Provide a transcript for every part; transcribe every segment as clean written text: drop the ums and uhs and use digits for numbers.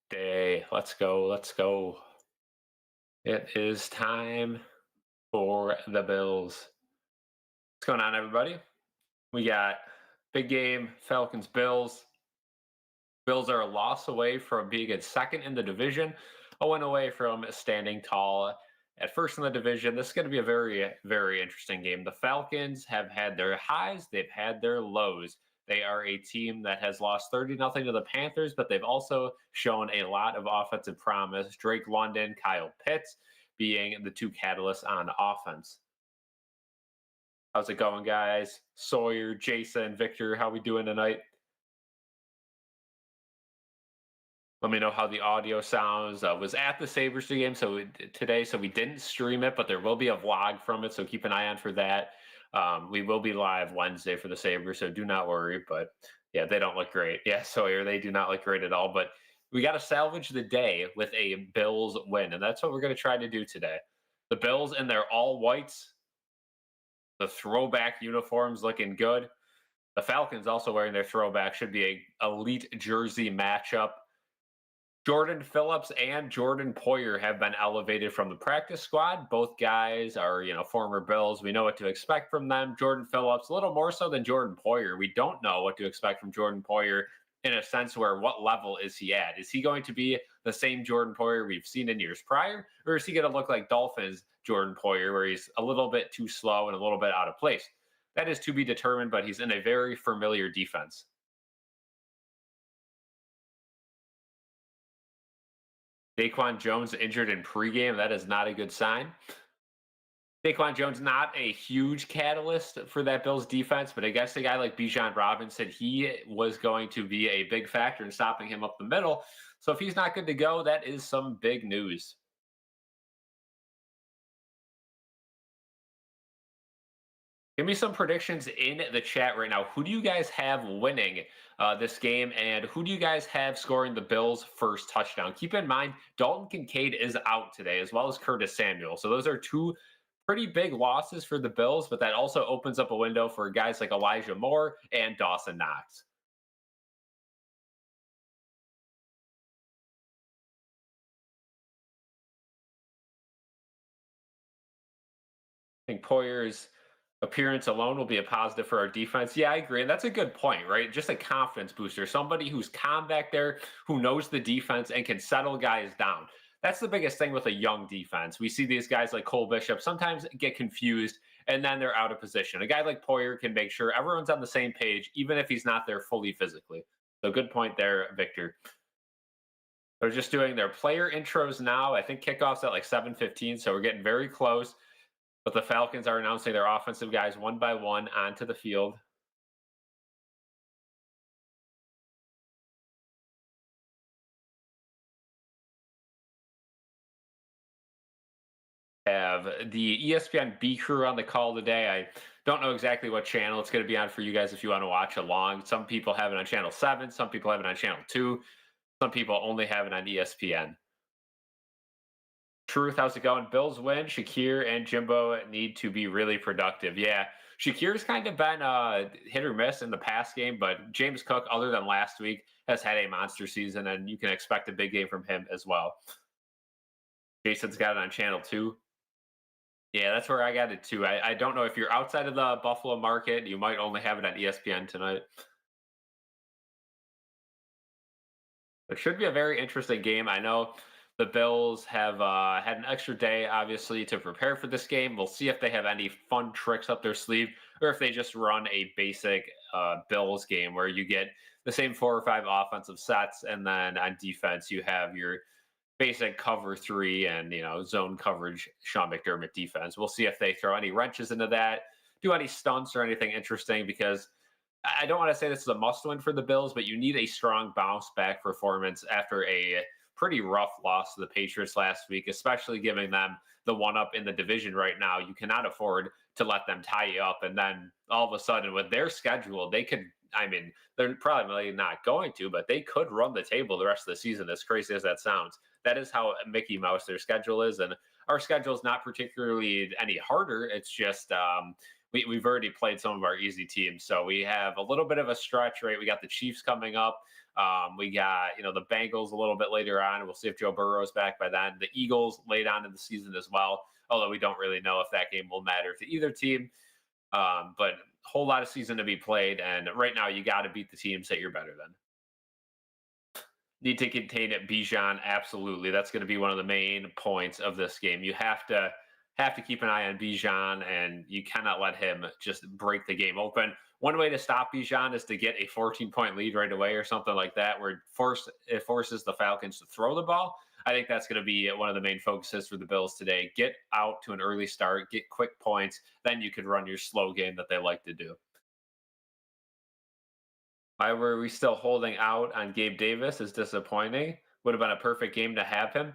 Day. Let's go. Let's go. It is time for the Bills. What's going on, everybody? We got big game Falcons Bills. Bills are a loss away from being at second in the division, a win away from standing tall at first in the division. This is going to be a very, very interesting game. The Falcons have had their highs, they've had their lows. They are a team that has lost 30-0 to the Panthers, but they've also shown a lot of offensive promise. Drake London, Kyle Pitts being the two catalysts on offense. How's it going, guys? Sawyer, Jason, Victor, how we doing tonight? Let me know how the audio sounds. Was at the Sabres game today, so we didn't stream it, but there will be a vlog from it, so keep an eye on for that. We will be live Wednesday for the Sabres, so do not worry. But yeah, they don't look great. Yeah, Sawyer, they do not look great at all. But we got to salvage the day with a Bills win, and that's what we're going to try to do today. The Bills in their all whites, the throwback uniforms looking good. The Falcons also wearing their throwback, should be a elite jersey matchup. Jordan Phillips and Jordan Poyer have been elevated from the practice squad. Both guys are, former Bills. We know what to expect from them. Jordan Phillips, a little more so than Jordan Poyer. We don't know what to expect from Jordan Poyer in a sense where what level is he at? Is he going to be the same Jordan Poyer we've seen in years prior? Or is he going to look like Dolphins Jordan Poyer, where he's a little bit too slow and a little bit out of place? That is to be determined, but he's in a very familiar defense. Daquan Jones injured in pregame. That is not a good sign. Daquan Jones, not a huge catalyst for that Bills defense, but I guess a guy like Bijan Robinson, he was going to be a big factor in stopping him up the middle. So if he's not good to go, that is some big news. Give me some predictions in the chat right now. Who do you guys have winning this game, and who do you guys have scoring the Bills' first touchdown? Keep in mind, Dalton Kincaid is out today, as well as Curtis Samuel. So those are two pretty big losses for the Bills, but that also opens up a window for guys like Elijah Moore and Dawson Knox. I think Poyer's appearance alone will be a positive for our defense. Yeah, I agree. And that's a good point, right? Just a confidence booster. Somebody who's calm back there, who knows the defense and can settle guys down. That's the biggest thing with a young defense. We see these guys like Cole Bishop sometimes get confused and then they're out of position. A guy like Poyer can make sure everyone's on the same page, even if he's not there fully physically. So good point there, Victor. They're just doing their player intros now. I think kickoff's at like 7:15, so we're getting very close. But the Falcons are announcing their offensive guys one by one onto the field. Have the ESPN B crew on the call today. I don't know exactly what channel it's going to be on for you guys if you want to watch along. Some people have it on channel 7, some people have it on channel 2, some people only have it on ESPN. Truth, how's it going? Bills win. Shakir and Jimbo need to be really productive. Yeah, Shakir's kind of been hit or miss in the past game, but James Cook, other than last week, has had a monster season, and you can expect a big game from him as well. Jason's got it on channel 2. Yeah, that's where I got it too. I don't know if you're outside of the Buffalo market, you might only have it on ESPN tonight. It should be a very interesting game. I know the Bills have had an extra day, obviously, to prepare for this game. We'll see if they have any fun tricks up their sleeve or if they just run a basic Bills game where you get the same 4 or 5 offensive sets, and then on defense, you have your basic cover 3 and zone coverage Sean McDermott defense. We'll see if they throw any wrenches into that, do any stunts or anything interesting, because I don't want to say this is a must win for the Bills, but you need a strong bounce back performance after a pretty rough loss to the Patriots last week, especially giving them the one up in the division right now. You cannot afford to let them tie you up. And then all of a sudden with their schedule, they could, they're probably not going to, but they could run the table the rest of the season, as crazy as that sounds. That is how Mickey Mouse their schedule is. And our schedule is not particularly any harder. It's just, we've already played some of our easy teams. So we have a little bit of a stretch, right? We got the Chiefs coming up. We got, the Bengals a little bit later on. We'll see if Joe Burrow's back by then. The Eagles late on in the season as well, although we don't really know if that game will matter to either team. But whole lot of season to be played, and right now you got to beat the teams that you're better than. Need to contain it, Bijan. Absolutely, that's going to be one of the main points of this game. You have to keep an eye on Bijan, and you cannot let him just break the game open. One way to stop Bijan is to get a 14-point lead right away or something like that, where it forces the Falcons to throw the ball. I think that's going to be one of the main focuses for the Bills today. Get out to an early start, get quick points, then you could run your slow game that they like to do. Why were we still holding out on Gabe Davis is disappointing. Would have been a perfect game to have him.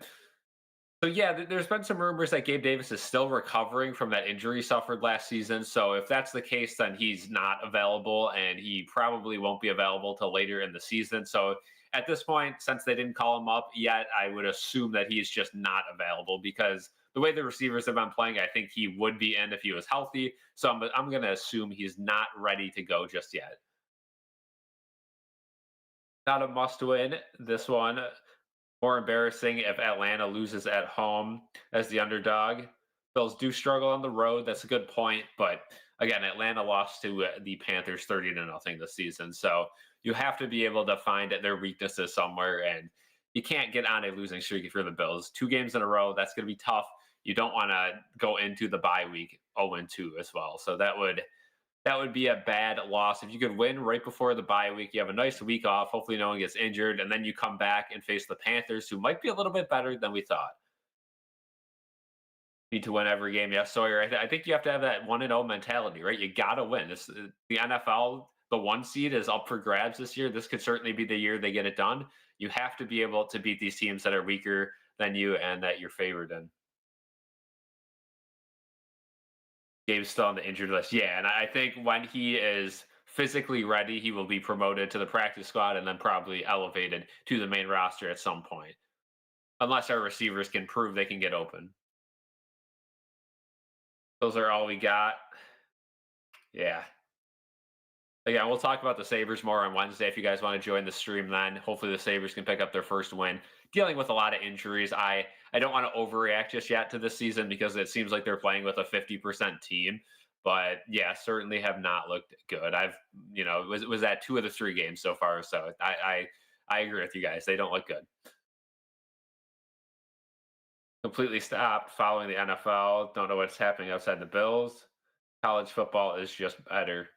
So yeah, there's been some rumors that Gabe Davis is still recovering from that injury he suffered last season. So if that's the case, then he's not available, and he probably won't be available till later in the season. So at this point, since they didn't call him up yet, I would assume that he's just not available, because the way the receivers have been playing, I think he would be in if he was healthy. So I'm going to assume he's not ready to go just yet. Not a must win. This one, more embarrassing if Atlanta loses at home as the underdog. Bills do struggle on the road. That's a good point. But again, Atlanta lost to the Panthers 30-0 this season. So you have to be able to find their weaknesses somewhere. And you can't get on a losing streak if you're the Bills. 2 games in a row, that's going to be tough. You don't want to go into the bye week 0-2 as well. So that would be a bad loss. If you could win right before the bye week, you have a nice week off. Hopefully, no one gets injured, and then you come back and face the Panthers, who might be a little bit better than we thought. Need to win every game. Yes, Sawyer. I think you have to have that 1-0 mentality, right? You got to win. The NFL, the 1 seed is up for grabs this year. This could certainly be the year they get it done. You have to be able to beat these teams that are weaker than you and that you're favored in. Gabe's still on the injured list. Yeah, and I think when he is physically ready, he will be promoted to the practice squad and then probably elevated to the main roster at some point. Unless our receivers can prove they can get open. Those are all we got. Yeah. Again, we'll talk about the Sabres more on Wednesday if you guys want to join the stream then. Hopefully the Sabres can pick up their first win. Dealing with a lot of injuries. I don't want to overreact just yet to this season because it seems like they're playing with a 50% team. But yeah, certainly have not looked good. Was at 2 of the 3 games so far. So I agree with you guys. They don't look good. Completely stopped following the NFL. Don't know what's happening outside the Bills. College football is just better.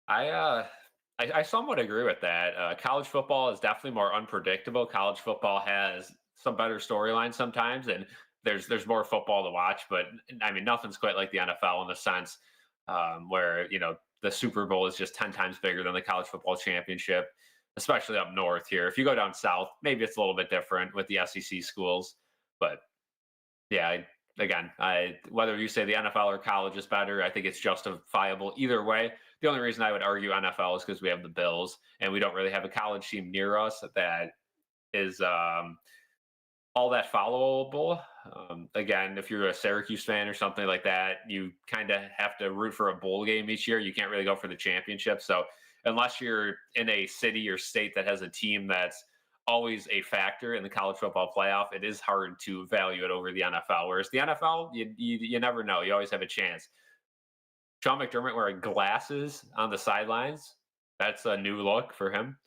I somewhat agree with that. College football is definitely more unpredictable. College football has some better storylines sometimes, and there's more football to watch. But I mean, nothing's quite like the NFL in the sense where the Super Bowl is just 10 times bigger than the college football championship, especially up north here. If you go down south, maybe it's a little bit different with the SEC schools, but yeah, whether you say the NFL or college is better, I think it's justifiable either way. The only reason I would argue NFL is because we have the Bills, and we don't really have a college team near us that is all that followable. Again, if you're a Syracuse fan or something like that, you kind of have to root for a bowl game each year. You can't really go for the championship. So unless you're in a city or state that has a team that's always a factor in the college football playoff, it is hard to value it over the NFL. Whereas the NFL, you never know. You always have a chance. Sean McDermott wearing glasses on the sidelines. That's a new look for him.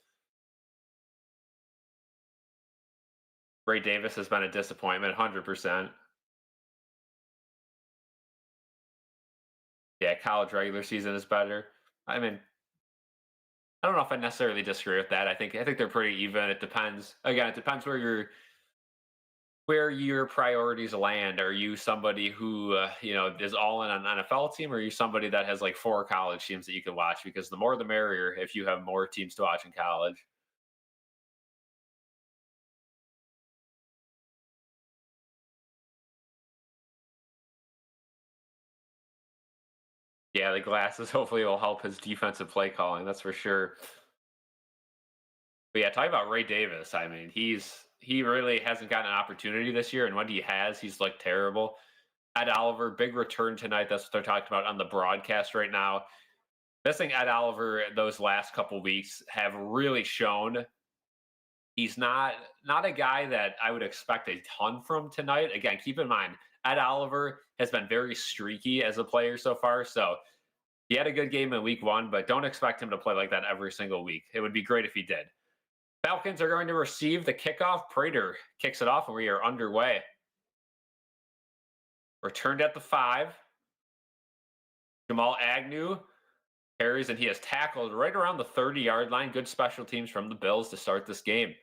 Ray Davis has been a disappointment, 100%. Yeah, college regular season is better. I mean, I don't know if I necessarily disagree with that. I think they're pretty even. It depends. Again, it depends where your priorities land. Are you somebody who is all in on an NFL team, or are you somebody that has like 4 college teams that you can watch? Because the more the merrier if you have more teams to watch in college. Yeah, the glasses hopefully will help his defensive play calling. That's for sure. But yeah, talking about Ray Davis, I mean, he really hasn't gotten an opportunity this year, and when he has, he's looked terrible. Ed Oliver, big return tonight. That's what they're talking about on the broadcast right now. Missing Ed Oliver those last couple weeks have really shown he's not a guy that I would expect a ton from tonight. Again, keep in mind, Ed Oliver has been very streaky as a player so far. So he had a good game in week one, but don't expect him to play like that every single week. It would be great if he did. Falcons are going to receive the kickoff. Prater kicks it off, and we are underway. Returned at the 5. Jamal Agnew carries, and he has tackled right around the 30-yard line. Good special teams from the Bills to start this game.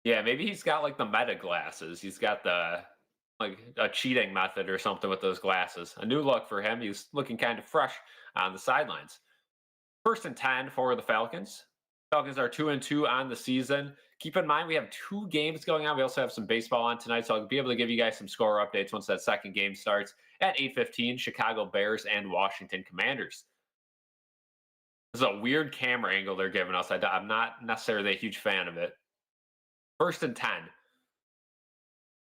Yeah, maybe he's got like the meta glasses. He's got the like a cheating method or something with those glasses. A new look for him. He's looking kind of fresh on the sidelines. 1st and 10 for the Falcons. Falcons are 2-2 on the season. Keep in mind, we have 2 games going on. We also have some baseball on tonight, so I'll be able to give you guys some score updates once that second game starts at 8:15. Chicago Bears and Washington Commanders. This is a weird camera angle they're giving us. I'm not necessarily a huge fan of it. 1st and 10.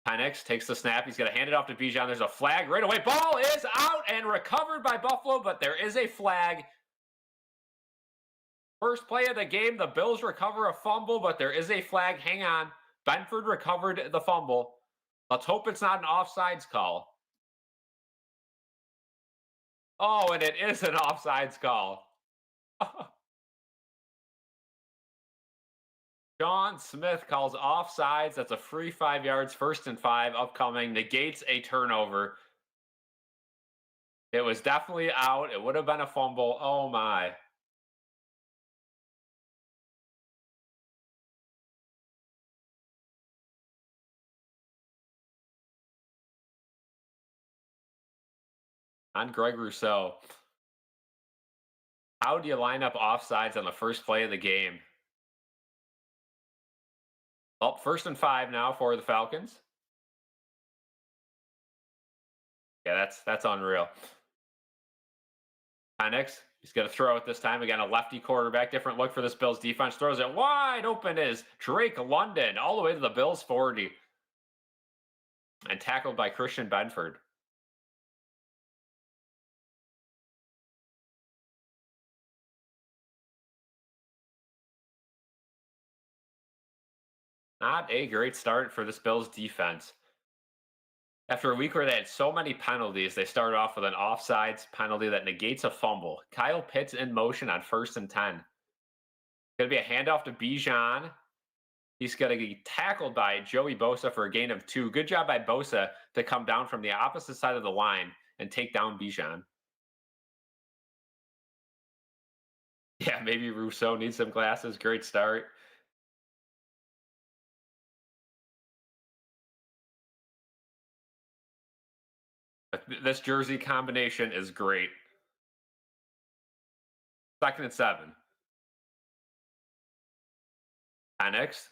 Penix takes the snap. He's going to hand it off to Bijan. There's a flag right away. Ball is out and recovered by Buffalo, but there is a flag. First play of the game, the Bills recover a fumble, but there is a flag. Hang on. Benford recovered the fumble. Let's hope it's not an offsides call. Oh, and it is an offsides call. Sean Smith calls offsides. That's a free 5 yards, 1st and 5 upcoming. Negates a turnover. It was definitely out. It would have been a fumble. Oh, my. On Greg Rousseau. How do you line up offsides on the first play of the game? Well, 1st and 5 now for the Falcons. Yeah, that's unreal. Penix, he's going to throw it this time. Again, a lefty quarterback. Different look for this Bills defense. Throws it wide open is Drake London all the way to the Bills 40. And tackled by Christian Benford. Not a great start for this Bills defense. After a week where they had so many penalties, they started off with an offsides penalty that negates a fumble. Kyle Pitts in motion on 1st and 10. Going to be a handoff to Bijan. He's going to get tackled by Joey Bosa for a gain of 2. Good job by Bosa to come down from the opposite side of the line and take down Bijan. Yeah, maybe Rousseau needs some glasses. Great start. This jersey combination is great. 2nd and 7. Penix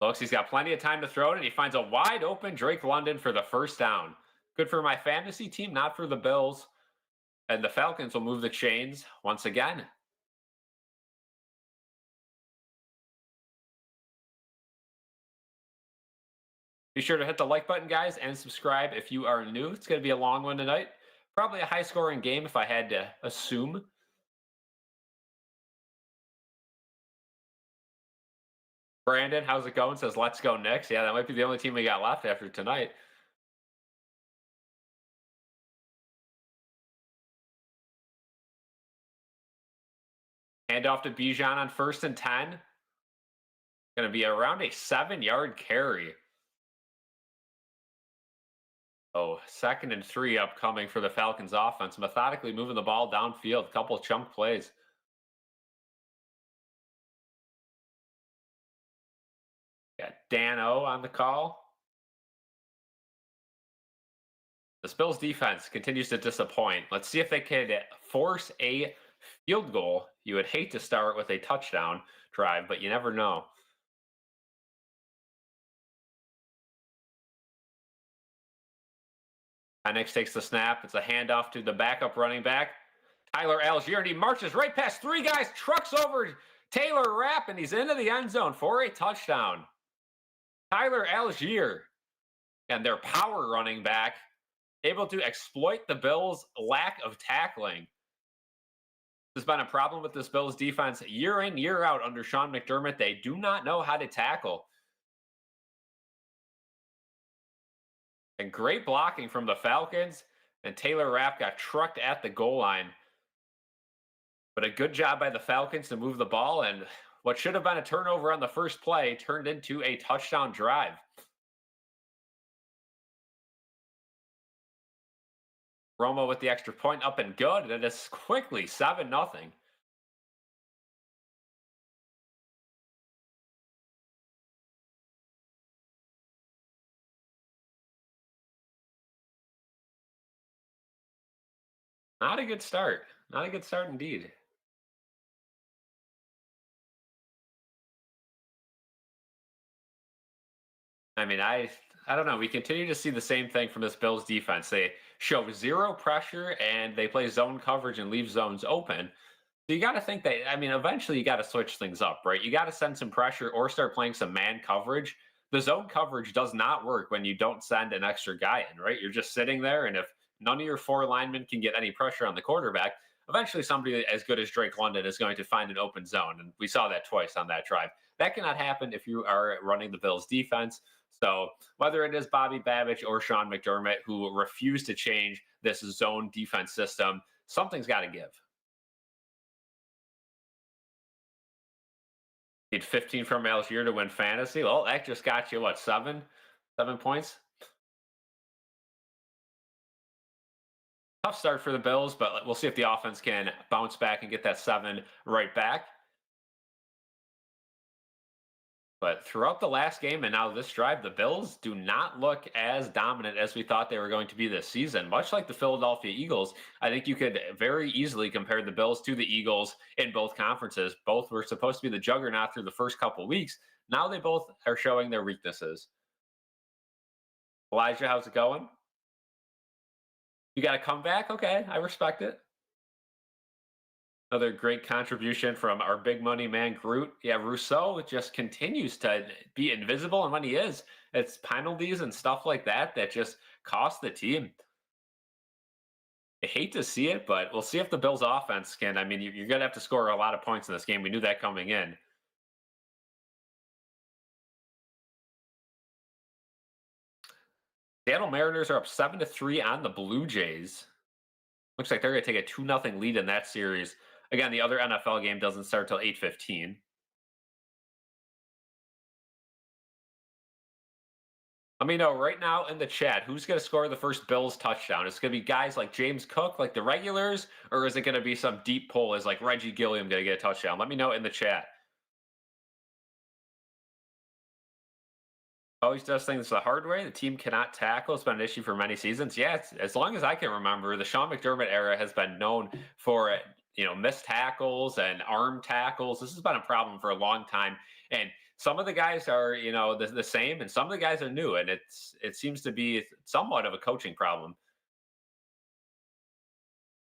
looks, he's got plenty of time to throw it, and he finds a wide open Drake London for the 1st down. Good for my fantasy team, not for the Bills. And the Falcons will move the chains once again. Be sure to hit the like button, guys, and subscribe if you are new. It's going to be a long one tonight. Probably a high-scoring game if I had to assume. Brandon, how's it going? Says, let's go Knicks. Yeah, that might be the only team we got left after tonight. Hand off to Bijan on 1st and 10. Going to be around a 7-yard carry. Oh, 2nd and 3 upcoming for the Falcons offense. Methodically moving the ball downfield. Couple of chunk plays. Got Dano on the call. The Bills defense continues to disappoint. Let's see if they can force a field goal. You would hate to start with a touchdown drive, but you never know. Penix takes the snap. It's a handoff to the backup running back, Tyler Algier, and he marches right past 3 guys, trucks over Taylor Rapp, and he's into the end zone for a touchdown. Tyler Algier and their power running back able to exploit the Bills' lack of tackling. There's been a problem with this Bills defense year in, year out under Sean McDermott. They do not know how to tackle. And great blocking from the Falcons. And Taylor Rapp got trucked at the goal line. But a good job by the Falcons to move the ball. And what should have been a turnover on the first play turned into a touchdown drive. Romo with the extra point up and good. And it is quickly 7-0. Not a good start. Not a good start indeed. I mean, I don't know. We continue to see the same thing from this Bills defense. They show zero pressure and they play zone coverage and leave zones open. So you got to think that, I mean, eventually you got to switch things up, right? You got to send some pressure or start playing some man coverage. The zone coverage does not work when you don't send an extra guy in, right? You're just sitting there, and if none of your four linemen can get any pressure on the quarterback, eventually somebody as good as Drake London is going to find an open zone. And we saw that twice on that drive. That cannot happen if you are running the Bills defense. So whether it is Bobby Babich or Sean McDermott who refuse to change this zone defense system, something's got to give. Need 15 from Algier to win fantasy. Well, that just got you what, 7 points? Tough start for the Bills, but we'll see if the offense can bounce back and get that 7 right back. But throughout the last game and now this drive, the Bills do not look as dominant as we thought they were going to be this season. Much like the Philadelphia Eagles, I think you could very easily compare the Bills to the Eagles in both conferences. Both were supposed to be the juggernaut through the first couple of weeks. Now they both are showing their weaknesses. Elijah, how's it going? You got to come back? Okay, I respect it. Another great contribution from our big money man, Groot. Yeah, Rousseau just continues to be invisible. And when he is, it's penalties and stuff like that that just cost the team. I hate to see it, but we'll see if the Bills offense can. I mean, you're going to have to score a lot of points in this game. We knew that coming in. Seattle Mariners are up 7-3 on the Blue Jays. Looks like they're going to take a 2-0 lead in that series. Again, the other NFL game doesn't start till 8:15. Let me know right now in the chat who's going to score the first Bills touchdown. Is it going to be guys like James Cook, like the regulars, or is it going to be some deep pull? Is like Reggie Gilliam going to get a touchdown? Let me know in the chat. Always does things the hard way. The team cannot tackle. It's been an issue for many seasons. Yeah, as long as I can remember, the Sean McDermott era has been known for missed tackles and arm tackles. This has been a problem for a long time, and some of the guys are the same, and some of the guys are new, and it seems to be somewhat of a coaching problem.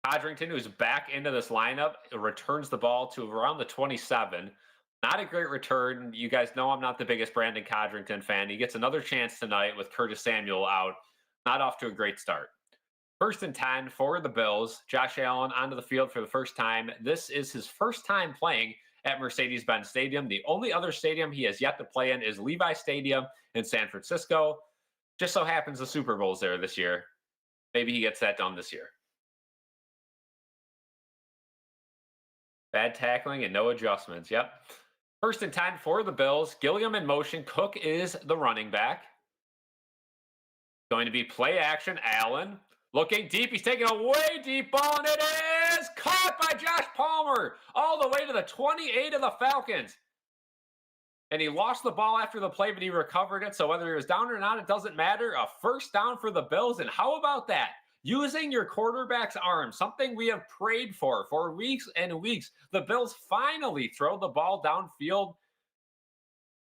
Codrington, who's back into this lineup, returns the ball to around the 27. Not a great return. You guys know I'm not the biggest Brandon Codrington fan. He gets another chance tonight with Curtis Samuel out. Not off to a great start. 1st and 10 for the Bills. Josh Allen onto the field for the first time. This is his first time playing at Mercedes-Benz Stadium. The only other stadium he has yet to play in is Levi Stadium in San Francisco. Just so happens the Super Bowl's there this year. Maybe he gets that done this year. Bad tackling and no adjustments. Yep. 1st and 10 for the Bills. Gilliam in motion. Cook is the running back. Going to be play action. Allen looking deep. He's taking a way deep ball, and it is caught by Josh Palmer all the way to the 28 of the Falcons. And he lost the ball after the play, but he recovered it. So whether he was down or not, it doesn't matter. A first down for the Bills. And how about that? Using your quarterback's arm, something we have prayed for weeks and weeks. The Bills finally throw the ball downfield,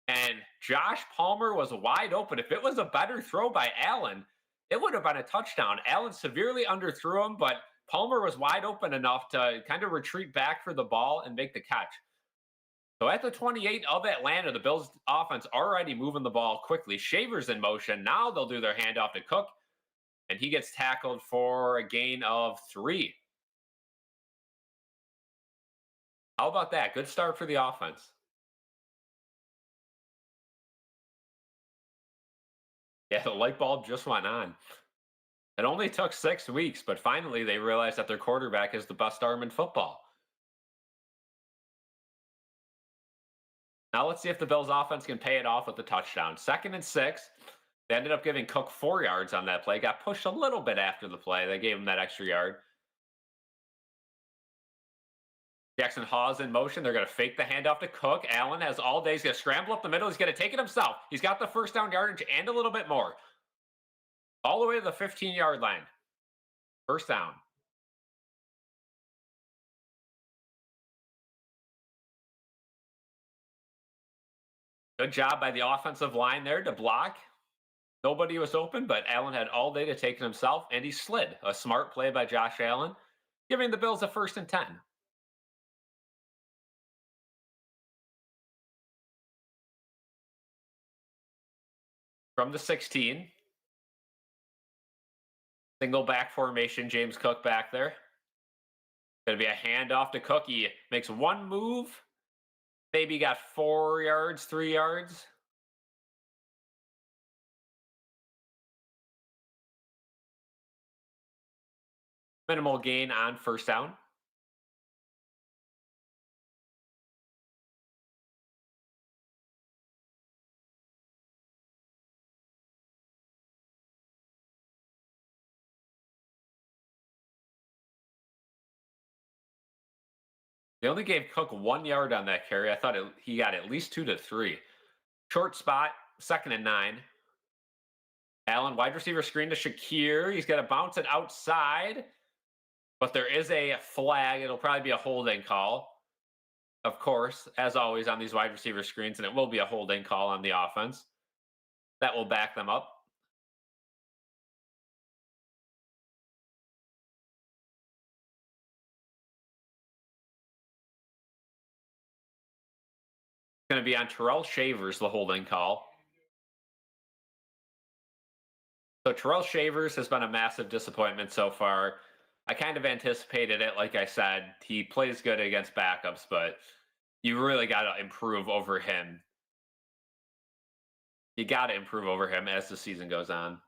and Josh Palmer was wide open. If it was a better throw by Allen, it would have been a touchdown. Allen severely underthrew him, but Palmer was wide open enough to kind of retreat back for the ball and make the catch. So at the 28 of Atlanta, the Bills offense already moving the ball quickly. Shaver's in motion. Now they'll do their handoff to Cook, and he gets tackled for a gain of 3. How about that? Good start for the offense. Yeah, the light bulb just went on. It only took 6 weeks, but finally they realized that their quarterback is the best arm in football. Now let's see if the Bills offense can pay it off with the touchdown. 2nd and 6. They ended up giving Cook 4 yards on that play. Got pushed a little bit after the play. They gave him that extra yard. Jackson Hawes in motion. They're going to fake the handoff to Cook. Allen has all day. He's going to scramble up the middle. He's going to take it himself. He's got the first down yardage and a little bit more. All the way to the 15-yard line. First down. Good job by the offensive line there to block. Nobody was open, but Allen had all day to take it himself, and he slid. A smart play by Josh Allen, giving the Bills a 1st and 10. From the 16. Single back formation, James Cook back there. Going to be a handoff to Cook. He makes one move. Maybe got 4 yards, 3 yards. Minimal gain on first down. They only gave Cook 1 yard on that carry. I thought he got at least 2 to 3. Short spot, 2nd and 9. Allen, wide receiver screen to Shakir. He's got to bounce it outside. But there is a flag. It'll probably be a holding call. Of course, as always on these wide receiver screens, and it will be a holding call on the offense. That will back them up. Going to be on Terrell Shavers, the holding call. So Terrell Shavers has been a massive disappointment so far. I kind of anticipated it. Like I said, he plays good against backups, but you really got to improve over him. You got to improve over him as the season goes on.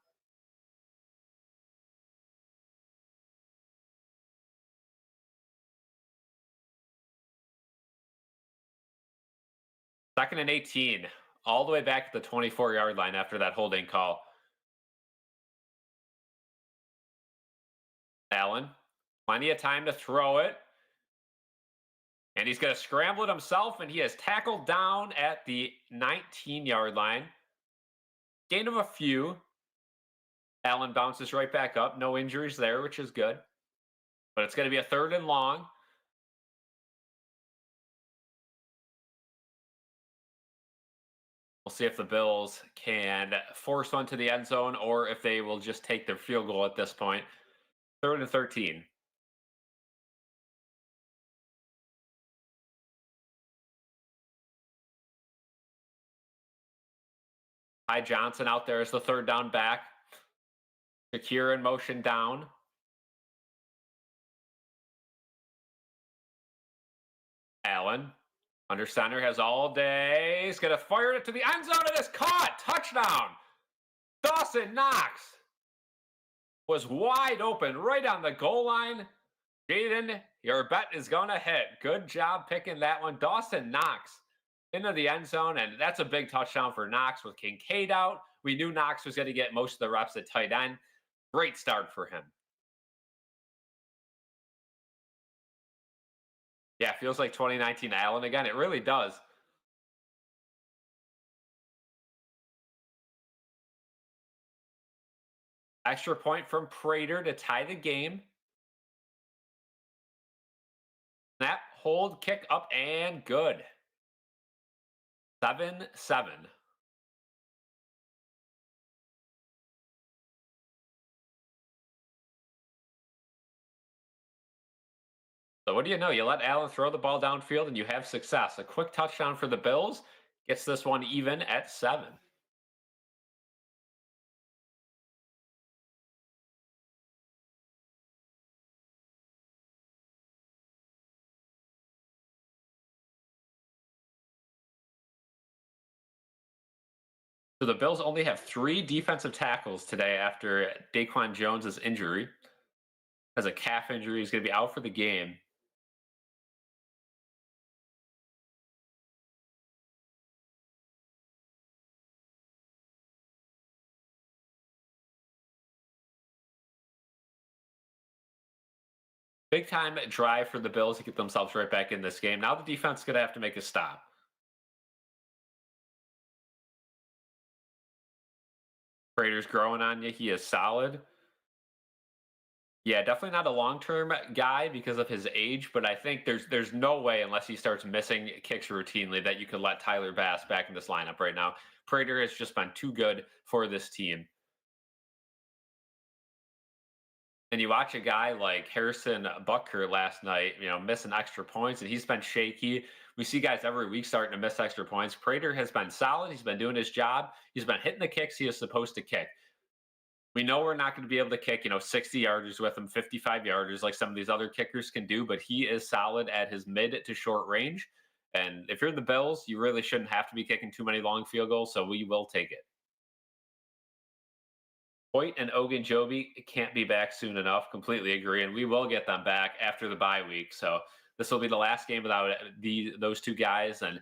Second and 18, all the way back at the 24-yard line after that holding call. Allen, plenty of time to throw it. And he's going to scramble it himself, and he is tackled down at the 19-yard line. Gain of a few. Allen bounces right back up. No injuries there, which is good. But it's going to be a 3rd and long. We'll see if the Bills can force one to the end zone or if they will just take their field goal at this point. 3rd and 13. Ty Johnson out there as the 3rd down back. Shakir in motion down. Allen under center has all day. He's going to fire it to the end zone. It is caught. Touchdown. Dawson Knox was wide open right on the goal line. Jaden, your bet is going to hit. Good job picking that one. Dawson Knox into the end zone, and that's a big touchdown for Knox with Kincaid out. We knew Knox was going to get most of the reps at tight end. Great start for him. Yeah, feels like 2019 Allen again. It really does. Extra point from Prater to tie the game. Snap, hold, kick up, and good. 7-7. So what do you know? You let Allen throw the ball downfield and you have success. A quick touchdown for the Bills gets this one even at 7. So the Bills only have 3 defensive tackles today after Daquan Jones's injury. Has a calf injury. He's going to be out for the game. Big time drive for the Bills to get themselves right back in this game. Now the defense is going to have to make a stop. Prater's growing on you. He is solid. Yeah, definitely not a long-term guy because of his age, but I think there's no way unless he starts missing kicks routinely that you could let Tyler Bass back in this lineup right now. Prater has just been too good for this team. And you watch a guy like Harrison Butker last night, missing extra points, and he's been shaky. We see guys every week starting to miss extra points. Prater has been solid. He's been doing his job. He's been hitting the kicks he is supposed to kick. We know we're not going to be able to kick, 60 yarders with him, 55 yarders like some of these other kickers can do, but he is solid at his mid to short range. And if you're the Bills, you really shouldn't have to be kicking too many long field goals, so we will take it. Hoyt and Ogunjobi can't be back soon enough. Completely agree, and we will get them back after the bye week. So this will be the last game without those 2 guys. And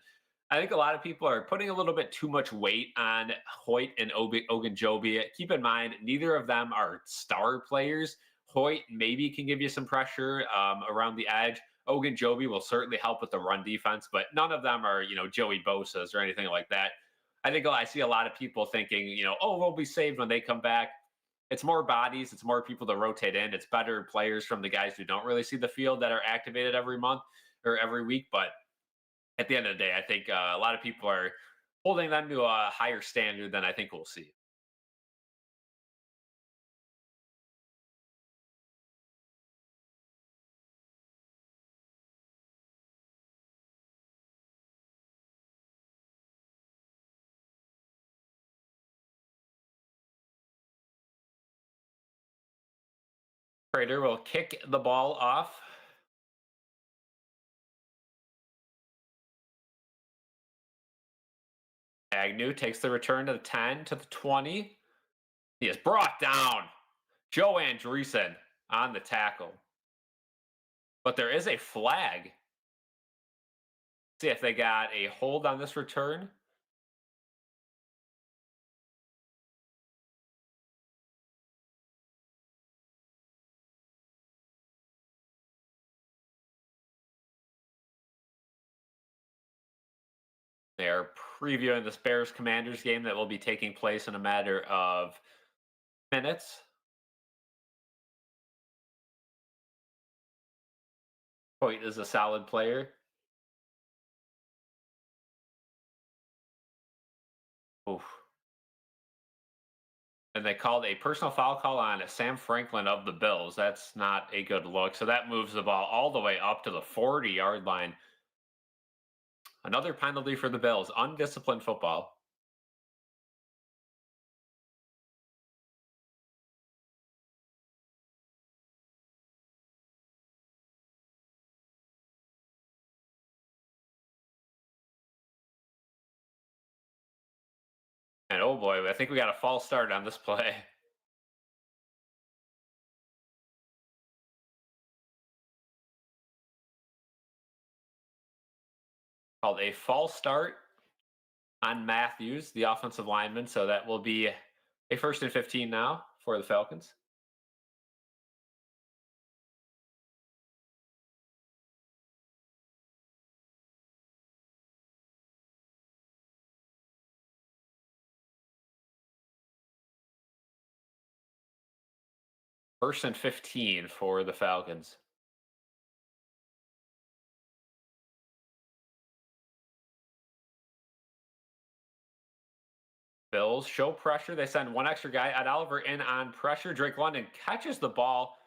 I think a lot of people are putting a little bit too much weight on Hoyt and Ogunjobi. Keep in mind, neither of them are star players. Hoyt maybe can give you some pressure around the edge. Ogunjobi will certainly help with the run defense, but none of them are, Joey Bosa's or anything like that. I think I see a lot of people thinking, oh, they'll be saved when they come back. It's more bodies, it's more people to rotate in. It's better players from the guys who don't really see the field that are activated every month or every week. But at the end of the day, I think a lot of people are holding them to a higher standard than I think we'll see. Prater will kick the ball off. Agnew takes the return to the 10 to the 20. He is brought down. Joe Andreessen on the tackle. But there is a flag. See if they got a hold on this return. They're previewing this Bears Commanders game that will be taking place in a matter of minutes. Hoyt is a solid player. Oof. And they called a personal foul call on Sam Franklin of the Bills. That's not a good look. So that moves the ball all the way up to the 40-yard line. Another penalty for the Bills. Undisciplined football. And oh boy, I think we got a false start on this play. Called a false start on Matthews, the offensive lineman. So that will be a 1st and 15 now for the Falcons. First and 15 for the Falcons. Bills show pressure. They send one extra guy at Oliver in on pressure. Drake London catches the ball.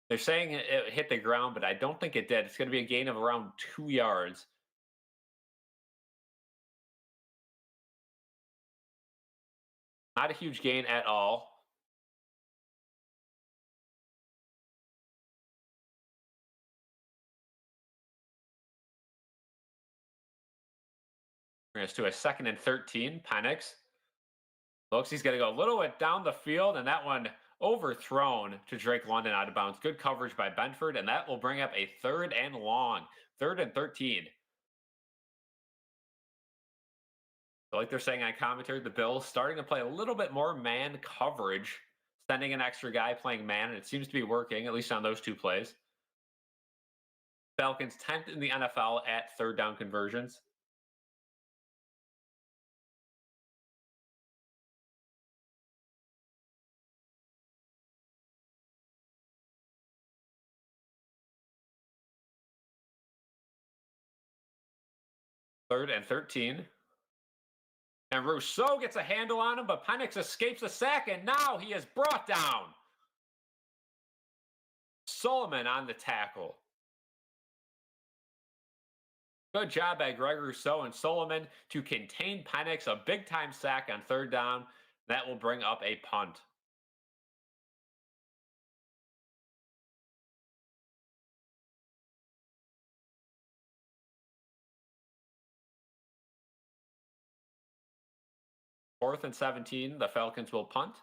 They're saying it hit the ground, but I don't think it did. It's going to be a gain of around 2 yards. Not a huge gain at all. We're going to do a 2nd and 13. Penix looks, he's going to go a little bit down the field, and that one overthrown to Drake London out of bounds. Good coverage by Benford, and that will bring up a 3rd and long. 3rd and 13. So like they're saying on commentary, the Bills starting to play a little bit more man coverage, sending an extra guy playing man, and it seems to be working, at least on those 2 plays. Falcons 10th in the NFL at 3rd down conversions. Third and 13. And Rousseau gets a handle on him, but Penix escapes a sack, and now he is brought down. Solomon on the tackle. Good job by Greg Rousseau and Solomon to contain Penix. A big-time sack on 3rd down. That will bring up a punt. Fourth and 17, the Falcons will punt.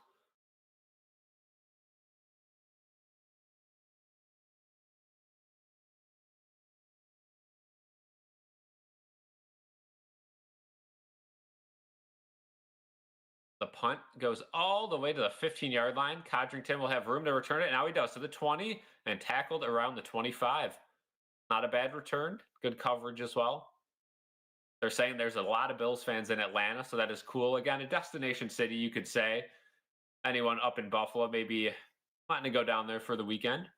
The punt goes all the way to the 15-yard line. Codrington will have room to return it. Now he does to the 20 and tackled around the 25. Not a bad return. Good coverage as well. They're saying there's a lot of Bills fans in Atlanta, so that is cool. Again, a destination city, you could say. Anyone up in Buffalo maybe wanting to go down there for the weekend.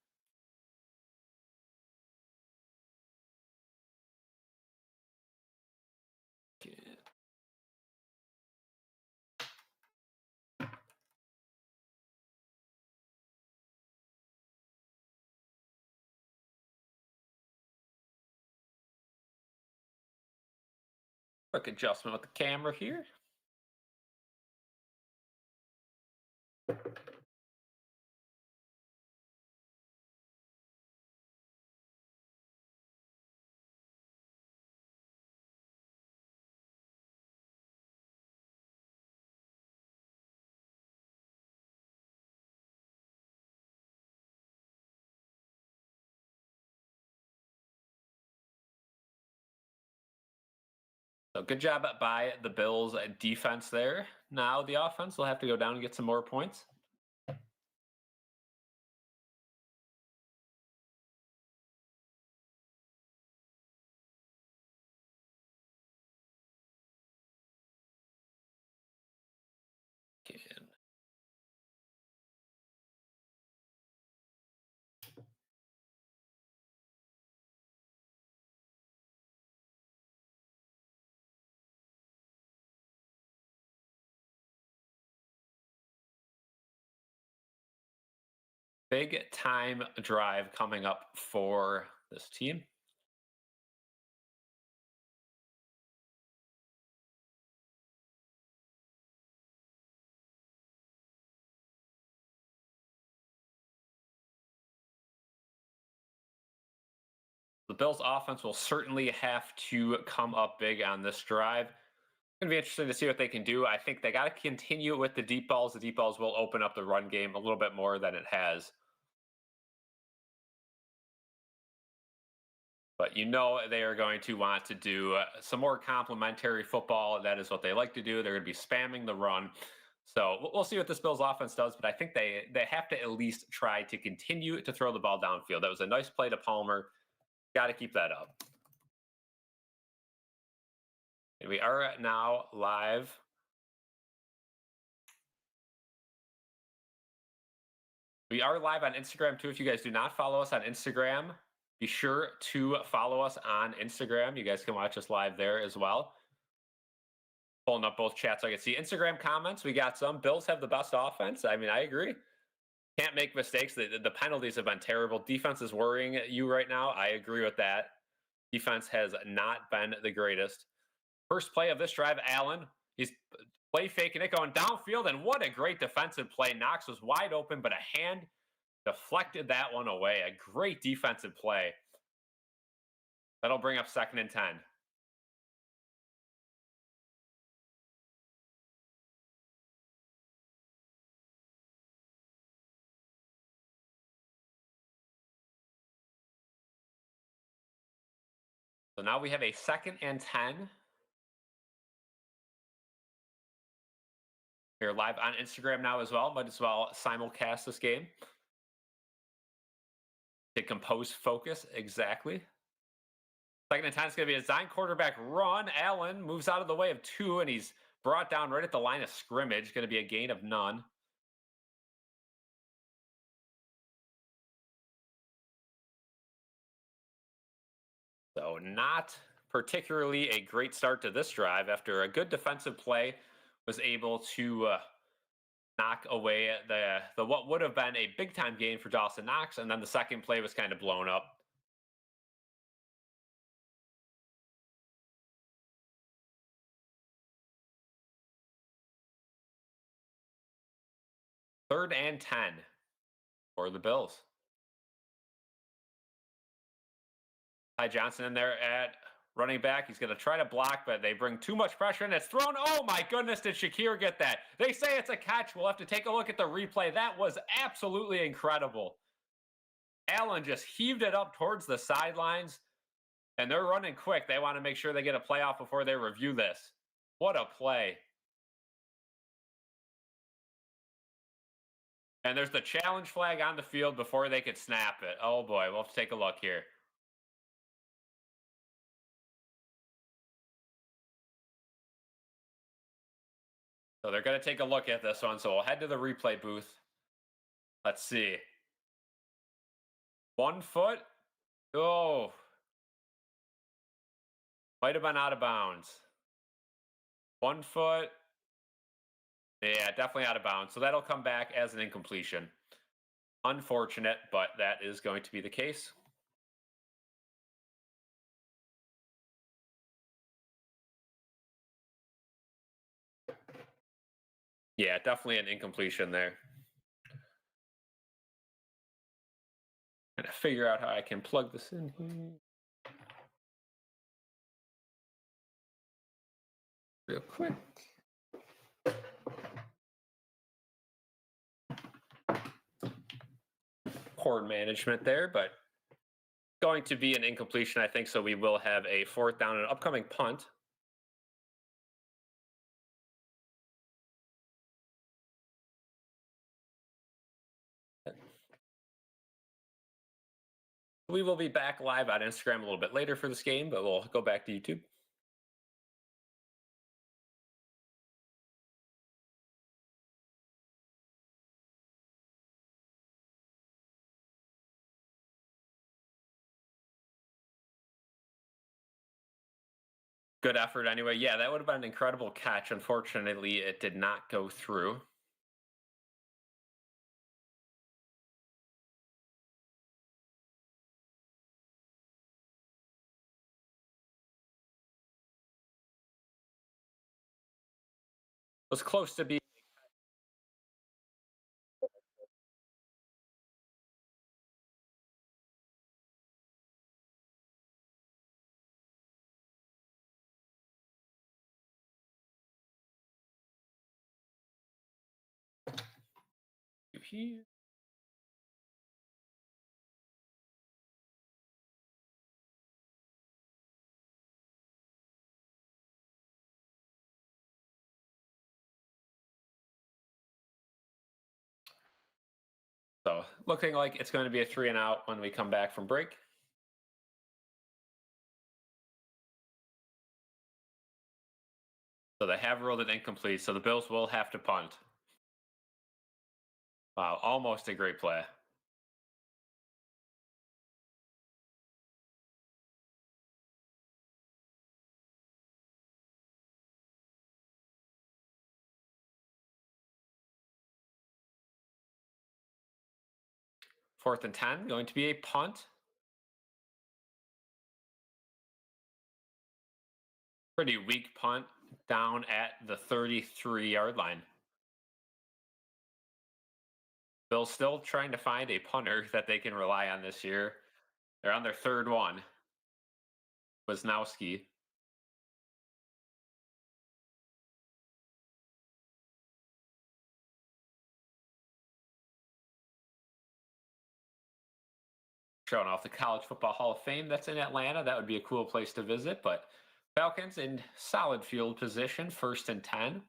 Quick adjustment with the camera here. So good job by the Bills defense there. Now the offense will have to go down and get some more points. Big time drive coming up for this team. The Bills offense will certainly have to come up big on this drive. It's going to be interesting to see what they can do. I think they got to continue with the deep balls. The deep balls will open up the run game a little bit more than it has. But you know they are going to want to do some more complementary football. That is what they like to do. They're going to be spamming the run. So we'll see what this Bills offense does, but I think they have to at least try to continue to throw the ball downfield. That was a nice play to Palmer. Got to keep that up. And we are now live. We are live on Instagram too. If you guys do not follow us on Instagram, be sure to follow us on Instagram. You guys can watch us live there as well. Pulling up both chats so I can see Instagram comments. We got some. Bills have the best offense. I mean, I agree. Can't make mistakes. The penalties have been terrible. Defense is worrying you right now. I agree with that. Defense has not been the greatest. First play of this drive, Allen. He's play faking it, going downfield, and what a great defensive play. Knox was wide open, but a hand deflected that one away. A great defensive play. That'll bring up 2nd and 10. So now we have a 2nd and 10. We're live on Instagram now as well. Might as well simulcast this game. To compose focus, exactly. 2nd and 10 is going to be a design quarterback run. Allen moves out of the way of 2, and he's brought down right at the line of scrimmage. Going to be a gain of none. So not particularly a great start to this drive after a good defensive play was able to knock away the what would have been a big time gain for Dawson Knox, and then the second play was kind of blown up. Third and 10 for the Bills. Ty Johnson in there at running back. He's going to try to block, but they bring too much pressure, and it's thrown. Oh, my goodness, did Shakir get that? They say it's a catch. We'll have to take a look at the replay. That was absolutely incredible. Allen just heaved it up towards the sidelines, and they're running quick. They want to make sure they get a playoff before they review this. What a play. And there's the challenge flag on the field before they could snap it. Oh, boy. We'll have to take a look here. So they're going to take a look at this one. So we'll head to the replay booth. Let's see. 1 foot. Oh. Might have been out of bounds. 1 foot. Yeah, definitely out of bounds. So that'll come back as an incompletion. Unfortunate, but that is going to be the case. Yeah, definitely an incompletion there. Trying to figure out how I can plug this in here. Real quick. Poor management there, but going to be an incompletion, I think. So we will have a 4th down and an upcoming punt. We will be back live on Instagram a little bit later for this game, but we'll go back to YouTube. Good effort anyway. Yeah, that would have been an incredible catch. Unfortunately, it did not go through. It was close to being. Here. So looking like it's going to be a 3 and out when we come back from break. So they have ruled it incomplete. So the Bills will have to punt. Wow, almost a great play. 4th and 10, going to be a punt. Pretty weak punt down at the 33-yard line. Bills still trying to find a punter that they can rely on this year. They're on their third one. Wisnowski. Showing off the College Football Hall of Fame that's in Atlanta. That would be a cool place to visit. But Falcons in solid field position, 1st and 10.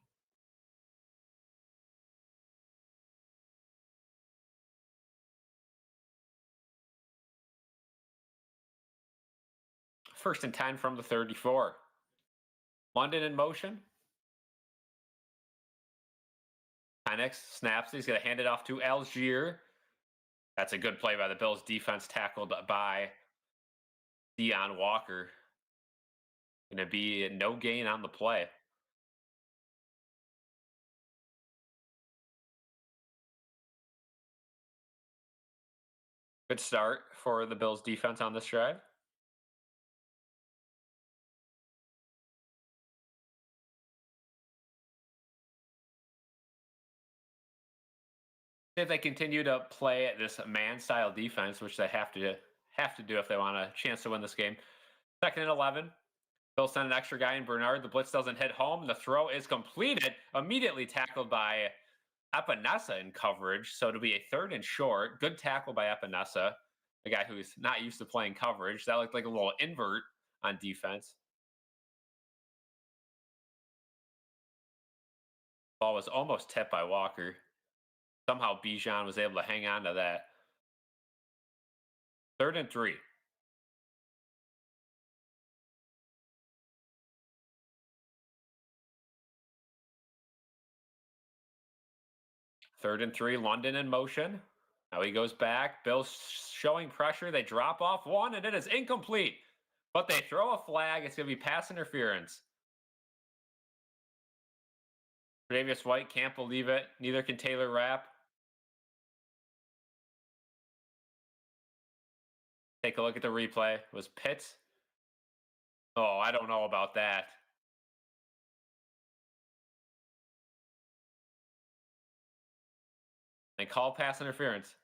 First and 10 from the 34. London in motion. Penix snaps. He's going to hand it off to Algier. That's a good play by the Bills defense, tackled by Deion Walker. Going to be no gain on the play. Good start for the Bills defense on this drive. If they continue to play this man-style defense, which they have to do if they want a chance to win this game. 2nd and 11. Bills send an extra guy in Bernard. The blitz doesn't hit home. The throw is completed. Immediately tackled by Epinesa in coverage. So it'll be a 3rd and short. Good tackle by Epinesa, a guy who's not used to playing coverage. That looked like a little invert on defense. Ball was almost tipped by Walker. Somehow Bijan was able to hang on to that. 3rd and 3. Third and 3, London in motion. Now he goes back. Bills showing pressure. They drop off one, and it is incomplete. But they throw a flag. It's going to be pass interference. Davis White can't believe it. Neither can Taylor Rapp. Take a look at the replay. Was Pitts? Oh, I don't know about that. They call pass interference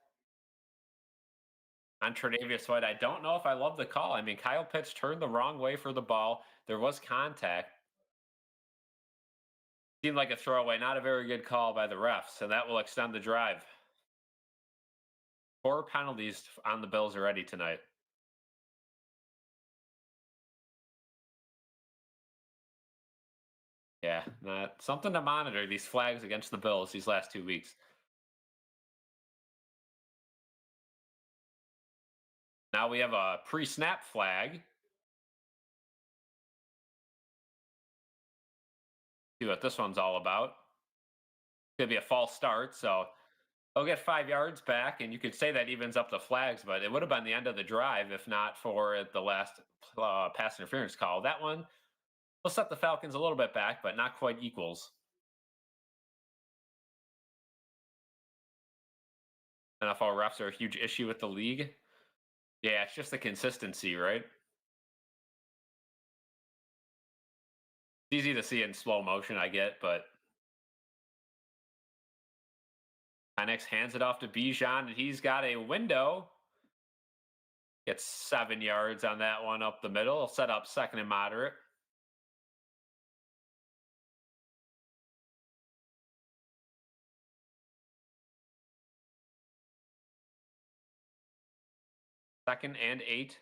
on Tre'Davious White. I don't know if I love the call. I mean, Kyle Pitts turned the wrong way for the ball. There was contact. Seemed like a throwaway. Not a very good call by the refs, and that will extend the drive. 4 penalties on the Bills already tonight. Yeah, something to monitor, these flags against the Bills these last 2 weeks. Now we have a pre-snap flag. See what this one's all about. It's going to be a false start, so they'll get 5 yards back, and you could say that evens up the flags, but it would have been the end of the drive if not for the last pass interference call. That one will set the Falcons a little bit back, but not quite equals. NFL refs are a huge issue with the league. Yeah, it's just the consistency, right? It's easy to see in slow motion, I get, but Penix hands it off to Bijan, and he's got a window. Gets 7 yards on that one up the middle. Set up 2nd and moderate. Second and 8.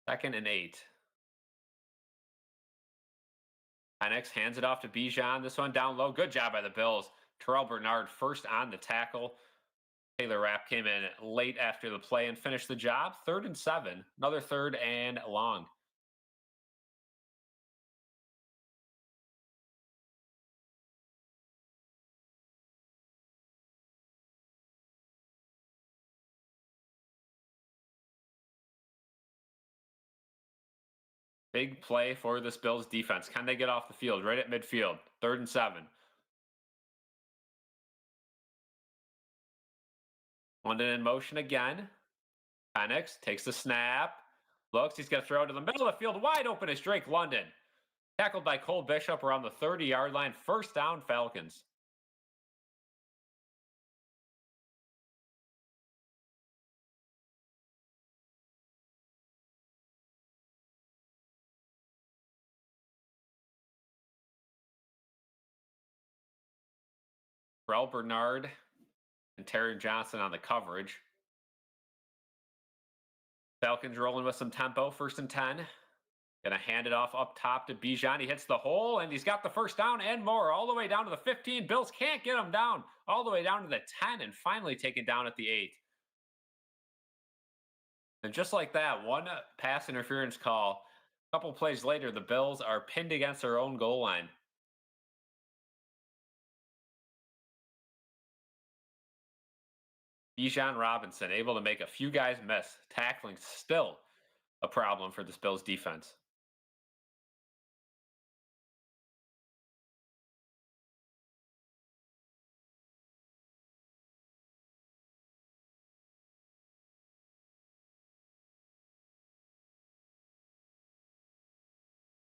Second and 8. Penix hands it off to Bijan. This one down low. Good job by the Bills. Terrell Bernard first on the tackle. Taylor Rapp came in late after the play and finished the job. 3rd and 7. Another 3rd and long. Big play for this Bills defense. Can they get off the field right at midfield? 3rd and 7. London in motion again. Penix takes the snap. Looks, he's going to throw it to the middle of the field. Wide open is Drake London. Tackled by Cole Bishop around the 30-yard line. First down, Falcons. Rel Bernard and Terry Johnson on the coverage. Falcons rolling with some tempo. 1st and 10. Gonna hand it off up top to Bijan. He hits the hole, and he's got the first down and more. All the way down to the 15. Bills can't get him down. All the way down to the 10, and finally taken down at the 8. And just like that, one pass interference call. A couple plays later, the Bills are pinned against their own goal line. Bijan Robinson able to make a few guys miss. Tackling still a problem for this Bills defense.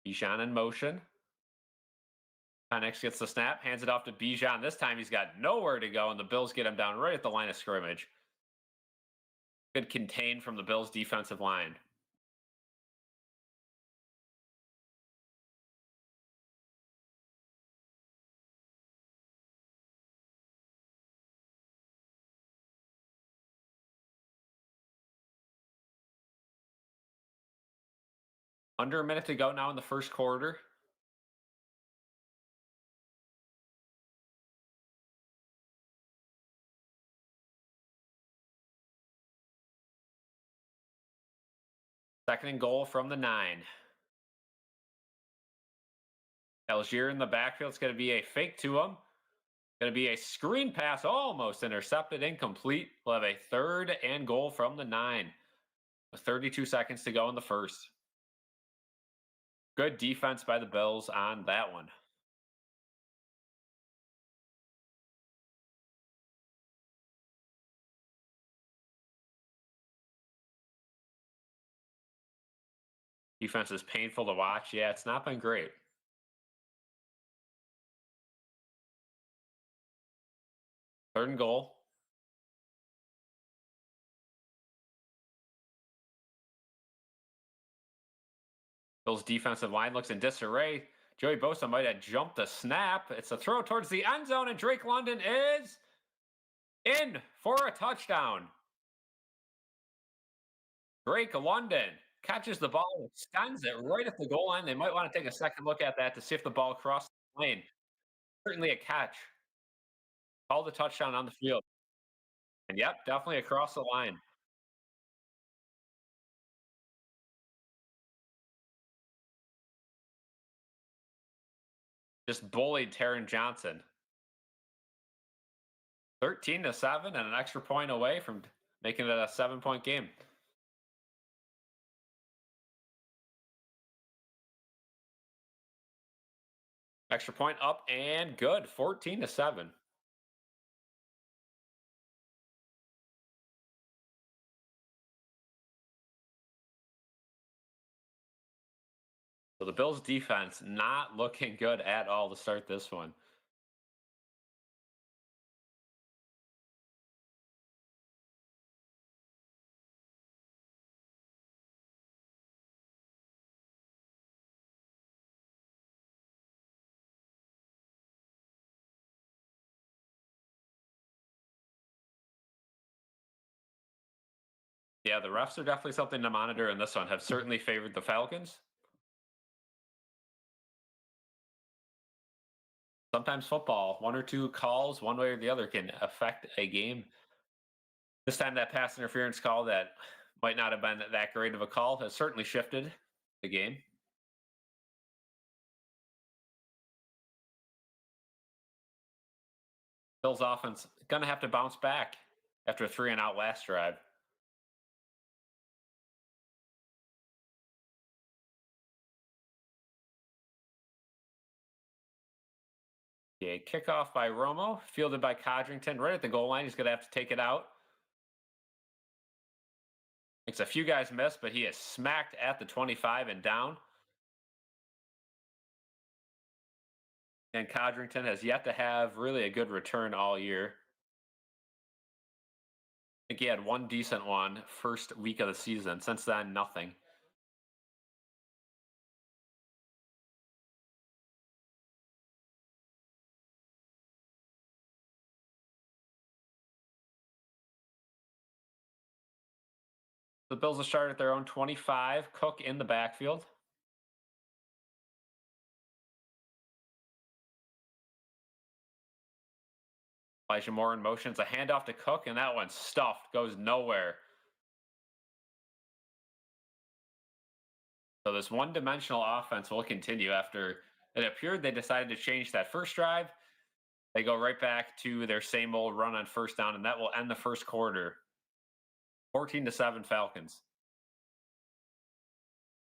Bijan in motion. Penix gets the snap, hands it off to Bijan. This time he's got nowhere to go, and the Bills get him down right at the line of scrimmage. Good contain from the Bills defensive line. Under a minute to go now in the first quarter. Second and goal from the 9. Algier in the backfield. It's going to be a fake to him. Going to be a screen pass, almost intercepted, incomplete. We'll have a 3rd and goal from the 9. With 32 seconds to go in the first. Good defense by the Bills on that one. Defense is painful to watch. Yeah, it's not been great. 3rd and goal. Bills defensive line looks in disarray. Joey Bosa might have jumped the snap. It's a throw towards the end zone, and Drake London is in for a touchdown. Drake London catches the ball, extends it right at the goal line. They might want to take a second look at that to see if the ball crossed the lane. Certainly a catch. Called the touchdown on the field. And yep, definitely across the line. Just bullied Taron Johnson. 13-7 and an extra point away from making it a 7-point game. Extra point up and good. 14-7. So the Bills defense not looking good at all to start this one. Yeah, the refs are definitely something to monitor in this one. Have certainly favored the Falcons. Sometimes football, one or two calls, one way or the other, can affect a game. This time, that pass interference call that might not have been that great of a call has certainly shifted the game. Bills offense going to have to bounce back after a 3-and-out last drive. A kickoff by Romo, fielded by Codrington right at the goal line. He's going to have to take it out. Makes a few guys miss, but he is smacked at the 25 and down. And Codrington has yet to have really a good return all year. I think he had one decent one first week of the season. Since then, nothing. The Bills will start at their own 25. Cook in the backfield. Elijah Moore in motion. It's a handoff to Cook, and that one's stuffed. Goes nowhere. So this one-dimensional offense will continue after it appeared they decided to change that first drive. They go right back to their same old run on first down, and that will end the first quarter. 14-7 Falcons.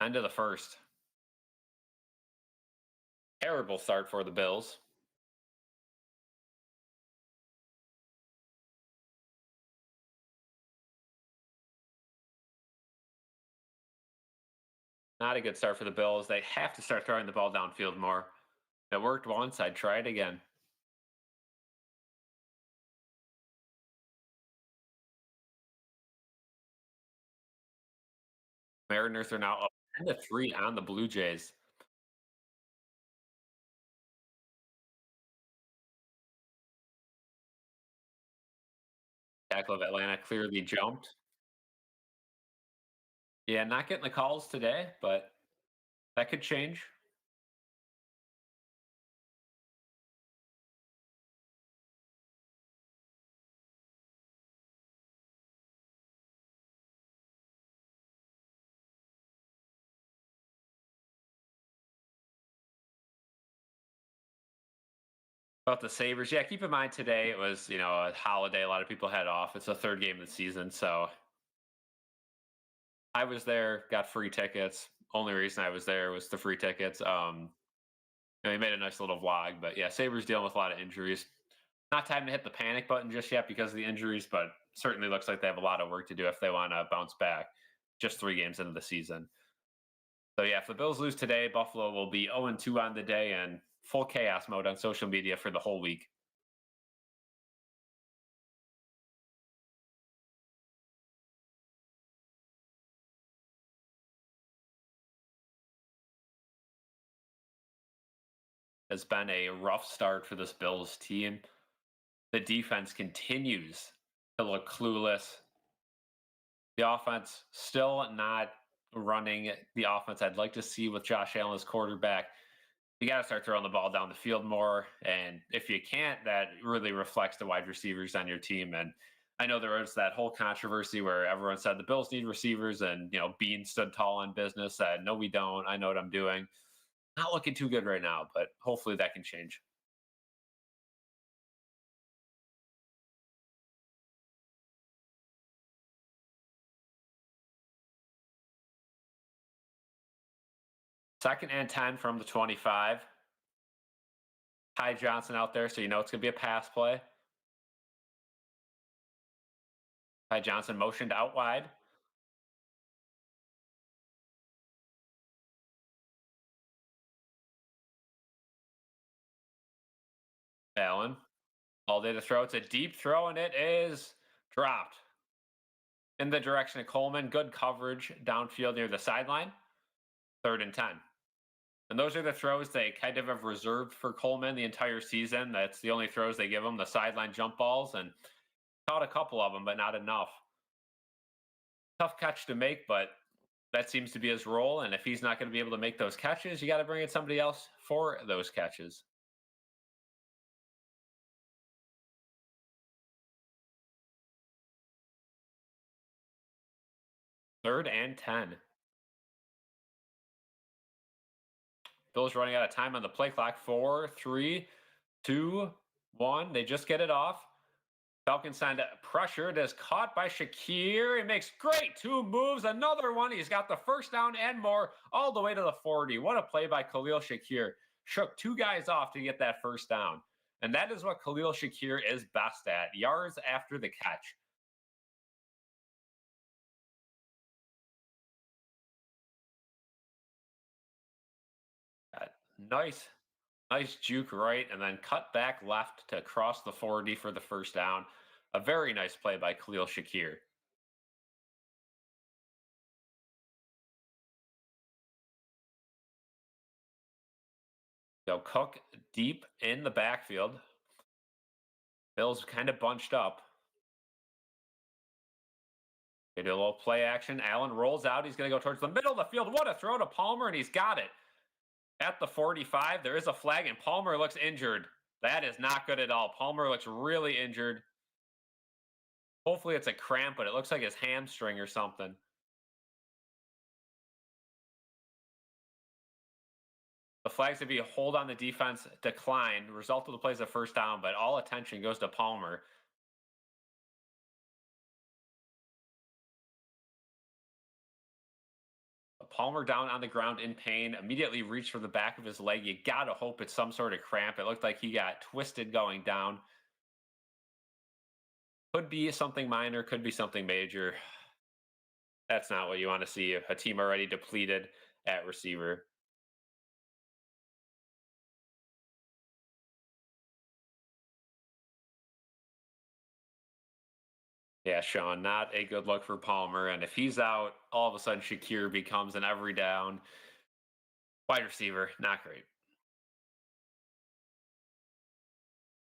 End of the first. Terrible start for the Bills. Not a good start for the Bills. They have to start throwing the ball downfield more. It worked once. I'd try it again. Mariners are now up 10-3 on the Blue Jays. Tackle of Atlanta clearly jumped. Yeah, not getting the calls today, but that could change. About the Sabres, yeah, keep in mind today it was, a holiday. A lot of people had off. It's the third game of the season. So I was there, got free tickets. Only reason I was there was the free tickets. We made a nice little vlog, but yeah, Sabres dealing with a lot of injuries. Not time to hit the panic button just yet because of the injuries, but certainly looks like they have a lot of work to do if they want to bounce back just 3 games into the season. So yeah, if the Bills lose today, Buffalo will be 0-2 on the day and full chaos mode on social media for the whole week. Has been a rough start for this Bills team. The defense continues to look clueless. The offense still not running the offense I'd like to see with Josh Allen as quarterback. You got to start throwing the ball down the field more. And if you can't, that really reflects the wide receivers on your team. And I know there was that whole controversy where everyone said the Bills need receivers, and Bean stood tall on business, said, "No, we don't. I know what I'm doing." Not looking too good right now, but hopefully that can change. Second and 10 from the 25. Ty Johnson out there, so it's going to be a pass play. Ty Johnson motioned out wide. Allen, all day to throw. It's a deep throw, and it is dropped in the direction of Coleman. Good coverage downfield near the sideline. 3rd and 10. And those are the throws they kind of have reserved for Coleman the entire season. That's the only throws they give him, the sideline jump balls, and caught a couple of them, but not enough. Tough catch to make, but that seems to be his role. And if he's not going to be able to make those catches, you got to bring in somebody else for those catches. 3rd and 10. Bills running out of time on the play clock. 4, 3, 2, 1. They just get it off. Falcons signed pressure. It is caught by Shakir. He makes great 2 moves. Another one. He's got the first down and more all the way to the 40. What a play by Khalil Shakir. Shook 2 guys off to get that first down. And that is what Khalil Shakir is best at, yards after the catch. Uh, Nice, nice juke right, and then cut back left to cross the 40 for the first down. A very nice play by Khalil Shakir. So Cook deep in the backfield. Bills kind of bunched up. They do a little play action. Allen rolls out. He's going to go towards the middle of the field. What a throw to Palmer, and he's got it. At the 45, there is a flag, and Palmer looks injured. That is not good at all. Palmer looks really injured. Hopefully it's a cramp, but it looks like his hamstring or something. The flags to be a hold on the defense declined. Result of the play is a first down, but all attention goes to Palmer. Palmer down on the ground in pain, immediately reached for the back of his leg. You got to hope it's some sort of cramp. It looked like he got twisted going down. Could be something minor, could be something major. That's not what you want to see. A team already depleted at receiver. Yeah, Sean, not a good look for Palmer. And if he's out, all of a sudden Shakir becomes an every down wide receiver. Not great.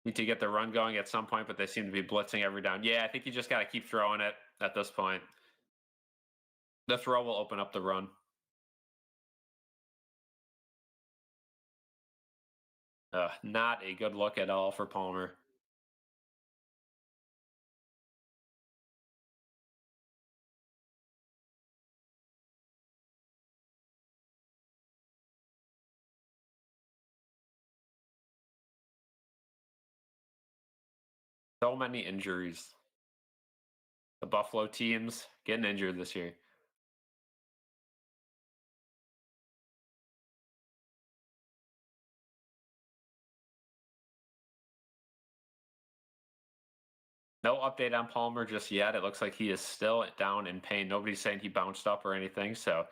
Need to get the run going at some point, but they seem to be blitzing every down. Yeah, I think you just got to keep throwing it at this point. The throw will open up the run. Not a good look at all for Palmer. So many injuries. The Buffalo teams getting injured this year. No update on Palmer just yet. It looks like he is still down in pain. Nobody's saying he bounced up or anything. So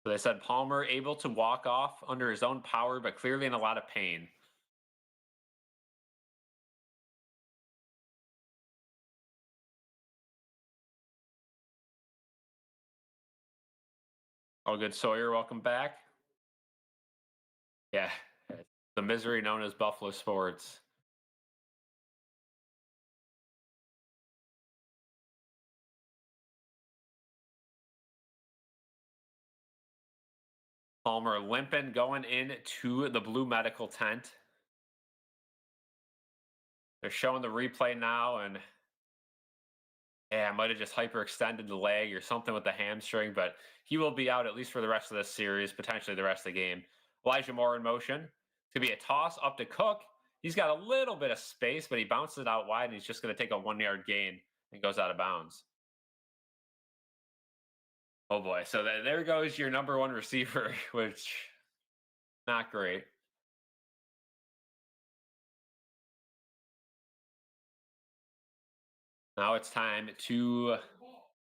they said Palmer able to walk off under his own power, but clearly in a lot of pain. All good, Sawyer. Welcome back. Yeah, the misery known as Buffalo sports. Palmer limping going into the blue medical tent. They're showing the replay now, and yeah, might have just hyperextended the leg or something with the hamstring, but he will be out at least for the rest of this series, potentially the rest of the game. Elijah Moore in motion. To be a toss up to Cook. He's got a little bit of space, but he bounces it out wide, and he's just going to take a 1 yard gain and goes out of bounds. Oh boy! So there goes your number one receiver, which not great. Now it's time to.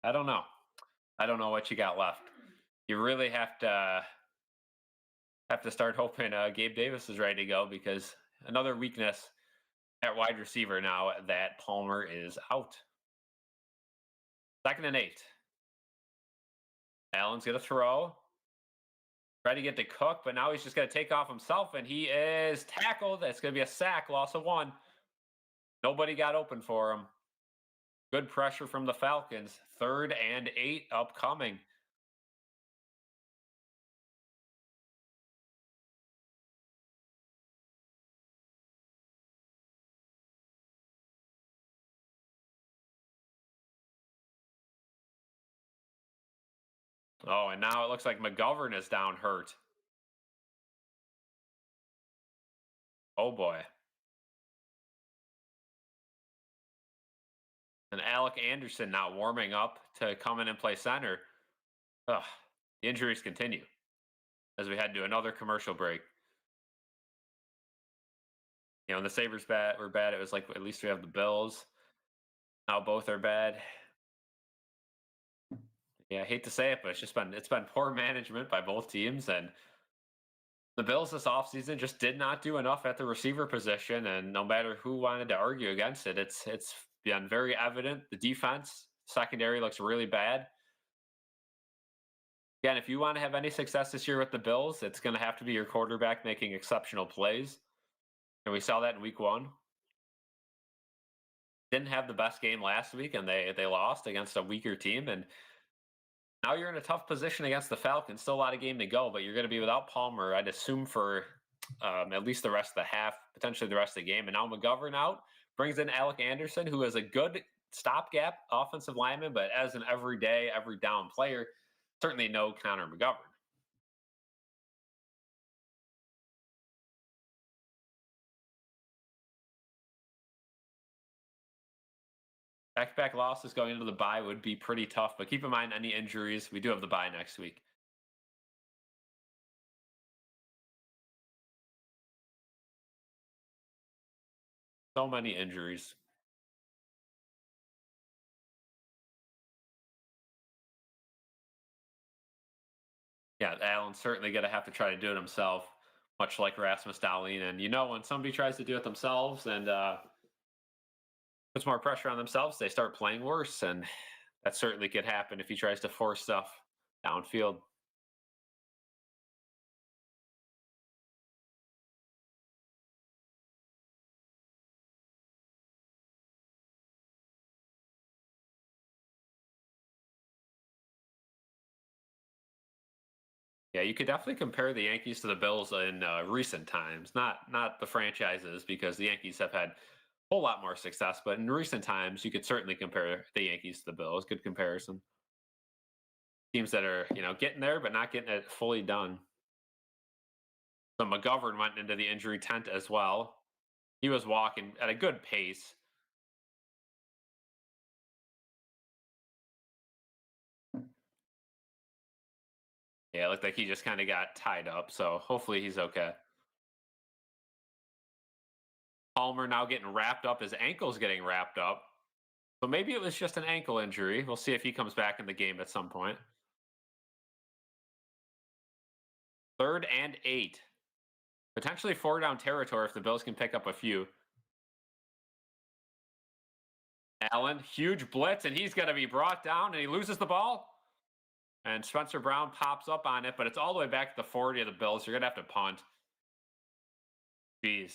I don't know. I don't know what you got left. You really have to start hoping Gabe Davis is ready to go, because another weakness at wide receiver now that Palmer is out. 2nd and 8. Allen's going to throw. Try to get to Cook, but now he's just going to take off himself, and he is tackled. That's going to be a sack, loss of 1. Nobody got open for him. Good pressure from the Falcons. 3rd and 8 upcoming. Oh, and now it looks like McGovern is down hurt. Oh boy. And Alec Anderson not warming up to come in and play center. Ugh, the injuries continue as we head to another commercial break. You know, when the Sabres were bad, it was like at least we have the Bills. Now both are bad. Yeah, I hate to say it, but it's been poor management by both teams, and the Bills this offseason just did not do enough at the receiver position. And no matter who wanted to argue against it, it's been very evident. The defense secondary looks really bad. Again, if you want to have any success this year with the Bills, it's going to have to be your quarterback making exceptional plays. And we saw that in week one. Didn't have the best game last week, and they lost against a weaker team. And now you're in a tough position against the Falcons. Still a lot of game to go, but you're going to be without Palmer, I'd assume, for at least the rest of the half, potentially the rest of the game. And now McGovern out brings in Alec Anderson, who is a good stopgap offensive lineman, but as an everyday, every down player, certainly no Connor McGovern. Back-to-back losses going into the bye would be pretty tough, but keep in mind any injuries. We do have the bye next week. So many injuries. Yeah, Allen's certainly going to have to try to do it himself, much like Rasmus Dahlin. And you know, when somebody tries to do it themselves and puts more pressure on themselves, they start playing worse. And that certainly could happen if he tries to force stuff downfield. Yeah, you could definitely compare the Yankees to the Bills in recent times, not the franchises, because the Yankees have had a whole lot more success. But in recent times, you could certainly compare the Yankees to the Bills. Good comparison. Teams that are getting there, but not getting it fully done. So McGovern went into the injury tent as well. He was walking at a good pace. Yeah, it looked like he just kind of got tied up. So hopefully he's okay. Palmer now getting wrapped up. His ankle's getting wrapped up. So maybe it was just an ankle injury. We'll see if he comes back in the game at some point. 3rd and 8. Potentially 4 down territory if the Bills can pick up a few. Allen, huge blitz, and he's going to be brought down, and he loses the ball. And Spencer Brown pops up on it, but it's all the way back to the 40 of the Bills. You're going to have to punt. Jeez.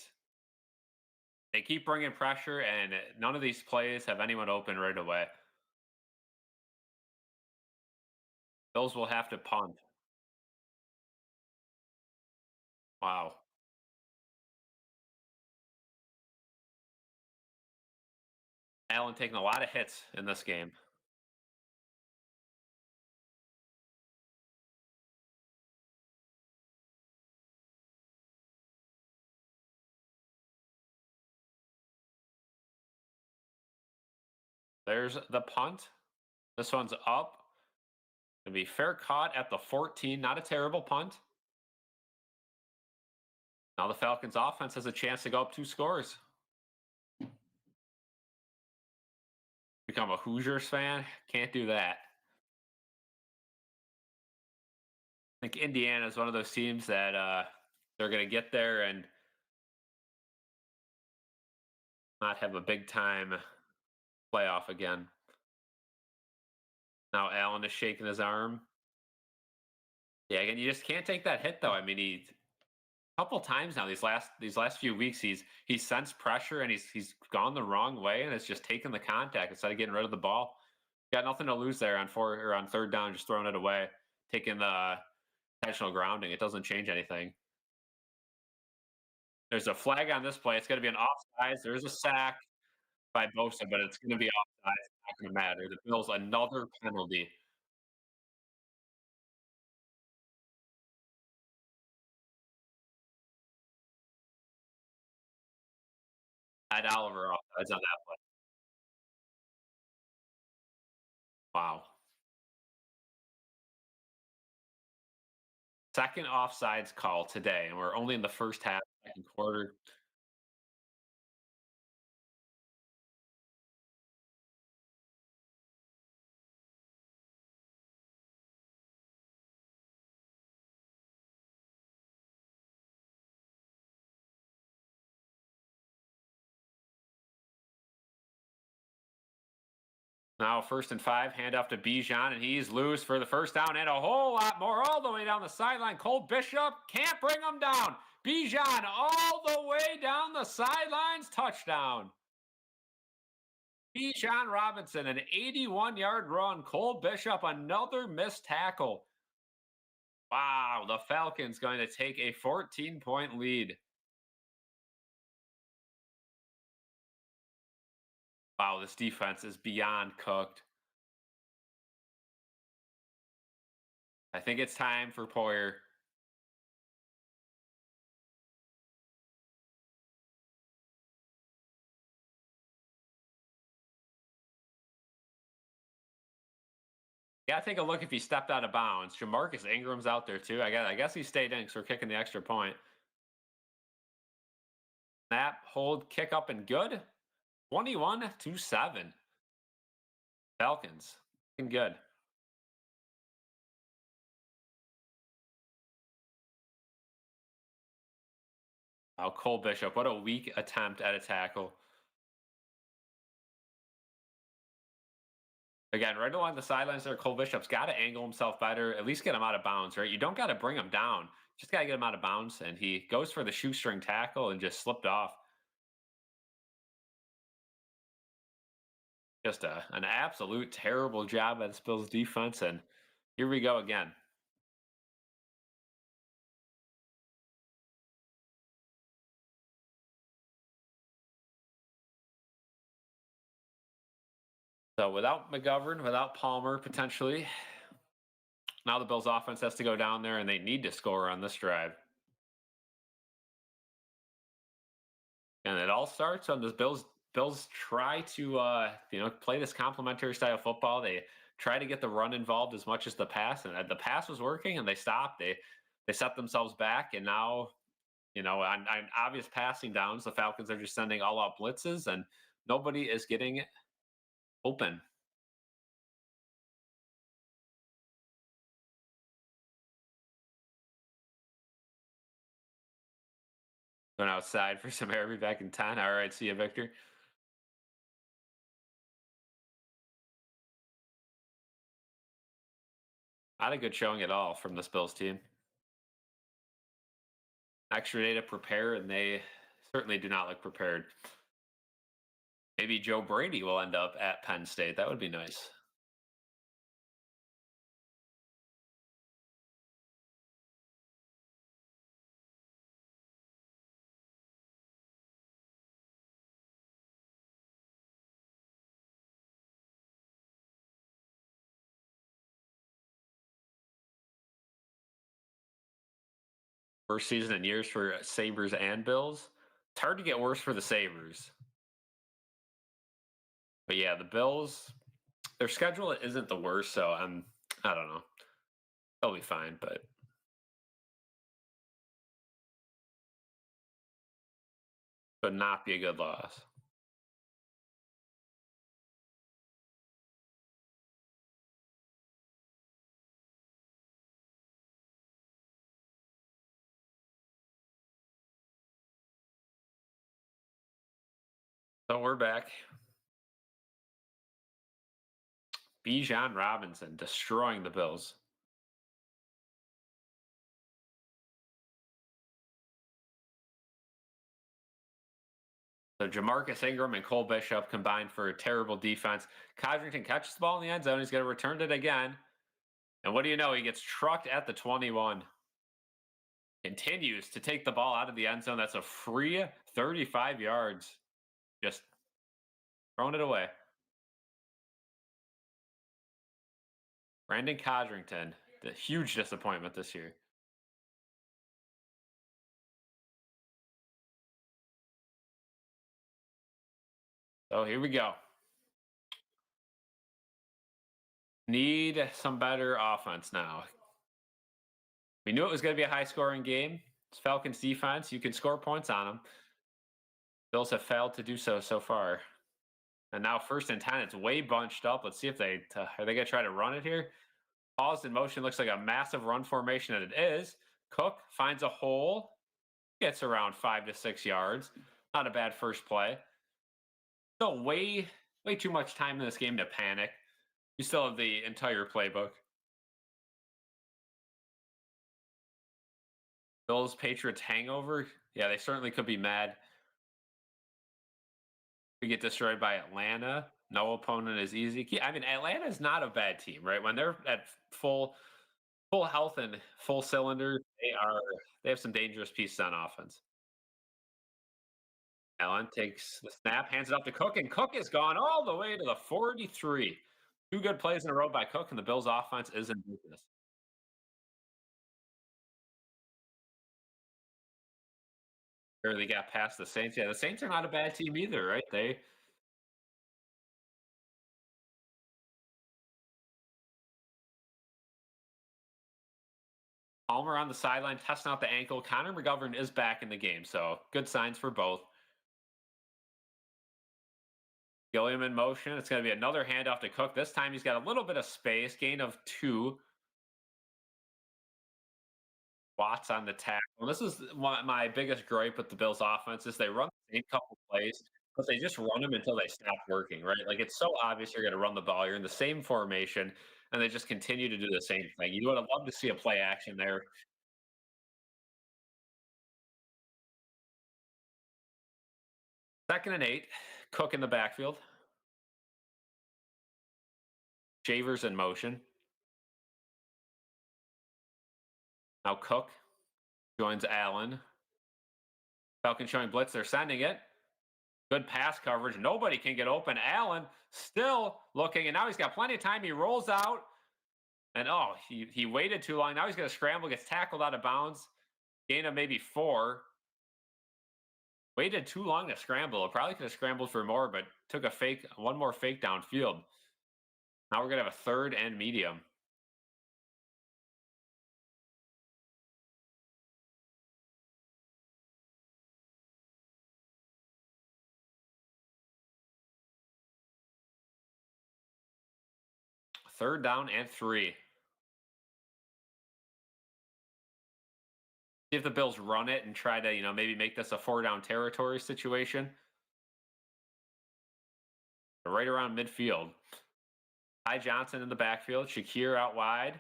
They keep bringing pressure, and none of these plays have anyone open right away. Bills will have to punt. Wow. Allen taking a lot of hits in this game. There's the punt. This one's up. It'll be fair caught at the 14. Not a terrible punt. Now the Falcons offense has a chance to go up 2 scores. Become a Hoosiers fan? Can't do that. I think Indiana is one of those teams that they're going to get there and not have a big time playoff again. Now Allen is shaking his arm. Yeah, again, you just can't take that hit though. I mean, he couple times now these last few weeks he's sensed pressure and he's gone the wrong way and it's just taken the contact instead of getting rid of the ball. Got nothing to lose there on 3rd down, just throwing it away, taking the intentional grounding. It doesn't change anything. There's a flag on this play. It's going to be an offsides. There's a sack by Bosa, but it's going to be offsides. It's not going to matter. The Bills another penalty. Ed Oliver offsides on that play. Wow. Second offsides call today, and we're only in the first half, second quarter. Now first and 5, hand off to Bijan, and he's loose for the first down and a whole lot more all the way down the sideline. Cole Bishop can't bring him down. Bijan all the way down the sidelines, touchdown. Bijan Robinson, an 81-yard run. Cole Bishop, another missed tackle. Wow, the Falcons going to take a 14-point lead. Wow, this defense is beyond cooked. I think it's time for Poyer. Yeah, take a look if he stepped out of bounds. Jamarcus Ingram's out there too. I guess he stayed in because we're kicking the extra point. Snap, hold, kick up, and good. 21-7. Falcons. Looking good. Oh, Cole Bishop. What a weak attempt at a tackle. Again, right along the sidelines there, Cole Bishop's got to angle himself better, at least get him out of bounds, right? You don't got to bring him down. Just got to get him out of bounds. And he goes for the shoestring tackle and just slipped off. Just an absolute terrible job by the Bills defense. And here we go again. So without McGovern, without Palmer potentially, now the Bills offense has to go down there and they need to score on this drive. And it all starts on this Bills try to play this complementary style football. They try to get the run involved as much as the pass, and the pass was working, and they stopped. They set themselves back, and now on obvious passing downs, the Falcons are just sending all out blitzes, and nobody is getting open. Going outside for some air. Be back in 10. All right, see you, Victor. Not a good showing at all from this Bills team. Extra day to prepare, and they certainly do not look prepared. Maybe Joe Brady will end up at Penn State. That would be nice. First season in years for Sabres and Bills. It's hard to get worse for the Sabres. But yeah, the Bills, their schedule isn't the worst, so I don't know. They'll be fine, but would not be a good loss. So we're back. Bijan Robinson destroying the Bills. So Jamarcus Ingram and Cole Bishop combined for a terrible defense. Codrington catches the ball in the end zone. He's going to return it again. And what do you know? He gets trucked at the 21. Continues to take the ball out of the end zone. That's a free 35 yards. Just throwing it away. Brandon Codrington, the huge disappointment this year. So here we go. Need some better offense now. We knew it was going to be a high scoring game. It's Falcons defense. You can score points on them. Bills have failed to do so so far. And now first and 10, it's way bunched up. Let's see if are they going to try to run it here? Paused in motion, looks like a massive run formation, and it is. Cook finds a hole, gets around 5 to 6 yards. Not a bad first play. Still way too much time in this game to panic. You still have the entire playbook. Bills Patriots hangover. Yeah, they certainly could be mad. We get destroyed by Atlanta. No opponent is easy. I mean, Atlanta is not a bad team, right? When they're at full health and full cylinders, they have some dangerous pieces on offense. Allen takes the snap, hands it off to Cook, and Cook is gone all the way to the 43. Two good plays in a row by Cook, and the Bills' offense is in business. Barely got past the Saints. Yeah, the Saints are not a bad team either, right? Palmer on the sideline testing out the ankle. Connor McGovern is back in the game, so good signs for both. Gilliam in motion. It's going to be another handoff to Cook. This time he's got a little bit of space, gain of 2. Watts on the tackle. And this is my biggest gripe with the Bills' offense is they run the same couple plays, but they just run them until they stop working, right? Like it's so obvious you're going to run the ball. You're in the same formation, and they just continue to do the same thing. You would have loved to see a play action there. 2nd and 8. Cook in the backfield. Shavers in motion. Now Cook joins Allen. Falcon showing blitz. They're sending it. Good pass coverage. Nobody can get open. Allen still looking, and now he's got plenty of time. He rolls out, and he waited too long. Now he's going to scramble, gets tackled out of bounds. Gain of maybe 4. Waited too long to scramble. It probably could have scrambled for more, but took one more fake downfield. Now we're going to have a 3rd and medium. Third down and 3. See if the Bills run it and try to, maybe make this a 4-down territory situation. Right around midfield. Ty Johnson in the backfield. Shakir out wide.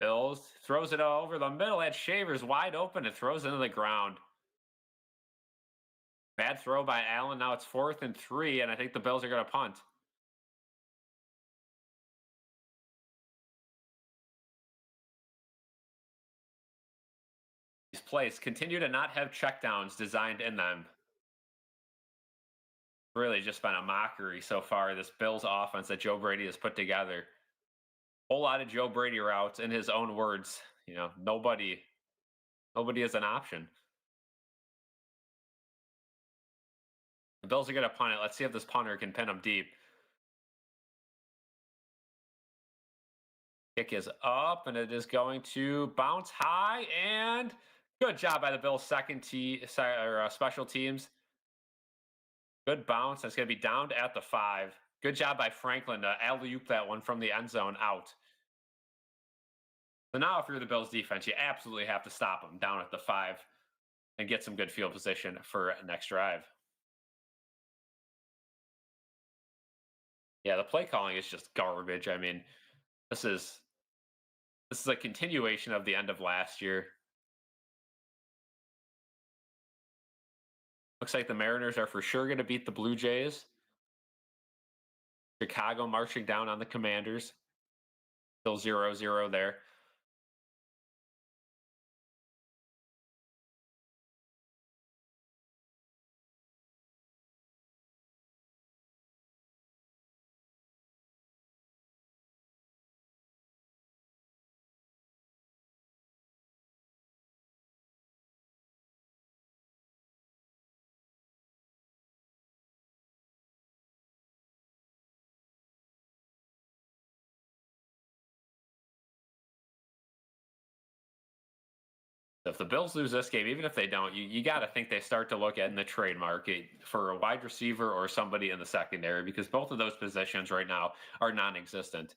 Bills throws it over the middle. That Shavers wide open and throws into the ground. Bad throw by Allen. Now it's 4th and 3, and I think the Bills are going to punt. These plays continue to not have checkdowns designed in them. Really just been a mockery so far, this Bills offense that Joe Brady has put together. Whole lot of Joe Brady routes, in his own words. Nobody is an option. The Bills are going to punt it. Let's see if this punter can pin them deep. Kick is up, and it is going to bounce high, and good job by the Bills' special teams. Good bounce. That's going to be downed at the 5. Good job by Franklin to alley-oop that one from the end zone out. So now if you're the Bills defense, you absolutely have to stop them down at the 5 and get some good field position for next drive. Yeah, the play calling is just garbage. I mean, this is a continuation of the end of last year. Looks like the Mariners are for sure going to beat the Blue Jays. Chicago marching down on the Commanders. Still 0-0 there. If the Bills lose this game, even if they don't, you got to think they start to look at in the trade market for a wide receiver or somebody in the secondary because both of those positions right now are non-existent.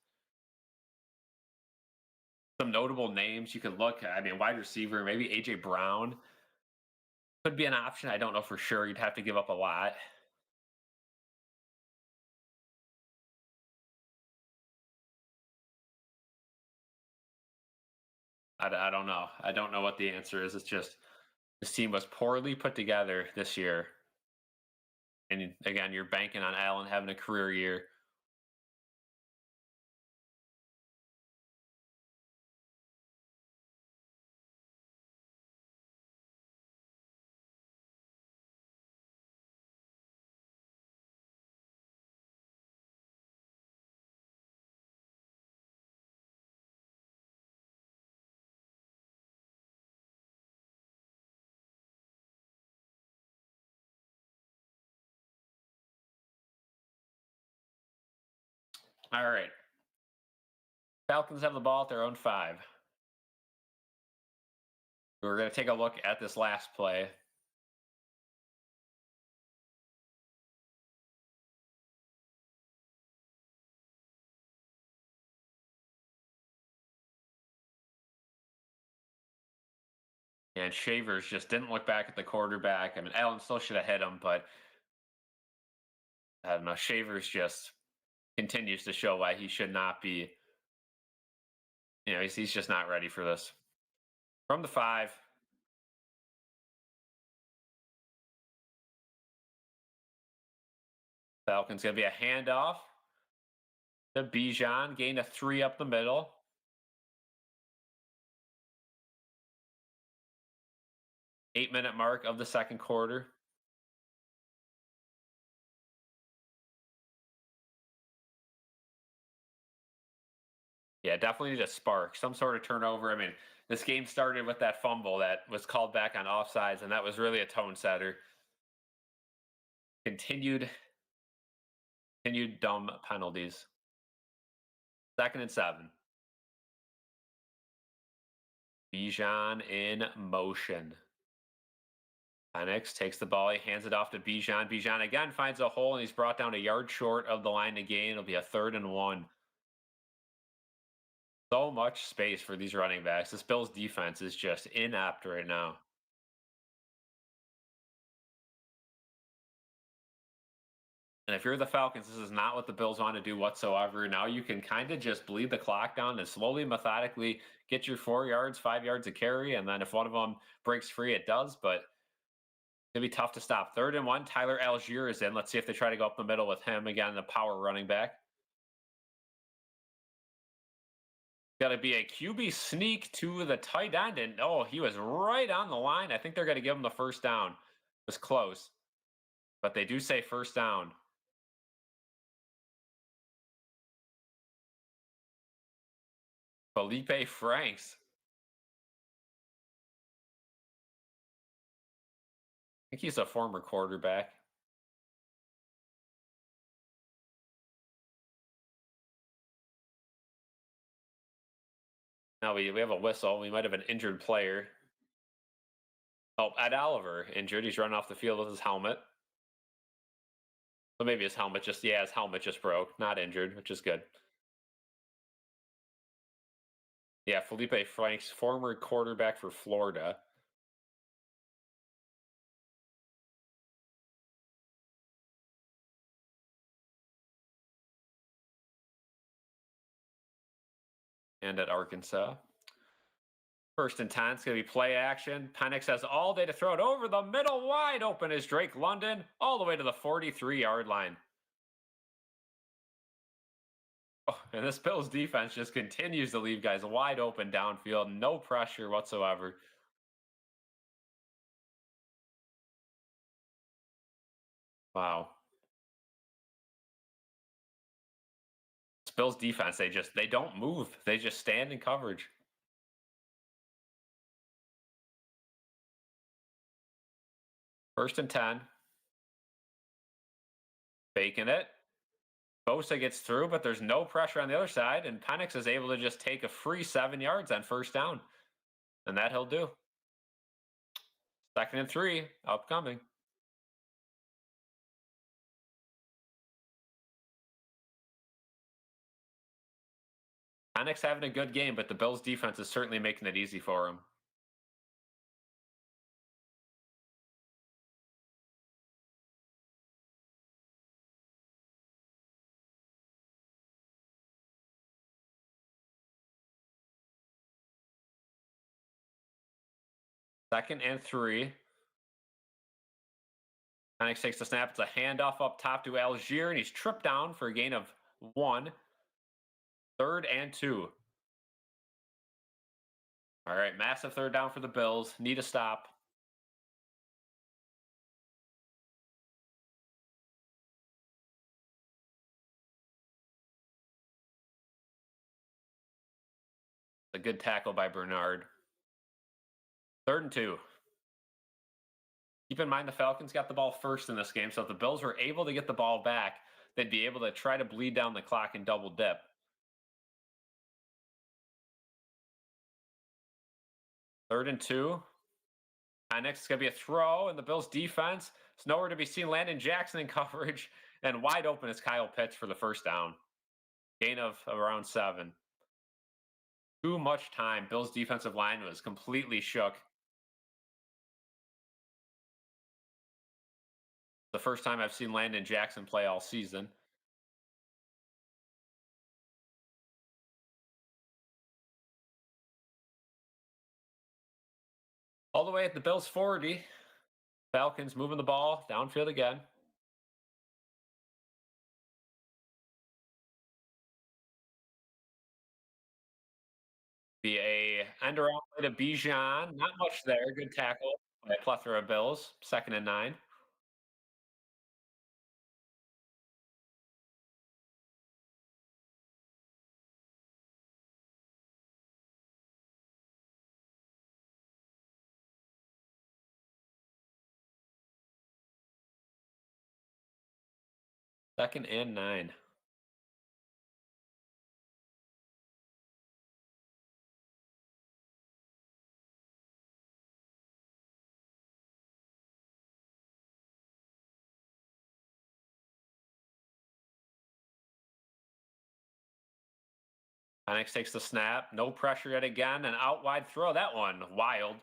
Some notable names you could look at. I mean, wide receiver, maybe AJ Brown could be an option. I don't know for sure. You'd have to give up a lot. I don't know. I don't know what the answer is. It's just this team was poorly put together this year. And again, you're banking on Allen having a career year. All right. Falcons have the ball at their own 5. We're going to take a look at this last play. And Shavers just didn't look back at the quarterback. I mean, Allen still should have hit him, but I don't know. Shavers just continues to show why he should not be. He's just not ready for this. From the 5, Falcons going to be a handoff to Bijan, gain a 3 up the middle. 8-minute mark of the second quarter. Yeah, definitely need a spark, some sort of turnover. I mean, this game started with that fumble that was called back on offsides, and that was really a tone setter. Continued dumb penalties. 2nd and 7. Bijan in motion. Penix takes the ball. He hands it off to Bijan. Bijan again finds a hole, and he's brought down a yard short of the line to gain. It'll be a 3rd and 1. So much space for these running backs. This Bills defense is just inept right now. And if you're the Falcons, this is not what the Bills want to do whatsoever. Now you can kind of just bleed the clock down and slowly, methodically get your 4 yards, 5 yards of carry. And then if one of them breaks free, it does. But it's going to be tough to stop. 3rd and 1. Tyler Algier is in. Let's see if they try to go up the middle with him. Again, the power running back. Got to be a QB sneak to the tight end. And he was right on the line. I think they're going to give him the first down. It was close. But they do say first down. Felipe Franks. I think he's a former quarterback. Now we have a whistle. We might have an injured player. Oh, Ed Oliver injured. He's running off the field with his helmet. So maybe his helmet his helmet just broke. Not injured, which is good. Yeah, Felipe Franks, former quarterback for Florida. And at Arkansas. 1st and 10. It's going to be play action. Penix has all day to throw it over the middle. Wide open is Drake London all the way to the 43-yard line. And this Bills defense just continues to leave guys wide open downfield. No pressure whatsoever. Wow. This Bills defense, they don't move. They just stand in coverage. First and 10. Faking it. Bosa gets through, but there's no pressure on the other side, and Penix is able to just take a free 7 yards on first down. And that he'll do. Second and 3, upcoming. Penix having a good game, but the Bills defense is certainly making it easy for him. Second and 3. Penix takes the snap. It's a handoff up top to Algier, and he's tripped down for a gain of 1. Third and 2. All right, massive third down for the Bills. Need a stop. A good tackle by Bernard. Third and 2. Keep in mind the Falcons got the ball first in this game, so if the Bills were able to get the ball back, they'd be able to try to bleed down the clock and double dip. Third and 2. Next is going to be a throw, and the Bills' defense is nowhere to be seen. Landon Jackson in coverage, and wide open is Kyle Pitts for the first down. Gain of around 7. Too much time. Bills' defensive line was completely shook. The first time I've seen Landon Jackson play all season. All the way at the Bills' 40. Falcons moving the ball downfield again. Be a end around play to Bijan. Not much there. Good tackle by a plethora of Bills. Second and 9. Second and 9. Penix takes the snap. No pressure yet again. An out wide throw. That one wild.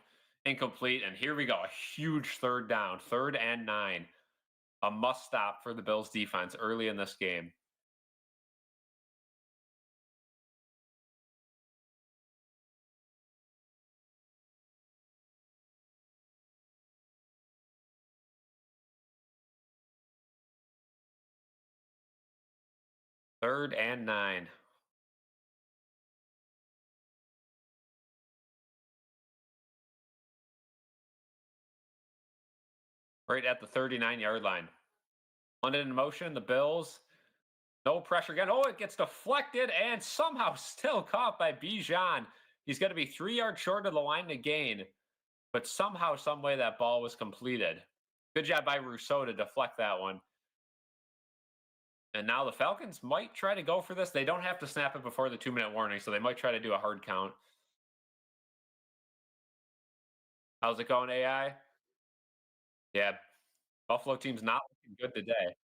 Incomplete. And here we go. A huge third down. Third and 9. A must stop for the Bills defense early in this game. Third and 9. Right at the 39-yard line. London in motion. The Bills. No pressure again. Oh, it gets deflected and somehow still caught by Bijan. He's going to be 3 yards short of the line to gain, but somehow, some way that ball was completed. Good job by Rousseau to deflect that one. And now the Falcons might try to go for this. They don't have to snap it before the 2-minute warning, so they might try to do a hard count. How's it going, AI? Yeah, Buffalo team's not looking good today.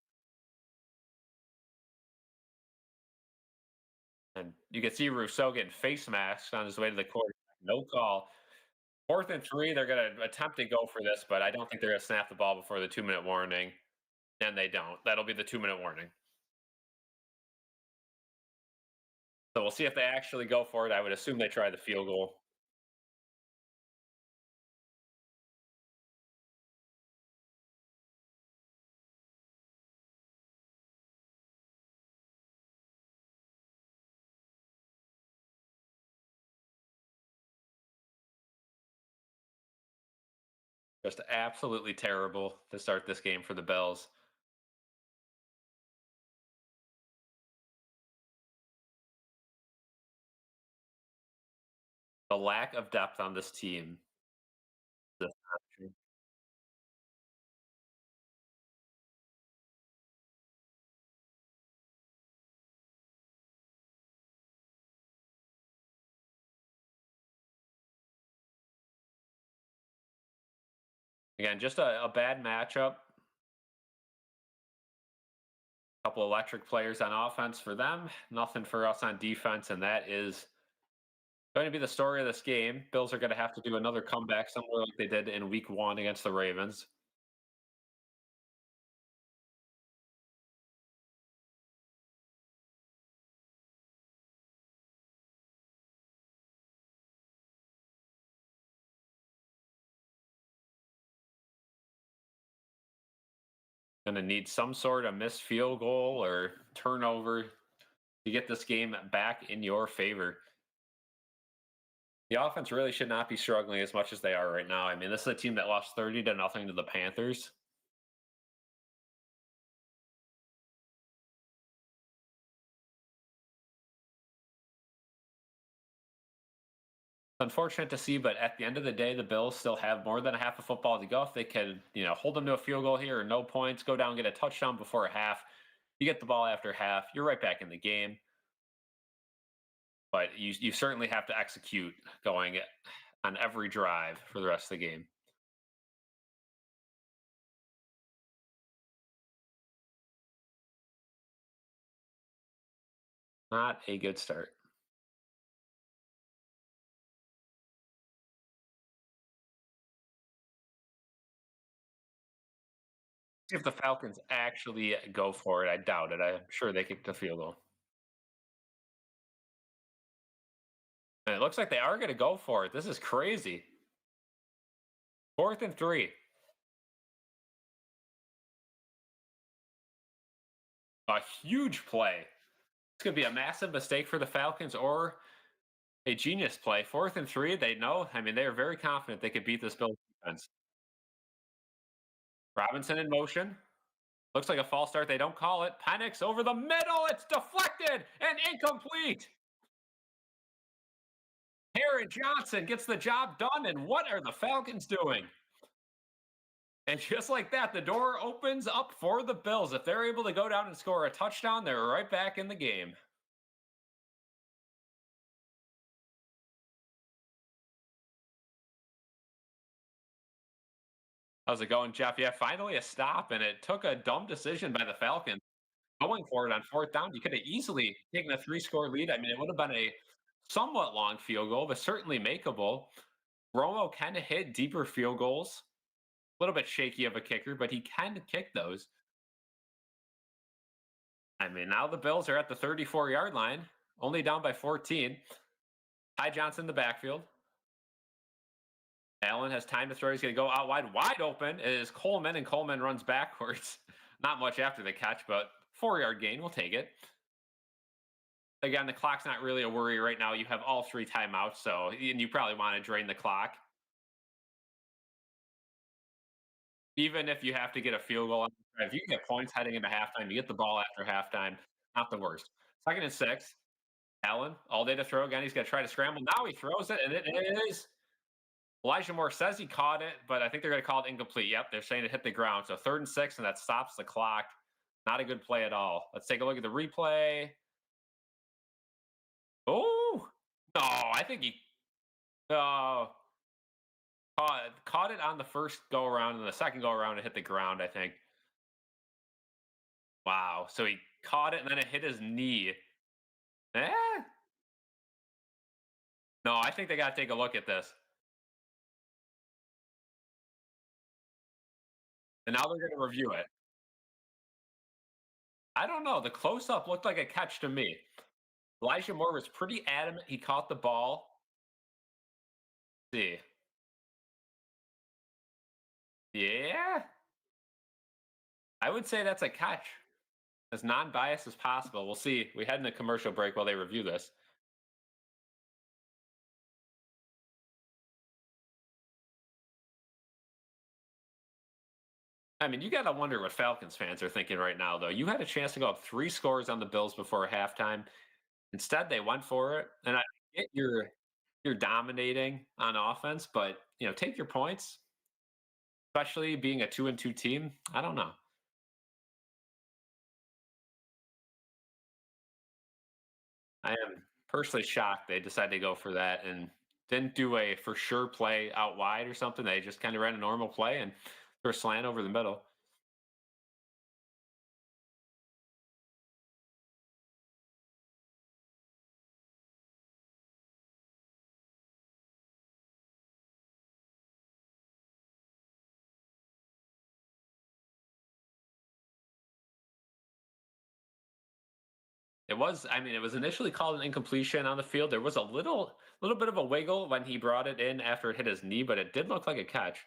And you can see Rousseau getting face masked on his way to the court. No call. Fourth and 3, they're going to attempt to go for this, but I don't think they're going to snap the ball before the 2-minute warning. And they don't. That'll be the 2-minute warning. So we'll see if they actually go for it. I would assume they try the field goal. Just absolutely terrible to start this game for the Bills. The lack of depth on this team. Again, just a bad matchup. Couple electric players on offense for them, nothing for us on defense, and that is going to be the story of this game. Bills are going to have to do another comeback somewhere like they did in week 1 against the Ravens. Going to need some sort of missed field goal or turnover to get this game back in your favor. The offense really should not be struggling as much as they are right now. I mean, this is a team that lost 30-0 to the Panthers. Unfortunate to see, but at the end of the day, the Bills still have more than a half of football to go. If they can, hold them to a field goal here or no points, go down, get a touchdown before a half, you get the ball after half, you're right back in the game. But you certainly have to execute going on every drive for the rest of the game. Not a good start. If the Falcons actually go for it, I doubt it. I'm sure they kick the field goal. And it looks like they are going to go for it. This is crazy. 4th and 3. A huge play. It's going to be a massive mistake for the Falcons or a genius play. 4th and 3. They know. I mean, they are very confident they could beat this Bills defense. Robinson in motion. Looks like a false start. They don't call it. Penix over the middle. It's deflected and incomplete. Aaron Johnson gets the job done. And what are the Falcons doing? And just like that, the door opens up for the Bills. If they're able to go down and score a touchdown, they're right back in the game. How's it going, Jeff? Yeah, finally a stop, and it took a dumb decision by the Falcons going for it on 4th down. You could have easily taken a 3-score lead. I mean, it would have been a somewhat long field goal, but certainly makeable. Romo kind of hit deeper field goals. A little bit shaky of a kicker, but he kind of kicked those. I mean, now the Bills are at the 34-yard line, only down by 14. Ty Johnson in the backfield. Allen has time to throw. He's going to go out wide open. It is Coleman, and Coleman runs backwards. Not much after the catch, but 4-yard gain. We'll take it. Again, the clock's not really a worry right now. You have all 3 timeouts, so and you probably want to drain the clock. Even if you have to get a field goal, if you get points heading into halftime, you get the ball after halftime, not the worst. 2nd and 6. Allen, all day to throw again. He's going to try to scramble. Now he throws it, and it is. Elijah Moore says he caught it, but I think they're going to call it incomplete. Yep, they're saying it hit the ground. So 3rd and 6, and that stops the clock. Not a good play at all. Let's take a look at the replay. Oh, no, I think he uh, caught it on the first go around, and the second go around it hit the ground, I think. Wow. So he caught it, and then it hit his knee. Eh? No, I think they got to take a look at this. And now they're going to review it. I don't know. The close up looked like a catch to me. Elijah Moore was pretty adamant he caught the ball. Let's see. Yeah. I would say that's a catch. As non-biased as possible. We'll see. We head in a commercial break while they review this. I mean, you got to wonder what Falcons fans are thinking right now, though. You had a chance to go up 3 scores on the Bills before halftime. Instead, they went for it. And I get you're dominating on offense, but take your points, especially being a 2-2 team. I don't know. I am personally shocked they decided to go for that and didn't do a for sure play out wide or something. They just kind of ran a normal play and threw a slant over the middle. It was, I mean, it was initially called an incompletion on the field. There was a little bit of a wiggle when he brought it in after it hit his knee, but it did look like a catch.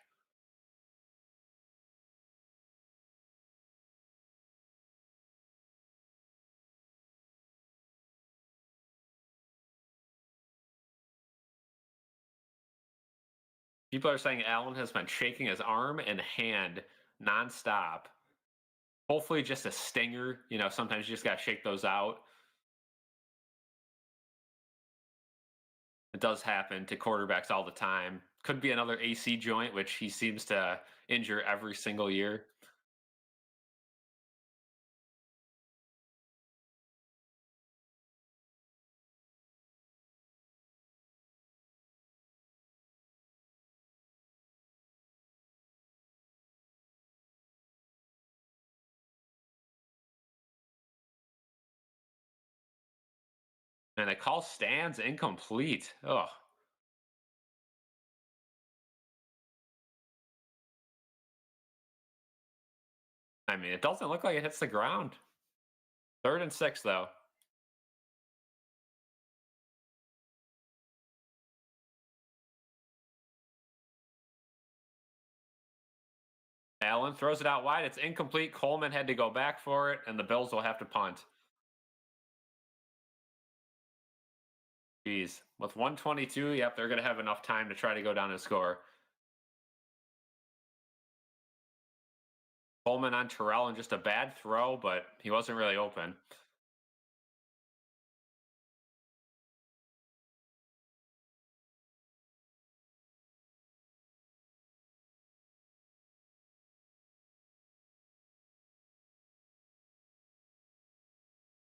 People are saying Allen has been shaking his arm and hand nonstop. Hopefully, just a stinger. Sometimes you just got to shake those out. It does happen to quarterbacks all the time. Could be another AC joint, which he seems to injure every single year. And a call stands incomplete. Oh, I mean, it doesn't look like it hits the ground. 3rd and 6, though. Allen throws it out wide. It's incomplete. Coleman had to go back for it, and the Bills will have to punt. Jeez. With 122, yep, they're going to have enough time to try to go down and score. Coleman on Terrell, and just a bad throw, but he wasn't really open.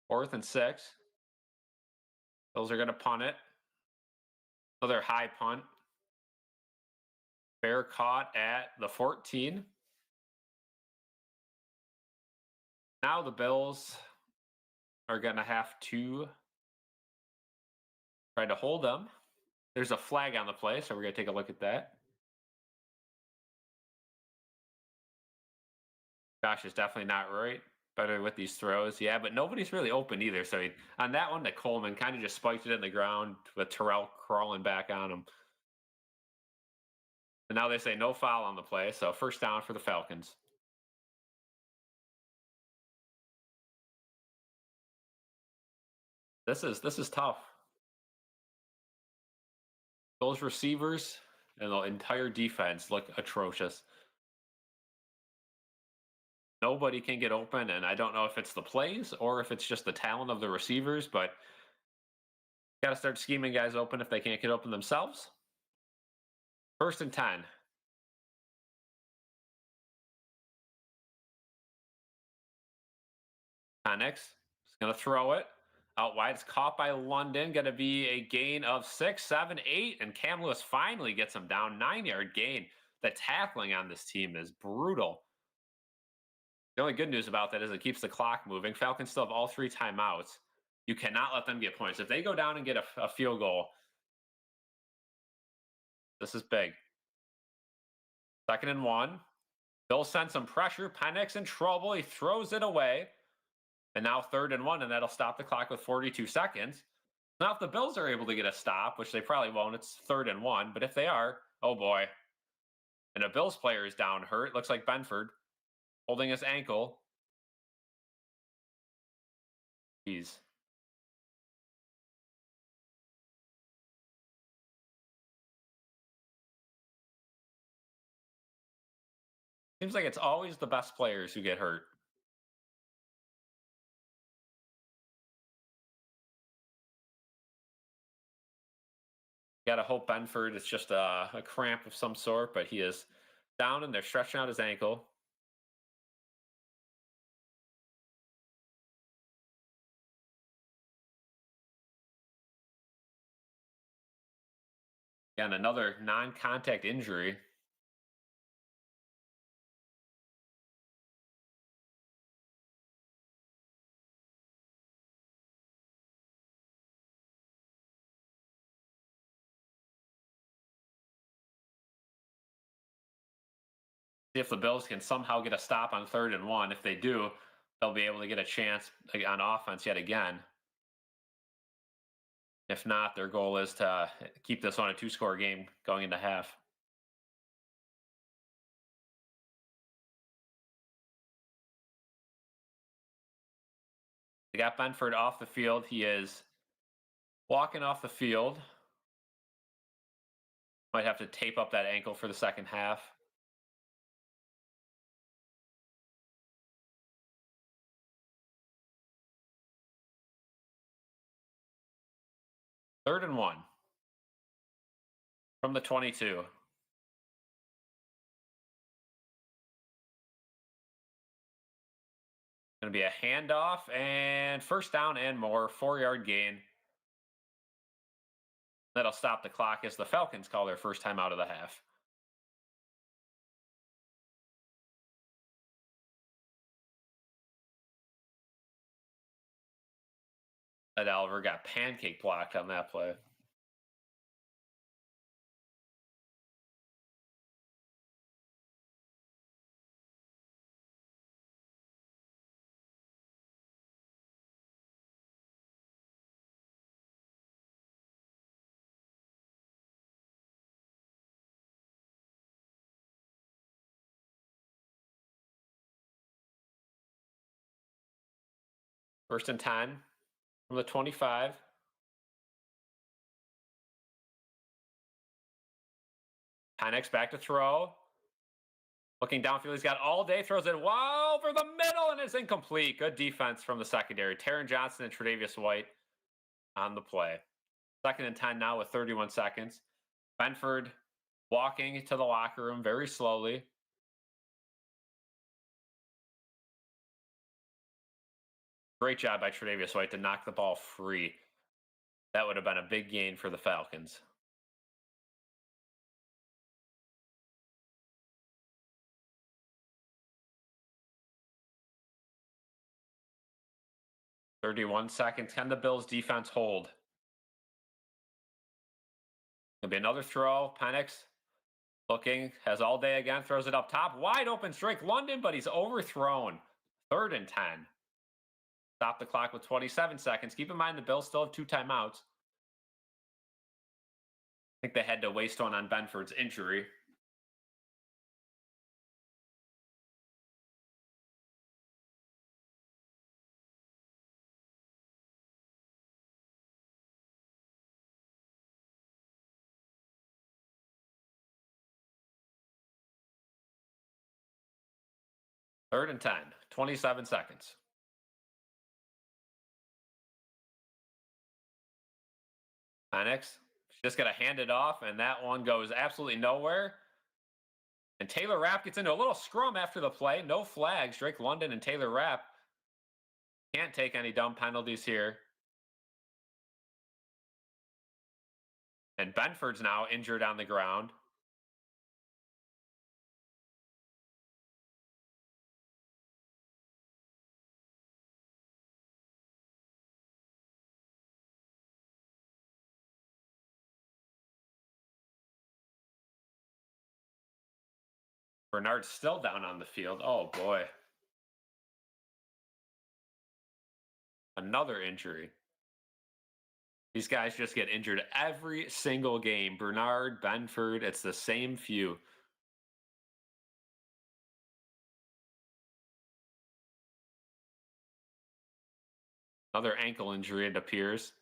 Fourth and 6. Bills are going to punt it. Another high punt. Fair caught at the 14. Now the Bills are going to have to try to hold them. There's a flag on the play, so we're going to take a look at that. Josh is definitely not right. Better with these throws. Yeah, but nobody's really open either. So on that one, the Coleman kind of just spiked it in the ground with Terrell crawling back on him. And now they say no foul on the play. So first down for the Falcons. This is tough. Those receivers and the entire defense look atrocious. Nobody can get open, and I don't know if it's the plays or if it's just the talent of the receivers, but got to start scheming guys open if they can't get open themselves. 1st and 10. Penix is going to throw it out wide. It's caught by London. Going to be a gain of 6, 7, 8, and Cam Lewis finally gets him down. 9-yard gain. The tackling on this team is brutal. The only good news about that is it keeps the clock moving. Falcons still have all 3 timeouts. You cannot let them get points. If they go down and get a field goal, this is big. 2nd and 1. Bill sends some pressure. Penix in trouble. He throws it away. And now 3rd and 1, and that'll stop the clock with 42 seconds. Now, if the Bills are able to get a stop, which they probably won't, it's 3rd and 1. But if they are, oh boy. And a Bills player is down hurt. Looks like Benford holding his ankle. Jeez. Seems like it's always the best players who get hurt. Got to hope Benford is just a cramp of some sort, but he is down and they're stretching out his ankle. And another non-contact injury. See if the Bills can somehow get a stop on 3rd and 1. If they do, they'll be able to get a chance on offense yet again. If not, their goal is to keep this on a 2-score game going into half. They got Benford off the field. He is walking off the field. Might have to tape up that ankle for the second half. Third and 1 from the 22. Going to be a handoff and first down and more, 4-yard gain. That'll stop the clock as the Falcons call their first time out of the half. Ed Oliver got pancake blocked on that play. First and 10 from the 25. Penix back to throw. Looking downfield, he's got all day, throws it wow over the middle, and it's incomplete. Good defense from the secondary. Taron Johnson and Tre'Davious White on the play. 2nd and 10 now with 31 seconds. Benford walking to the locker room very slowly. Great job by Tre'Davious White to knock the ball free. That would have been a big gain for the Falcons. "31 seconds. Can the Bills defense hold?" There'll be another throw. Penix looking, has all day again, throws it up top. Wide open Drake London, but he's overthrown. 3rd and 10. Stop the clock with 27 seconds. Keep in mind the Bills still have 2 timeouts. I think they had to waste one on Benford's injury. Third and 10, 27 seconds. Penix just got to hand it off, and that one goes absolutely nowhere. And Taylor Rapp gets into a little scrum after the play. No flags. Drake London and Taylor Rapp can't take any dumb penalties here. And Benford's now injured on the ground. Bernard's still down on the field. Oh, boy. Another injury. These guys just get injured every single game. Bernard, Benford, it's the same few. Another ankle injury, it appears.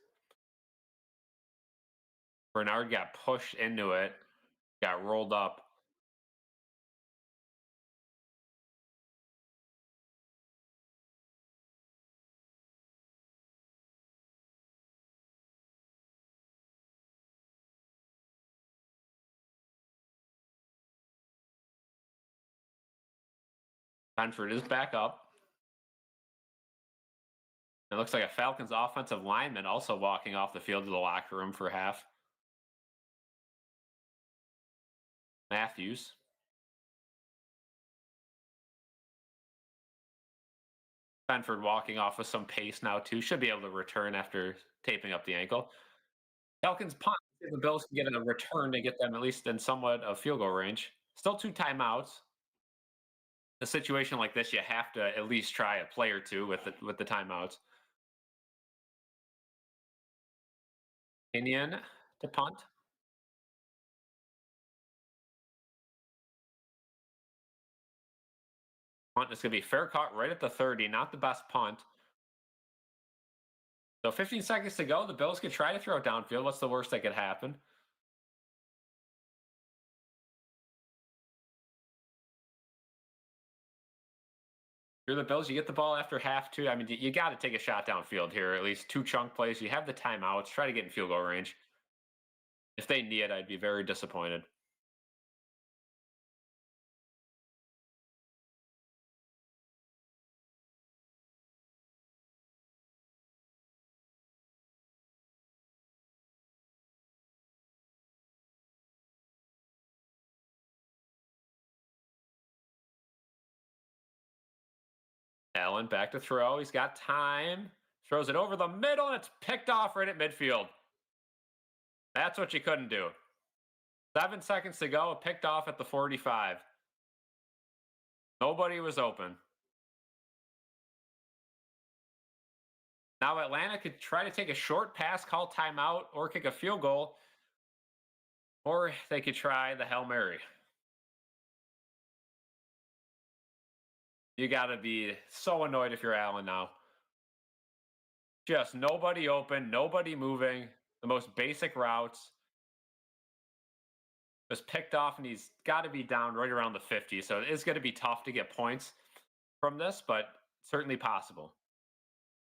Bernard got pushed into it, got rolled up. Benford is back up. It looks like a Falcons offensive lineman also walking off the field to the locker room for half. Matthews. Benford walking off with some pace now too. Should be able to return after taping up the ankle. Falcons punt. See if the Bills can get a return to get them at least in somewhat of field goal range. Still two timeouts. A situation like this, you have to at least try a play or two with the timeouts. Indian to punt. Punt is going to be fair caught right at the 30. Not the best punt. So 15 seconds to go. The Bills could try to throw it downfield. What's the worst that could happen? You're the Bills. You get the ball after half two. I mean, you got to take a shot downfield here. At least two chunk plays. You have the timeouts. Try to get in field goal range. If they need it, I'd be very disappointed. Allen back to throw. He's got time. Throws it over the middle, and it's picked off right at midfield. That's what you couldn't do. 7 seconds to go. Picked off at the 45. Nobody was open. Now Atlanta could try to take a short pass, call timeout, or kick a field goal. Or they could try the Hail Mary. You got to be so annoyed if you're Allen now. Just nobody open, nobody moving. The most basic routes. Was picked off, and he's got to be down right around the 50. So it is going to be tough to get points from this, but certainly possible,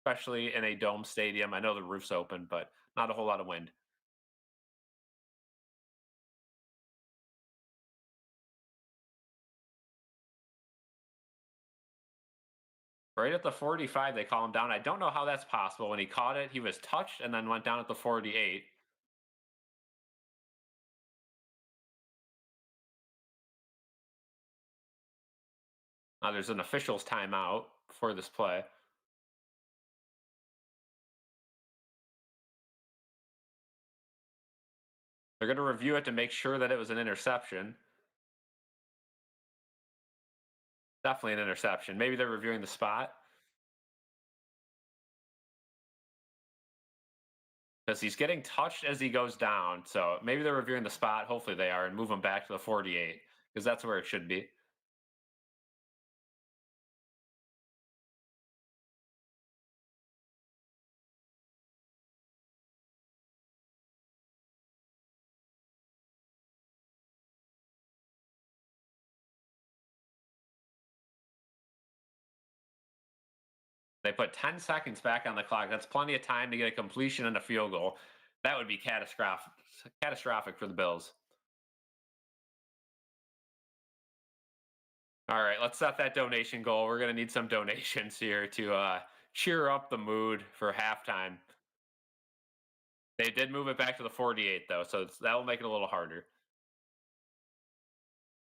especially in a dome stadium. I know the roof's open, but not a whole lot of wind. Right at the 45, they call him down. I don't know how that's possible. When he caught it, he was touched and then went down at the 48. There's an official's timeout for this play. They're going to review it to make sure that it was an interception. Definitely an interception. Maybe they're reviewing the spot. Because he's getting touched as he goes down. So maybe they're reviewing the spot. Hopefully they are, and move him back to the 48 because that's where it should be. They put 10 seconds back on the clock. That's plenty of time to get a completion and a field goal. That would be catastrophic for the Bills. All right, let's set that donation goal. We're going to need some donations here to cheer up the mood for halftime. They did move it back to the 48, though, so that will make it a little harder.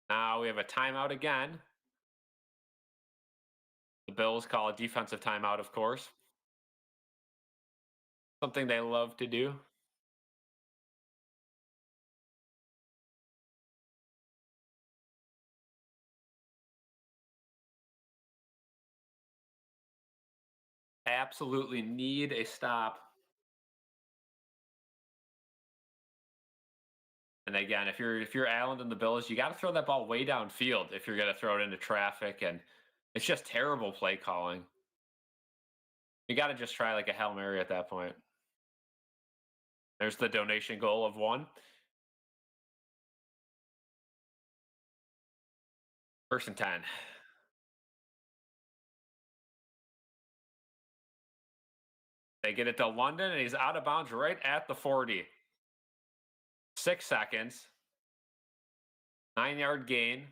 Now we have a timeout again. The Bills call a defensive timeout, of course. Something they love to do. Absolutely need a stop. And again, if you're Allen and the Bills, you got to throw that ball way downfield if you're going to throw it into traffic, and it's just terrible play calling. You got to just try like a Hail Mary at that point. There's the donation goal of 1. First and 10. They get it to London, and he's out of bounds right at the 40. 6 seconds. 9-yard gain.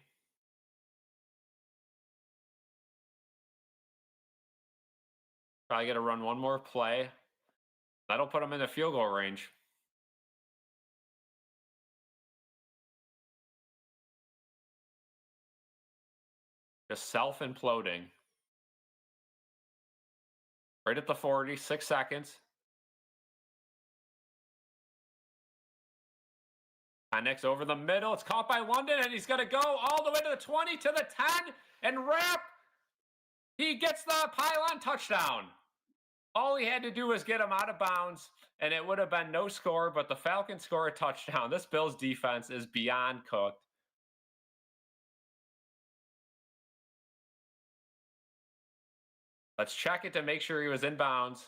Probably going to run one more play. That'll put him in the field goal range. just self imploding. Right at the 40, 6 seconds. Connects over the middle. It's caught by London, and he's going to go all the way to the 20, to the 10, and wrap. He gets the pylon touchdown. All he had to do was get him out of bounds, and it would have been no score, but the Falcons score a touchdown. This Bills defense is beyond cooked. Let's check it to make sure he was in bounds.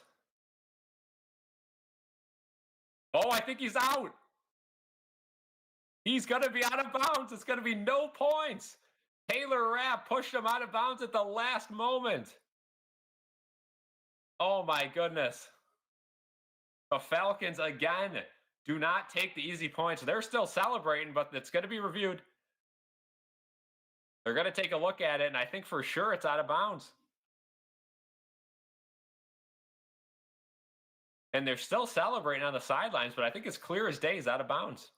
Oh, I think he's out. He's going to be out of bounds. It's going to be no points. Taylor Rapp pushed him out of bounds at the last moment. Oh, my goodness. The Falcons, again, do not take the easy points. They're still celebrating, but it's going to be reviewed. They're going to take a look at it, and I think for sure it's out of bounds. And they're still celebrating on the sidelines, but I think it's clear as day he's out of bounds.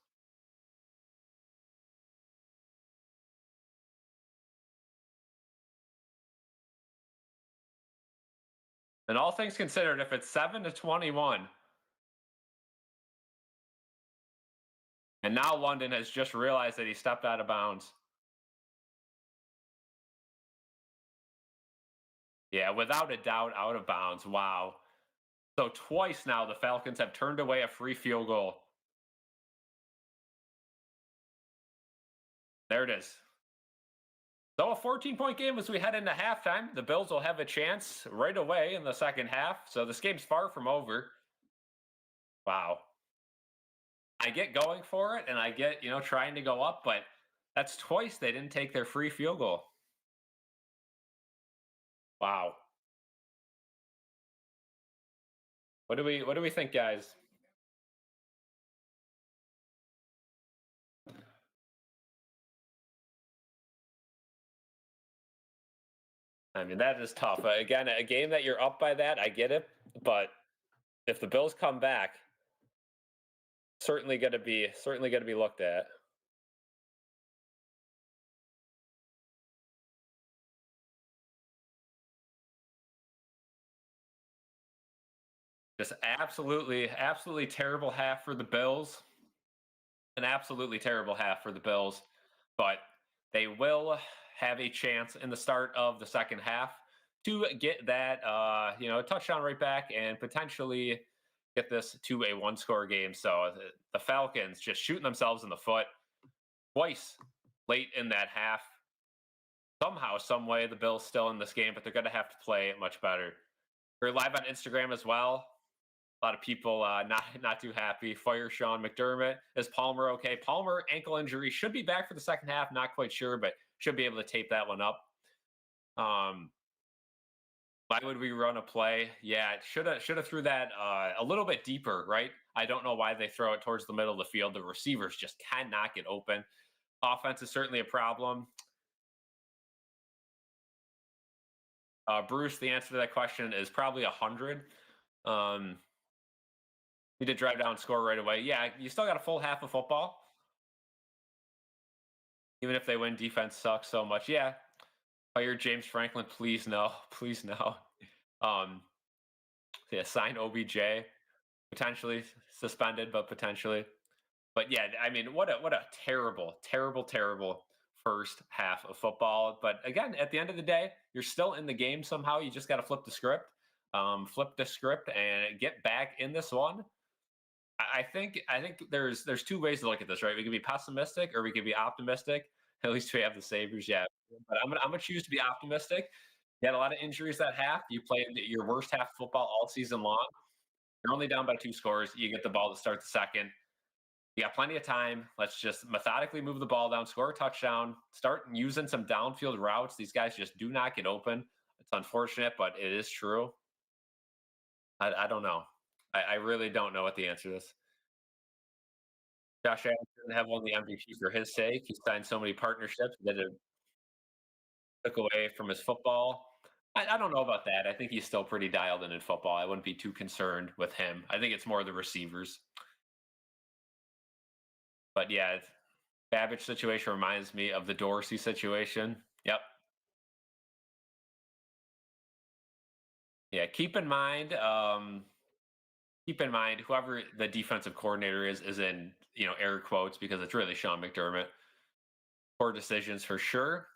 And all things considered, if it's 7-21, and now London has just realized that he stepped out of bounds. Yeah, without a doubt, out of bounds. Wow. So twice now the Falcons have turned away a free field goal. There it is. So a 14-point game as we head into halftime. The Bills will have a chance right away in the second half. So this game's far from over. Wow. I get going for it, and I get, trying to go up, but that's twice they didn't take their free field goal. Wow. What do we think, guys? I mean, that is tough. Again, a game that you're up by that, I get it, but if the Bills come back, certainly going to be looked at. Just absolutely terrible half for the Bills. An absolutely terrible half for the Bills, but they will have a chance in the start of the second half to get that touchdown right back and potentially get this to a one-score game. So the Falcons just shooting themselves in the foot twice late in that half. Somehow, some way, the Bills still in this game, but they're going to have to play it much better. We're live on Instagram as well. A lot of people not too happy. Fire Sean McDermott. Is Palmer okay? Palmer ankle injury, should be back for the second half. Not quite sure, but should be able to tape that one up. Why would we run a play? Yeah, it should have threw that a little bit deeper, right? I don't know why they throw it towards the middle of the field. The receivers just cannot get open. Offense is certainly a problem. Bruce, the answer to that question is probably 100. He did drive down and score right away. Yeah, you still got a full half of football. Even if they win, defense sucks so much. Yeah. Fire James Franklin, please no. Please no. Yeah, sign OBJ. Potentially suspended, but potentially. But yeah, I mean, what a terrible first half of football. But again, at the end of the day, you're still in the game somehow. You just got to flip the script. And get back in this one. I think there's two ways to look at this, right? We can be pessimistic or we can be optimistic. At least we have the Sabres, yeah. But I'm gonna choose to be optimistic. You had a lot of injuries that half. You played your worst half of football all season long. You're only down by 2 scores. You get the ball to start the second. You got plenty of time. Let's just methodically move the ball down, score a touchdown, start using some downfield routes. These guys just do not get open. It's unfortunate, but it is true. I don't know. I really don't know what the answer is. Josh Allen didn't have won the MVP for his sake. He signed so many partnerships that it took away from his football. I don't know about that. I think he's still pretty dialed in football. I wouldn't be too concerned with him. I think it's more the receivers. But yeah, Babbage situation reminds me of the Dorsey situation. Yep. Yeah, keep in mind whoever the defensive coordinator is in, air quotes because it's really Sean McDermott. Poor decisions for sure.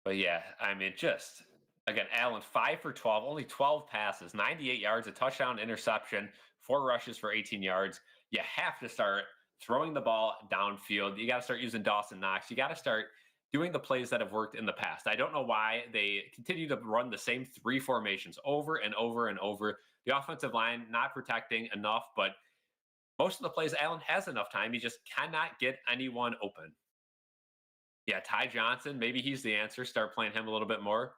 But yeah, I mean, just again, Allen 5 for 12, only 12 passes, 98 yards, a touchdown, interception, 4 rushes for 18 yards. You have to start throwing the ball downfield. You got to start using Dawson Knox. You got to start doing the plays that have worked in the past. I don't know why they continue to run the same three formations over and over and over. The offensive line not protecting enough, but most of the plays Allen has enough time. He just cannot get anyone open. Yeah, Ty Johnson, maybe he's the answer. Start playing him a little bit more.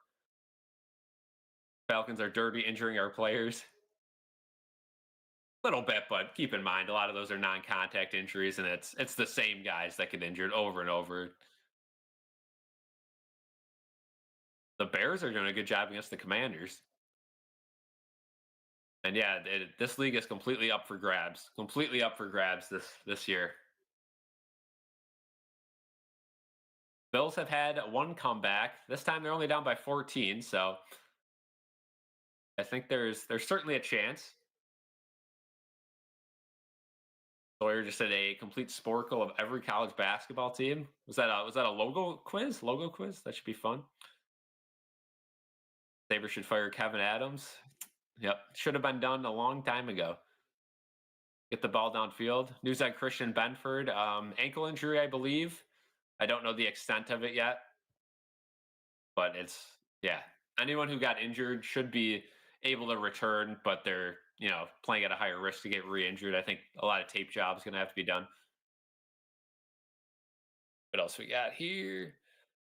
Falcons are dirty injuring our players. Little bit, but keep in mind a lot of those are non-contact injuries, and it's the same guys that get injured over and over. The Bears are doing a good job against the Commanders, and yeah, this league is completely up for grabs. Completely up for grabs this year. Bills have had one comeback. This time they're only down by 14, so I think there's certainly a chance. Sawyer just did a complete sporkle of every college basketball team. Was that a logo quiz? Logo quiz? That should be fun. Saber should fire Kevin Adams. Yep, should have been done a long time ago. Get the ball downfield. News on Christian Benford, ankle injury, I believe. I don't know the extent of it yet, but it's yeah. Anyone who got injured should be able to return, but they're playing at a higher risk to get re-injured. I think a lot of tape jobs going to have to be done. What else we got here?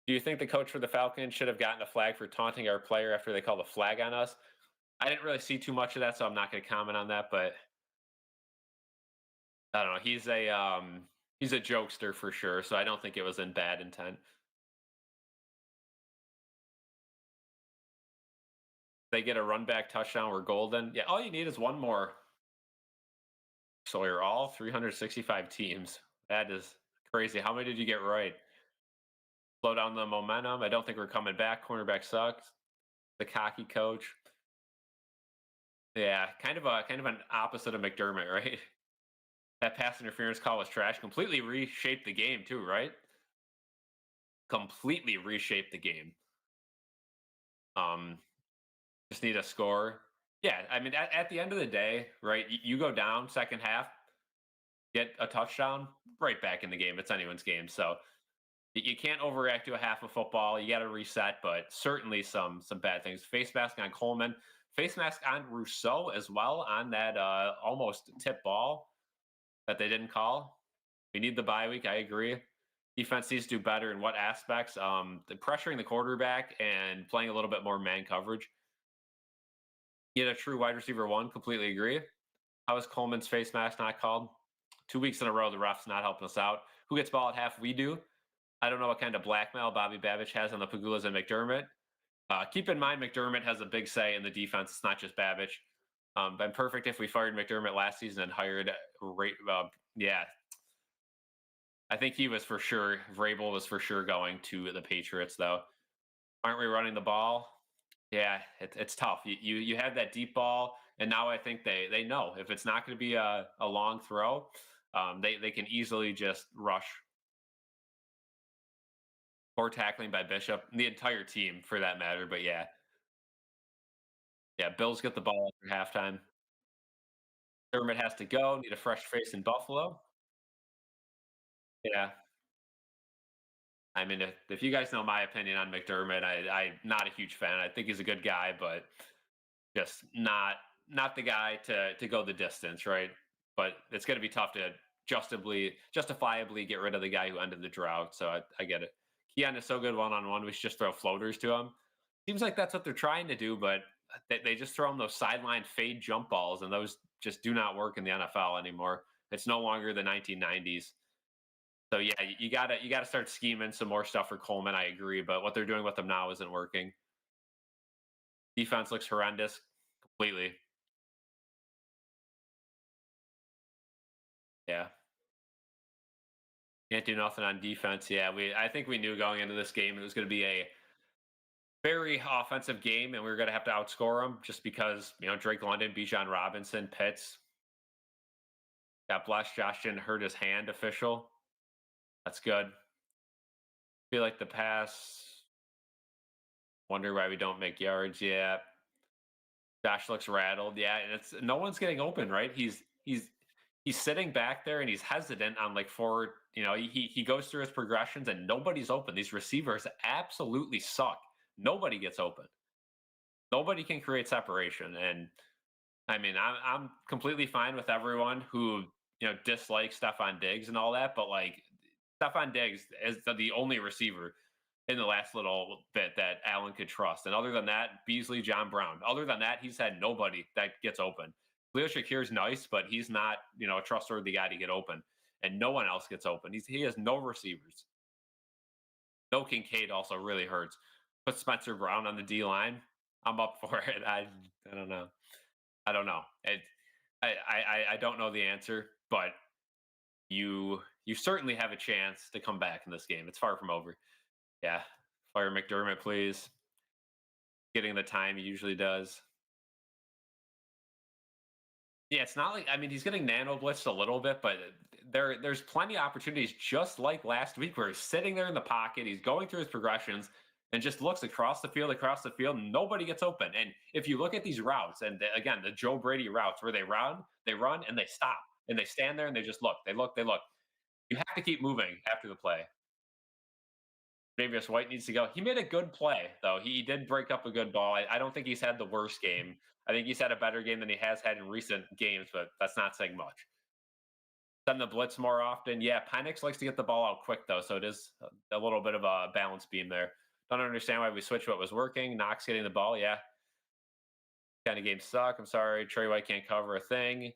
Do you think the coach for the Falcons should have gotten a flag for taunting our player after they called a flag on us? I didn't really see too much of that, so I'm not going to comment on that. But I don't know. He's a jokester for sure, so I don't think it was in bad intent. They get a run back touchdown. We're golden. Yeah, all you need is one more. So you're all 365 teams. That is crazy. How many did you get right? Slow down the momentum. I don't think we're coming back. Cornerback sucks. The cocky coach. Yeah, kind of an opposite of McDermott, right? That pass interference call was trash. Completely reshaped the game too, right? Completely reshaped the game. Um, just need a score. Yeah, I mean, at the end of the day, right? You go down second half, get a touchdown, right back in the game. It's anyone's game, so you can't overreact to a half of football. You got to reset, but certainly some bad things. Face mask on Coleman, face mask on Rousseau as well on that almost tip ball that they didn't call. We need the bye week. I agree. Defense needs to do better in what aspects? The pressuring the quarterback and playing a little bit more man coverage. Get a true wide receiver one. Completely agree. How is Coleman's face mask not called? 2 weeks in a row, the refs not helping us out. Who gets ball at half? We do. I don't know what kind of blackmail Bobby Babich has on the Pagulas and McDermott. Keep in mind, McDermott has a big say in the defense. It's not just Babich. Been perfect if we fired McDermott last season and hired yeah, I think he was for sure. Vrabel was for sure going to the Patriots, though. Aren't we running the ball? Yeah, it's tough. You have that deep ball, and now I think they know if it's not going to be a long throw, they can easily just rush. Or tackling by Bishop, the entire team for that matter. But yeah, Bills get the ball after halftime. Dermott has to go. Need a fresh face in Buffalo. Yeah, I mean, if you guys know my opinion on McDermott, I'm not a huge fan. I think he's a good guy, but just not the guy to go the distance, right? But it's going to be tough to justifiably get rid of the guy who ended the drought. So I get it. Keon is so good one-on-one. We should just throw floaters to him. Seems like that's what they're trying to do, but they just throw him those sideline fade jump balls, and those just do not work in the NFL anymore. It's no longer the 1990s. So yeah, you gotta start scheming some more stuff for Coleman. I agree, but what they're doing with him now isn't working. Defense looks horrendous, completely. Yeah, can't do nothing on defense. Yeah, I think we knew going into this game it was going to be a very offensive game, and we were going to have to outscore them just because Drake London, Bijan Robinson, Pitts. God bless. Josh didn't hurt his hand. Official. That's good. Feel like the pass. Wonder why we don't make yards. Yeah, Josh looks rattled. Yeah, and it's no one's getting open, right? He's sitting back there and he's hesitant on like forward. He goes through his progressions and nobody's open. These receivers absolutely suck. Nobody gets open. Nobody can create separation. And I mean, I'm completely fine with everyone who dislikes Stephon Diggs and all that, but like Stephon Diggs is the only receiver in the last little bit that Allen could trust. And other than that, Beasley, John Brown. Other than that, he's had nobody that gets open. Leo Shakir's nice, but he's not, a trustworthy guy to get open. And no one else gets open. He has no receivers. No Kincaid also really hurts. Put Spencer Brown on the D line. I'm up for it. I don't know. I don't know. I don't know the answer, but you certainly have a chance to come back in this game. It's far from over. Yeah. Fire McDermott, please. Getting the time he usually does. Yeah, it's not like he's getting nano blitzed a little bit, but there's plenty of opportunities just like last week where he's sitting there in the pocket, he's going through his progressions and just looks across the field, nobody gets open. And if you look at these routes, and again, the Joe Brady routes where they run and they stop and they stand there and they just look, they look. You have to keep moving after the play. Davis White needs to go. He made a good play, though. He did break up a good ball. I don't think he's had the worst game. I think he's had a better game than he has had in recent games, but that's not saying much. Send the blitz more often. Yeah, Penix likes to get the ball out quick, though, so it is a little bit of a balance beam there. Don't understand why we switched what was working. Knox getting the ball, yeah. Kind of games suck. I'm sorry. Trey White can't cover a thing.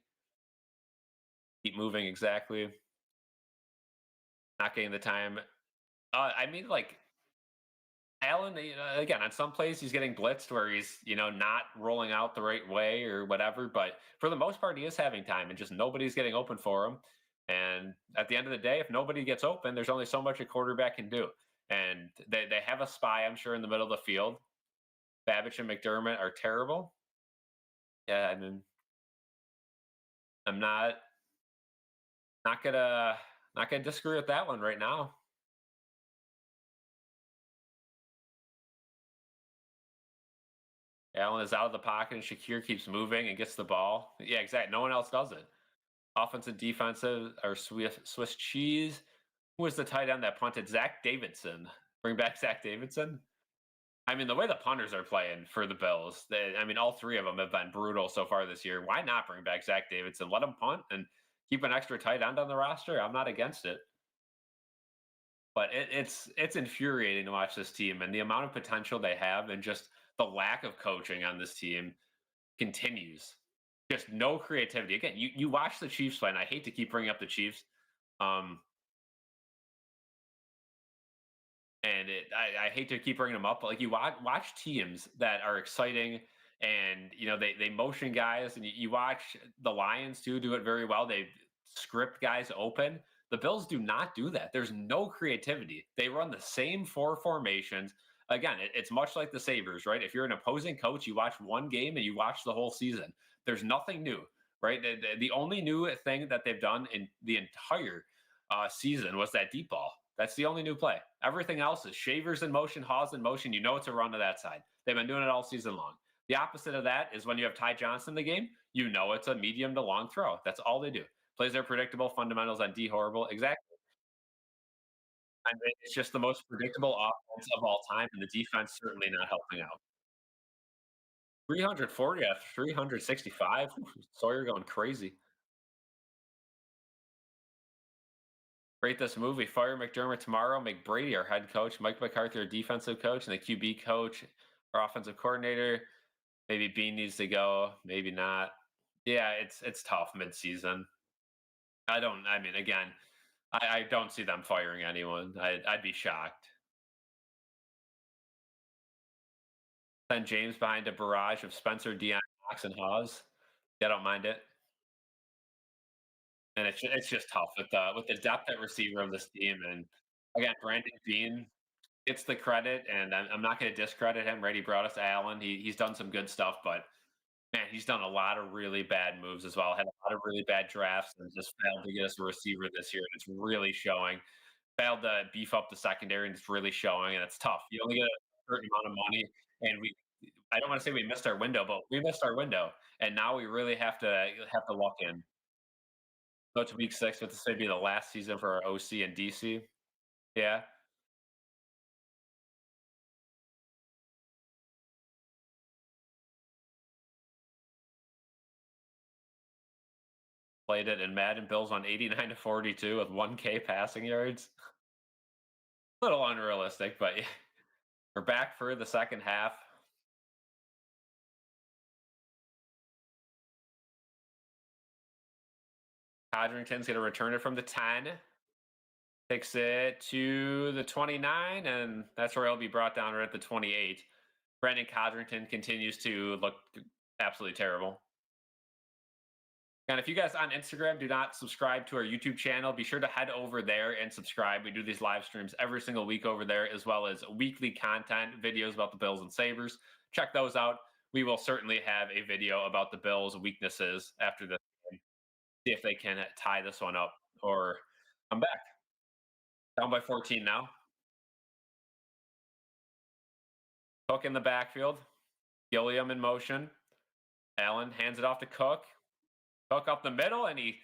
Keep moving, exactly. Not getting the time. Like Allen, again, on some plays he's getting blitzed where he's, not rolling out the right way or whatever. But for the most part, he is having time and just nobody's getting open for him. And at the end of the day, if nobody gets open, there's only so much a quarterback can do. And they have a spy, I'm sure, in the middle of the field. Babbage and McDermott are terrible. Yeah, I'm not gonna disagree with that one right now. Allen is out of the pocket and Shakir keeps moving and gets the ball. Yeah, exactly. No one else does it. Offensive, defensive, or Swiss cheese. Who was the tight end that punted? Zach Davidson. Bring back Zach Davidson. The way the punters are playing for the Bills, all three of them have been brutal so far this year. Why not bring back Zach Davidson? Let him punt and keep an extra tight end on the roster. I'm not against it. But it's infuriating to watch this team and the amount of potential they have and just the lack of coaching on this team continues. Just no creativity. Again, you watch the Chiefs play, and I hate to keep bringing up the Chiefs. Um, and I hate to keep bringing them up, but like you watch teams that are exciting, and they motion guys, and you watch the Lions too do it very well. They script guys open. The Bills do not do that. There's no creativity. They run the same four formations. Again, it's much like the Sabres, right? If you're an opposing coach, you watch one game and you watch the whole season. There's nothing new, right? The only new thing that they've done in the entire season was that deep ball. That's the only new play. Everything else is Shavers in motion, Hawes in motion. You know it's a run to that side. They've been doing it all season long. The opposite of that is when you have Ty Johnson in the game, you know it's a medium to long throw. That's all they do. Plays are predictable, fundamentals on D horrible. Exactly. It's just the most predictable offense of all time, and the defense certainly not helping out. 340 out of 365. Sawyer going crazy. Rate this movie. Fire McDermott tomorrow. Make Brady our head coach. Mike McCarthy our defensive coach, and the QB coach, our offensive coordinator. Maybe Bean needs to go. Maybe not. Yeah, it's tough midseason. Again, I don't see them firing anyone. I'd be shocked. Send James behind a barrage of Spencer, Dion, Knox, and Hawes. Yeah, I don't mind it. And it's just tough with the depth at receiver of this team. And again, Brandon Bean. gets the credit, and I'm not going to discredit him. Right, he brought us Allen. He's done some good stuff, but man, he's done a lot of really bad moves as well. Had a lot of really bad drafts and just failed to get us a receiver this year, and it's really showing. Failed to beef up the secondary, and it's really showing, and it's tough. You only get a certain amount of money, and I don't want to say we missed our window, but we missed our window, and now we really have to lock in. Go to week 6, with this may be the last season for our OC and DC. Yeah, played it in Madden. Bills on 89 to 42 with 1K passing yards. A little unrealistic, but yeah, we're back for the second half. Codrington's going to return it from the 10. Takes it to the 29, and that's where he'll be brought down right at the 28. Brandon Codrington continues to look absolutely terrible. And if you guys on Instagram do not subscribe to our YouTube channel, be sure to head over there and subscribe. We do these live streams every single week over there, as well as weekly content videos about the Bills and Sabres. Check those out. We will certainly have a video about the Bills' weaknesses after this game. See if they can tie this one up or come back. Down by 14 now. Cook in the backfield. Gilliam in motion. Allen hands it off to Cook. Cook up the middle, and he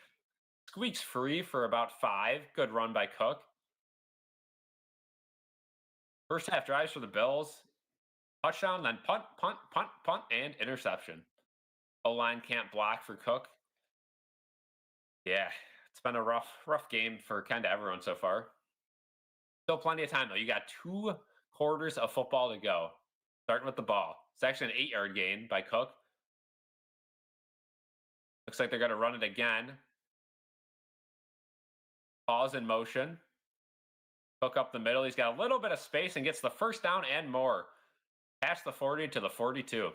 squeaks free for about 5. Good run by Cook. First half drives for the Bills. Touchdown, then punt, punt, punt, punt, and interception. O-line can't block for Cook. Yeah, it's been a rough game for kind of everyone so far. Still plenty of time, though. You got 2 quarters of football to go. Starting with the ball. It's actually an 8-yard gain by Cook. Looks like they're going to run it again. Pause in motion. Cook up the middle. He's got a little bit of space and gets the first down and more. Past the 40 to the 42.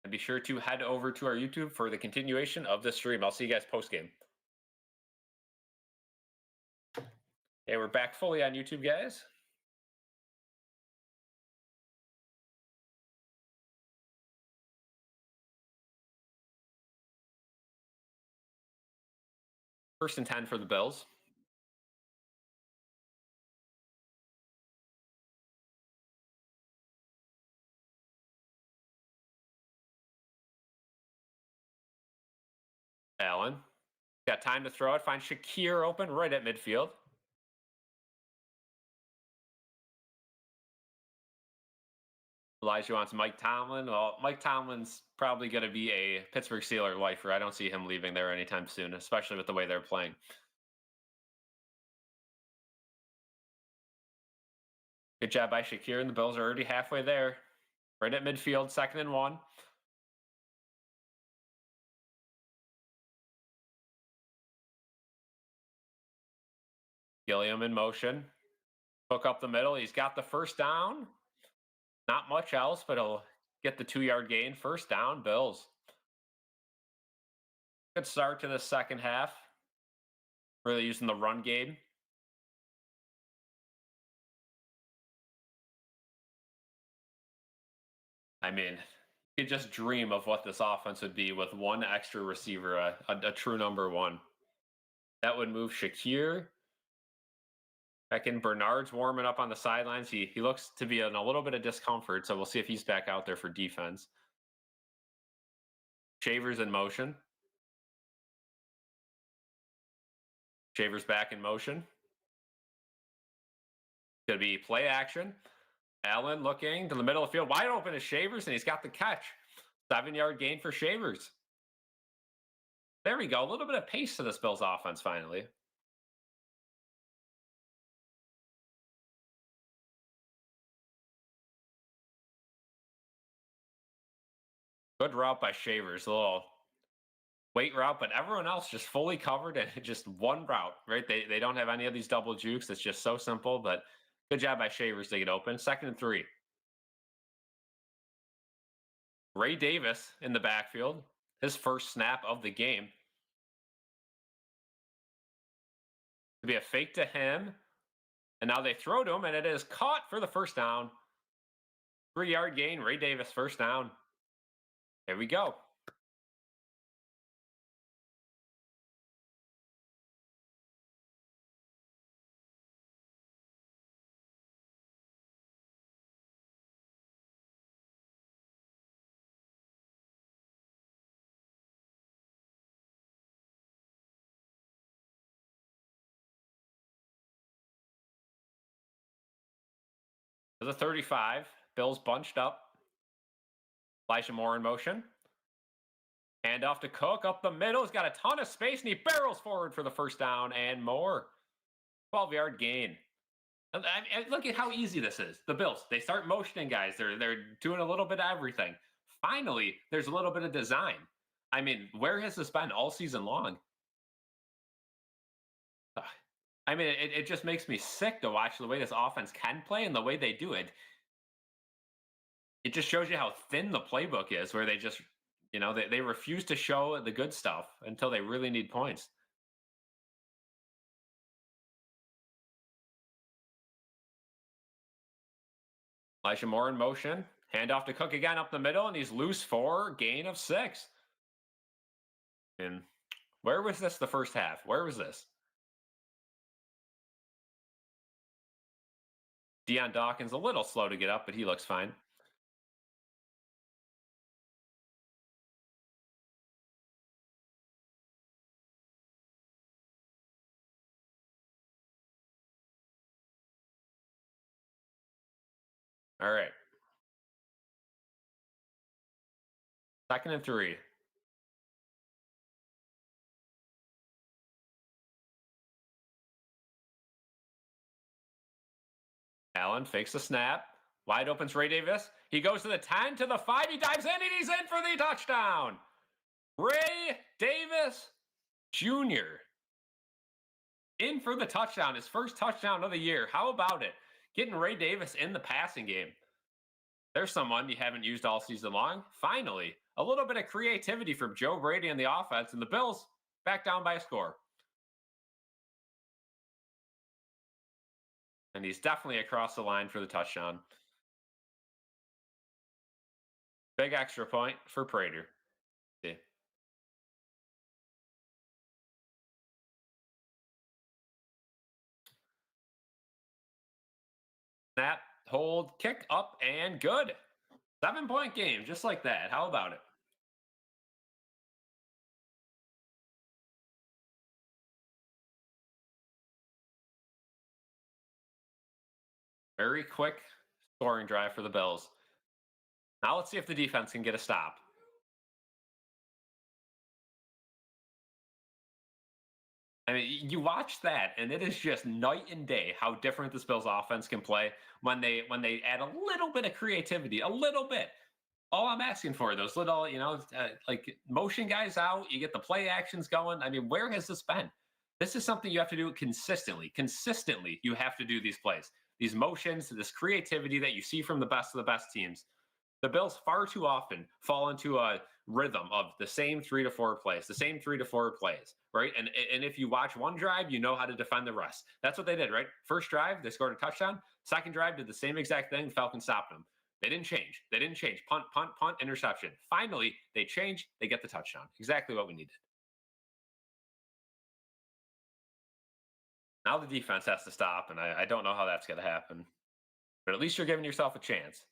And be sure to head over to our YouTube for the continuation of this stream. I'll see you guys post game. Okay, we're back fully on YouTube, guys. First and 10 for the Bills. Allen. Got time to throw it. Find Shakir open right at midfield. Elijah wants Mike Tomlin. Well, Mike Tomlin's probably going to be a Pittsburgh Steelers lifer. I don't see him leaving there anytime soon, especially with the way they're playing. Good job by Shakir, and the Bills are already halfway there. Right at midfield, 2nd and 1. Gilliam in motion. Hook up the middle. He's got the first down. Not much else, but he'll get the 2-yard gain. First down, Bills. Good start to the second half. Really using the run game. I mean, you could just dream of what this offense would be with one extra receiver, a true number 1. That would move Shakir. Back in, Bernard's warming up on the sidelines. He looks to be in a little bit of discomfort, so we'll see if he's back out there for defense. Shavers in motion. Shavers back in motion. Could be play action. Allen looking to the middle of the field. Wide open is Shavers, and he's got the catch. 7-yard gain for Shavers. There we go. A little bit of pace to this Bills offense finally. Good route by Shavers. A little wait route, but everyone else just fully covered and just one route, right? They don't have any of these double jukes. It's just so simple, but good job by Shavers to get open. 2nd and 3. Ray Davis in the backfield. His first snap of the game. To be a fake to him. And now they throw to him, and it is caught for the first down. 3-yard gain. Ray Davis, first down. Here we go. To the 35. Bills bunched up. Elijah Moore in motion. Hand off to Cook up the middle. He's got a ton of space, and he barrels forward for the first down and more. 12-yard gain. Look at how easy this is. The Bills, they start motioning guys. They're doing a little bit of everything. Finally, there's a little bit of design. I mean, where has this been all season long? I mean, it just makes me sick to watch the way this offense can play and the way they do it. It just shows you how thin the playbook is, where they just, they refuse to show the good stuff until they really need points. Elijah Moore in motion. Hand off to Cook again up the middle, and he's loose for gain of 6. And where was this the first half? Where was this? Deion Dawkins a little slow to get up, but he looks fine. All right. 2nd and 3. Allen fakes the snap. Wide open's Ray Davis. He goes to the 10, to the 5. He dives in, and he's in for the touchdown. Ray Davis Jr. in for the touchdown. His first touchdown of the year. How about it? Getting Ray Davis in the passing game. There's someone you haven't used all season long. Finally, a little bit of creativity from Joe Brady and the offense, and the Bills back down by a score. And he's definitely across the line for the touchdown. Big extra point for Prater. See. Snap, hold, kick up, and good. 7-point game, just like that. How about it? Very quick scoring drive for the Bills. Now let's see if the defense can get a stop. I mean, you watch that, and it is just night and day how different this Bills offense can play when they add a little bit of creativity, a little bit. All I'm asking for, those little, like motion guys out, you get the play actions going. I mean, where has this been? This is something you have to do consistently. Consistently, you have to do these plays, these motions, this creativity that you see from the best of the best teams. The Bills far too often fall into a rhythm of the same 3 to 4 plays, the same 3 to 4 plays, right? And if you watch one drive, you know how to defend the rest. That's what they did, right? First drive, they scored a touchdown. Second drive, did the same exact thing. Falcons stopped them. They didn't change. They didn't change. Punt, punt, punt, interception. Finally, they change. They get the touchdown. Exactly what we needed. Now the defense has to stop, and I don't know how that's going to happen. But at least you're giving yourself a chance.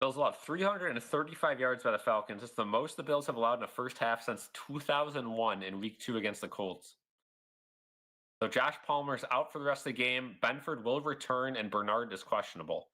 Bills allowed 335 yards by the Falcons. It's the most the Bills have allowed in a first half since 2001 in Week 2 against the Colts. So Josh Palmer's out for the rest of the game. Benford will return, and Bernard is questionable.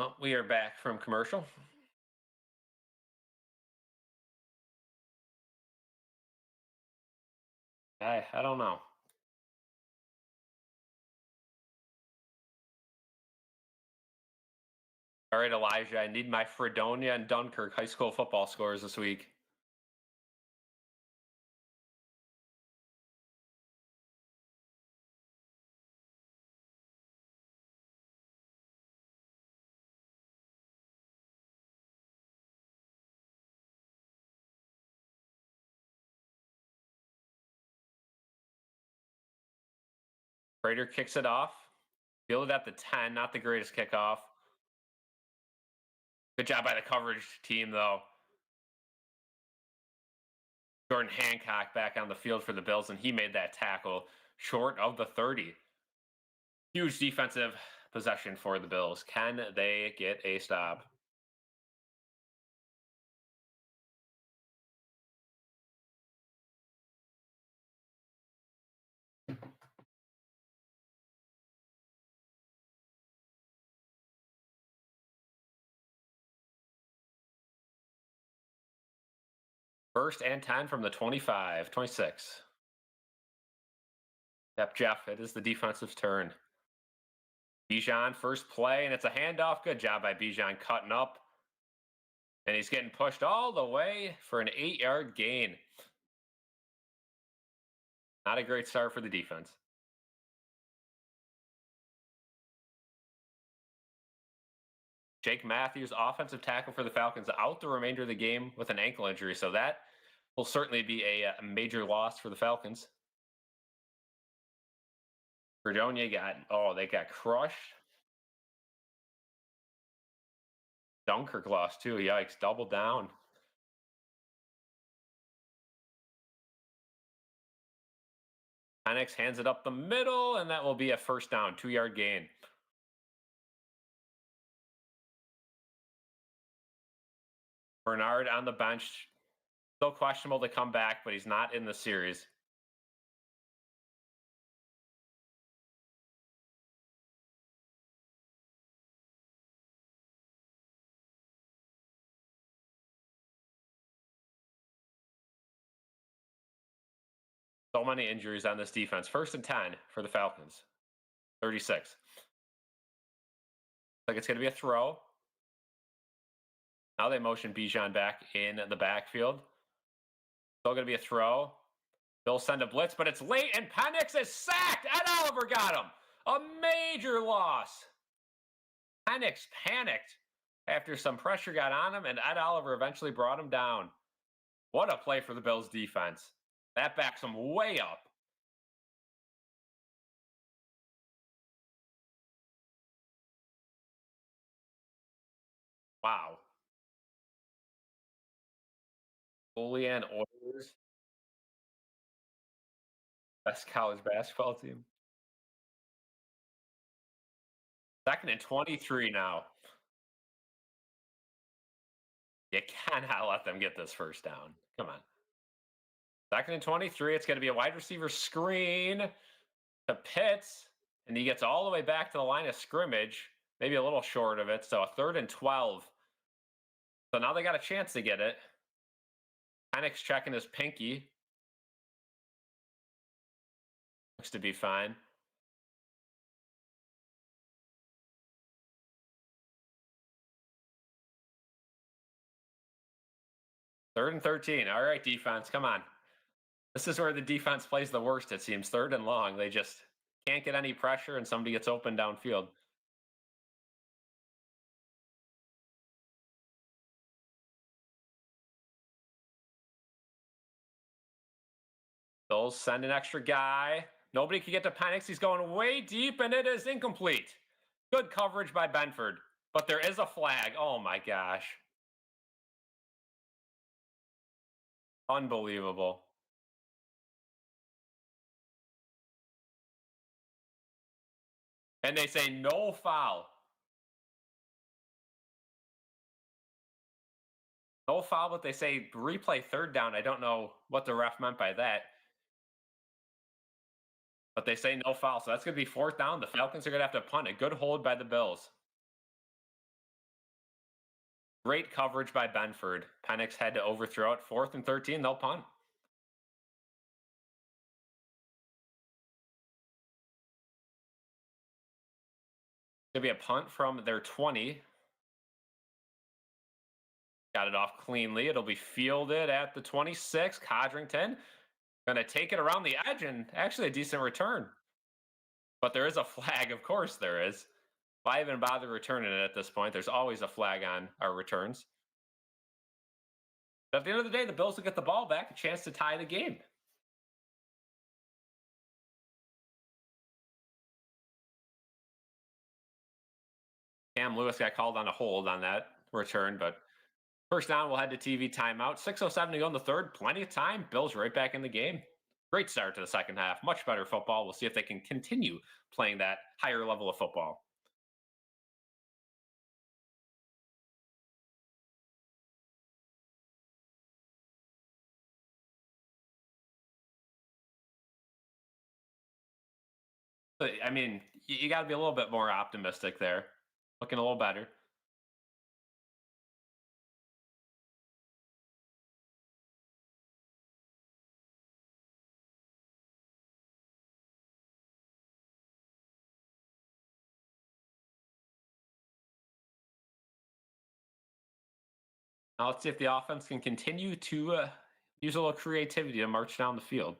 Well, we are back from commercial. I don't know. All right, Elijah, I need my Fredonia and Dunkirk high school football scores this week. Prater kicks it off. Fielded at the 10, not the greatest kickoff. Good job by the coverage team, though. Jordan Hancock back on the field for the Bills, and he made that tackle short of the 30. Huge defensive possession for the Bills. Can they get a stop? First and 10 from the 25, 26. Yep, Jeff, it is the defensive turn. Bijan, first play, and it's a handoff. Good job by Bijan cutting up. And he's getting pushed all the way for an 8-yard gain. Not a great start for the defense. Jake Matthews, offensive tackle for the Falcons, out the remainder of the game with an ankle injury. So that will certainly be a major loss for the Falcons. Fredonia they got crushed. Dunkirk lost too. Yikes, double down. Penix hands it up the middle, and that will be a first down, 2-yard gain. Bernard on the bench. Still questionable to come back, but he's not in the series. So many injuries on this defense. First and 10 for the Falcons. 36. Like it's going to be a throw. Now they motion Bijan back in the backfield. Still going to be a throw. They'll send a blitz, but it's late, and Penix is sacked. Ed Oliver got him. A major loss. Penix panicked after some pressure got on him, and Ed Oliver eventually brought him down. What a play for the Bills defense. That backs them way up. Wow. Olean Oilers, best college basketball team. Second and 23 now. You cannot let them get this first down. Come on. Second and 23. It's going to be a wide receiver screen to Pitts, and he gets all the way back to the line of scrimmage, maybe a little short of it. So a third and 12. So now they got a chance to get it. Penix checking his pinky. Looks to be fine. Third and 13. All right, defense, come on. This is where the defense plays the worst, it seems. Third and long. They just can't get any pressure, and somebody gets open downfield. Bills send an extra guy. Nobody can get to Penix. He's going way deep, and it is incomplete. Good coverage by Benford, but there is a flag. Oh, my gosh. Unbelievable. And they say no foul. No foul, but they say replay third down. I don't know what the ref meant by that. But they say no foul, so that's going to be fourth down. The Falcons are going to have to punt. A good hold by the Bills. Great coverage by Benford. Penix had to overthrow it. 4th and 13. They'll punt. Gonna be a punt from their 20. Got it off cleanly. It'll be fielded at the 26. Codrington gonna take it around the edge and actually a decent return. But there is a flag, of course there is. Why even bother returning it at this point? There's always a flag on our returns. But at the end of the day, the Bills will get the ball back, a chance to tie the game. Cam Lewis got called on a hold on that return, but first down, we'll head to TV timeout. 6:07 to go in the third. Plenty of time. Bills right back in the game. Great start to the second half. Much better football. We'll see if they can continue playing that higher level of football. But, I mean, you got to be a little bit more optimistic there. Looking a little better. Now let's see if the offense can continue to use a little creativity to march down the field.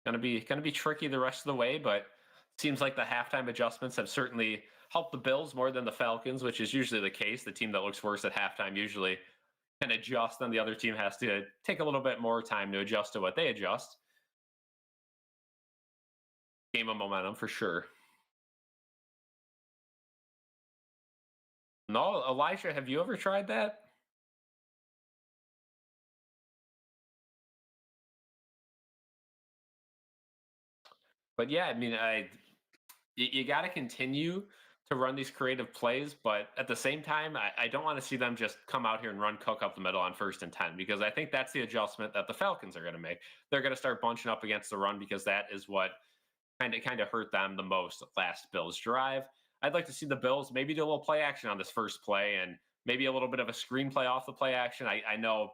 Gonna be tricky the rest of the way, but seems like the halftime adjustments have certainly helped the Bills more than the Falcons, which is usually the case. The team that looks worse at halftime usually can adjust, and the other team has to take a little bit more time to adjust to what they adjust. Game of momentum for sure. No, Elijah, have you ever tried that? But yeah, I mean, you got to continue to run these creative plays, but at the same time, I don't want to see them just come out here and run cook up the middle on 1st and 10 because I think that's the adjustment that the Falcons are going to make. They're going to start bunching up against the run because that is what kind of hurt them the most last Bills drive. I'd like to see the Bills maybe do a little play action on this first play and maybe a little bit of a screenplay off the play action. I know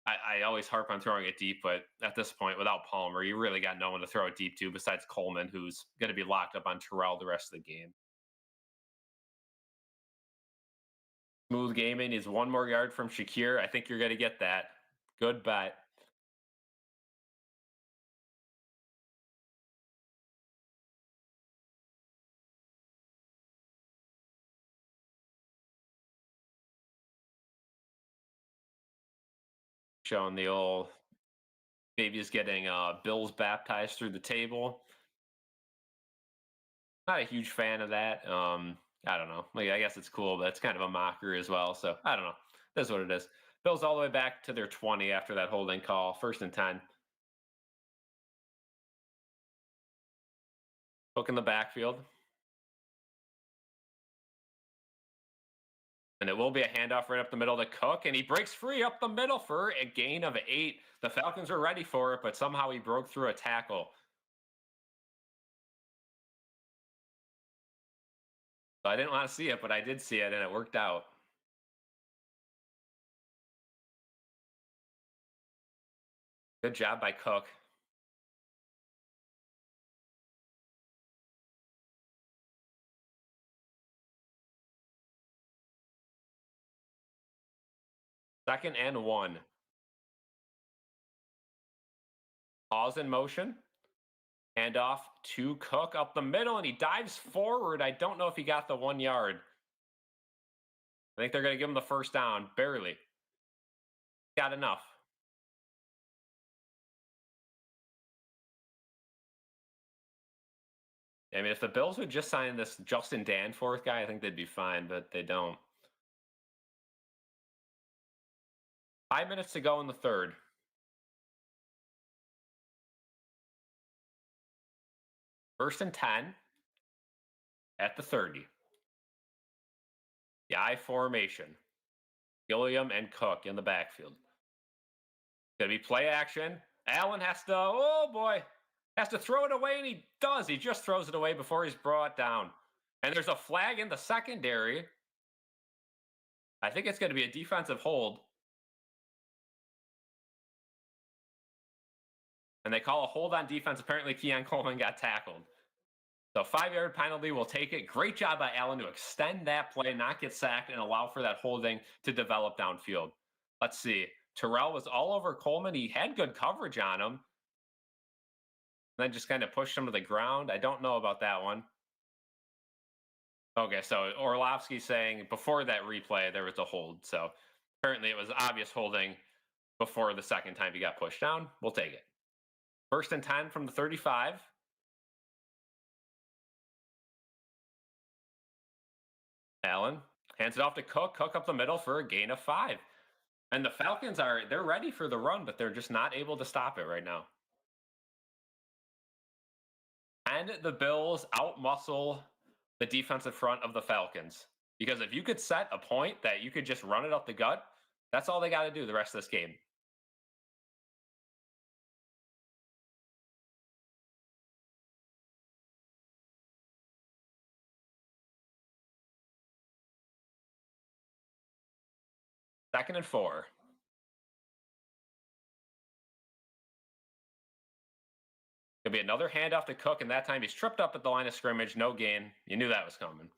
I always harp on throwing it deep, but at this point, without Palmer, you really got no one to throw it deep to besides Coleman, who's going to be locked up on Terrell the rest of the game. Smooth gaming is one more yard from Shakir. I think you're going to get that. Good bet. Showing the old baby's getting Bills baptized through the table. Not a huge fan of that. I don't know. Like, I guess it's cool, but it's kind of a mockery as well. So I don't know. That's what it is. Bills all the way back to their 20 after that holding call. 1st and 10. Hook in the backfield. And it will be a handoff right up the middle to Cook, and he breaks free up the middle for a gain of 8. The Falcons were ready for it, but somehow he broke through a tackle. So I didn't want to see it, but I did see it, and it worked out. Good job by Cook. Second and 1. Pause in motion. Hand off to Cook up the middle, and he dives forward. I don't know if he got the 1 yard. I think they're going to give him the first down. Barely. Got enough. I mean, if the Bills would just sign this Justin Danforth guy, I think they'd be fine, but they don't. 5 minutes to go in the third. 1st and 10 at the 30. The I formation. Gilliam and Cook in the backfield. Gonna be play action Allen has to, oh boy, has to throw it away, and he does. He just throws it away before he's brought down. And there's a flag in the secondary. I think it's going to be a defensive hold. And they call a hold on defense. Apparently, Keon Coleman got tackled. So 5-yard penalty will take it. Great job by Allen to extend that play, not get sacked, and allow for that holding to develop downfield. Let's see. Terrell was all over Coleman. He had good coverage on him. Then just kind of pushed him to the ground. I don't know about that one. Okay, so Orlovsky saying before that replay there was a hold. So apparently it was obvious holding before the second time he got pushed down. We'll take it. 1st and 10 from the 35. Allen hands it off to Cook. Cook up the middle for a gain of 5. And the Falcons they're ready for the run, but they're just not able to stop it right now. And the Bills outmuscle the defensive front of the Falcons. Because if you could set a point that you could just run it up the gut, that's all they got to do the rest of this game. Second and 4. It'll be another handoff to Cook, and that time he's tripped up at the line of scrimmage. No gain. You knew that was coming.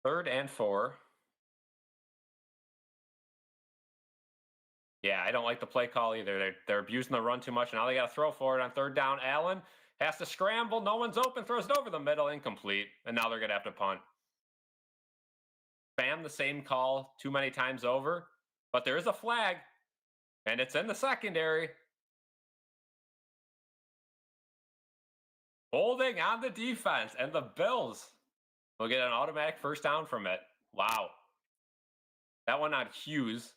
Third and 4. Yeah, I don't like the play call either. They're abusing the run too much. Now they got to throw for it on 3rd down. Allen has to scramble. No one's open. Throws it over the middle. Incomplete. And now they're going to have to punt. Spam the same call too many times over. But there is a flag. And it's in the secondary. Holding on the defense. And the Bills will get an automatic 1st down from it. Wow. That one on Hughes.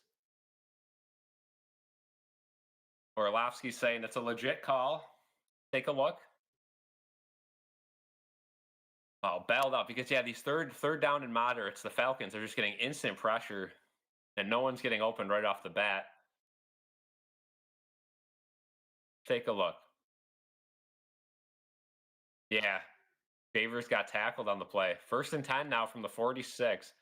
Orlovsky's saying it's a legit call. Take a look. Oh, bailed out because, yeah, these third down and moderates, the Falcons are just getting instant pressure, and no one's getting open right off the bat. Take a look. Yeah, Favors got tackled on the play. 1st and 10 now from the 46.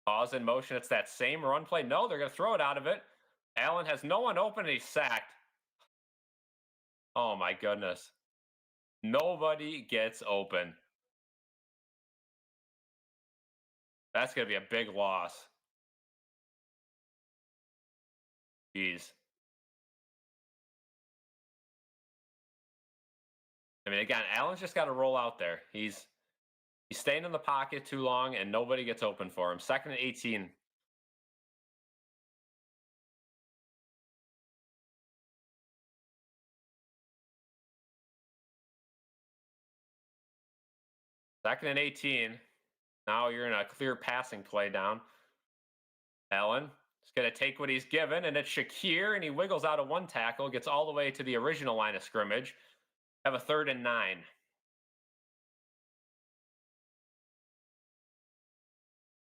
Pause in motion. It's that same run play. No, they're going to throw it out of it. Allen has no one open, and he's sacked. Oh, my goodness. Nobody gets open. That's going to be a big loss. Jeez. I mean, again, Allen's just got to roll out there. He's staying in the pocket too long, and nobody gets open for him. 2nd and 18. Second and 18. Now you're in a clear passing play down. Allen is going to take what he's given, and it's Shakir, and he wiggles out of one tackle, gets all the way to the original line of scrimmage. Have a 3rd and 9.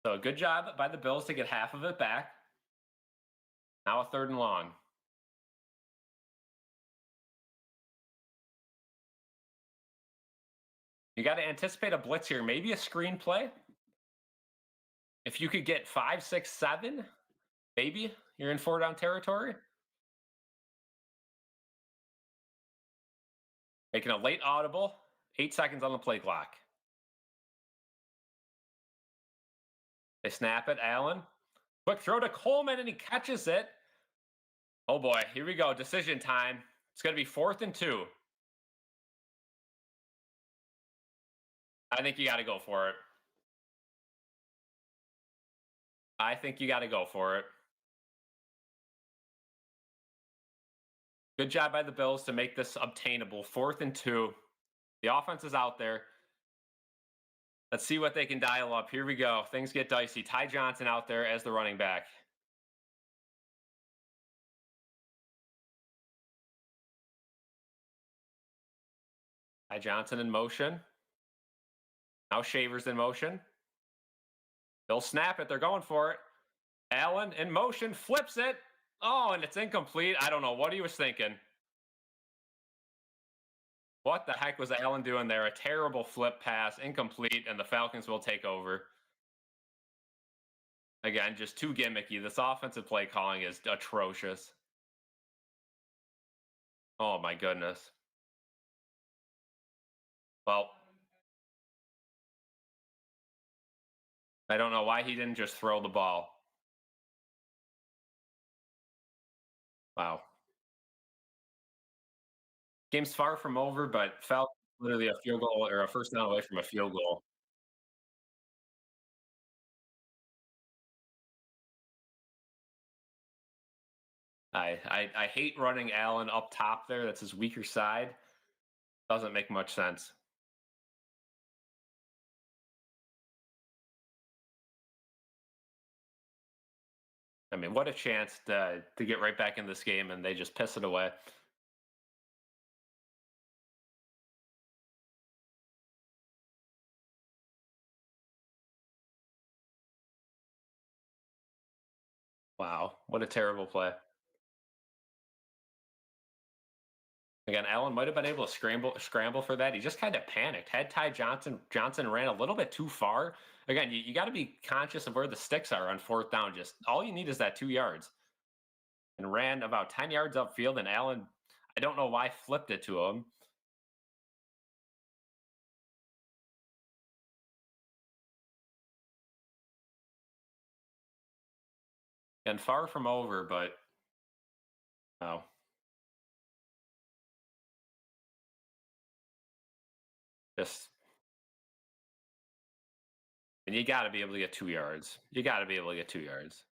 So a good job by the Bills to get half of it back. Now a 3rd and long. You got to anticipate a blitz here, maybe a screen play. If you could get 5, 6, 7, maybe you're in 4-down territory. Making a late audible. 8 seconds on the play clock. They snap it. Allen. Quick throw to Coleman, and he catches it. Oh, boy. Here we go. Decision time. It's going to be 4th and 2. I think you got to go for it. I think you got to go for it. Good job by the Bills to make this obtainable. 4th and 2. The offense is out there. Let's see what they can dial up. Here we go. Things get dicey. Ty Johnson out there as the running back. Ty Johnson in motion. Now Shavers in motion. They'll snap it. They're going for it. Allen in motion. Flips it. Oh, and it's incomplete. I don't know what he was thinking. What the heck was Allen doing there? A terrible flip pass. Incomplete. And the Falcons will take over. Again, just too gimmicky. This offensive play calling is atrocious. Oh, my goodness. Well, I don't know why he didn't just throw the ball. Wow. Game's far from over, but Falcons literally a field goal or a first down away from a field goal. I hate running Allen up top there. That's his weaker side. Doesn't make much sense. I mean, what a chance to get right back in this game, and they just piss it away. Wow, what a terrible play. Again, Allen might have been able to scramble for that. He just kind of panicked. Had Ty Johnson ran a little bit too far. Again, you got to be conscious of where the sticks are on 4th down. Just all you need is that 2 yards. And ran about 10 yards upfield, and Allen, I don't know why, flipped it to him. And far from over, but oh, just and you got to be able to get 2 yards. You got to be able to get 2 yards.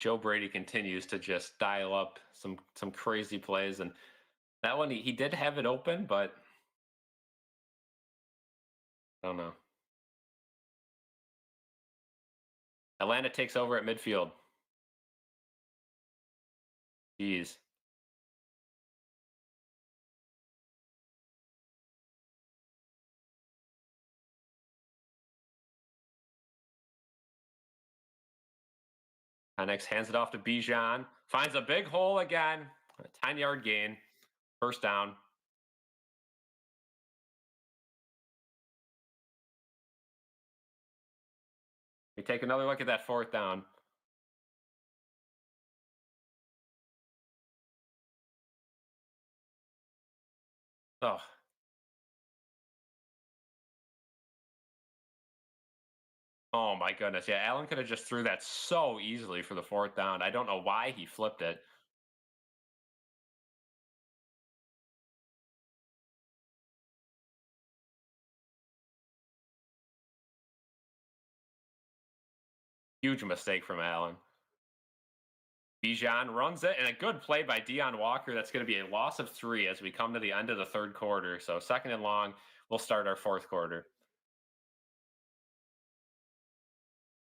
Joe Brady continues to just dial up some crazy plays, and that one he did have it open, but I don't know. Atlanta takes over at midfield. Jeez. Penix hands it off to Bijan. Finds a big hole again. A 10-yard gain. First down. We take another look at that 4th down. Oh, oh my goodness. Yeah, Allen could have just threw that so easily for the 4th down. I don't know why he flipped it. Huge mistake from Allen. Bijan runs it, and a good play by Deion Walker. That's going to be a loss of 3 as we come to the end of the 3rd quarter. So 2nd and long, we'll start our 4th quarter.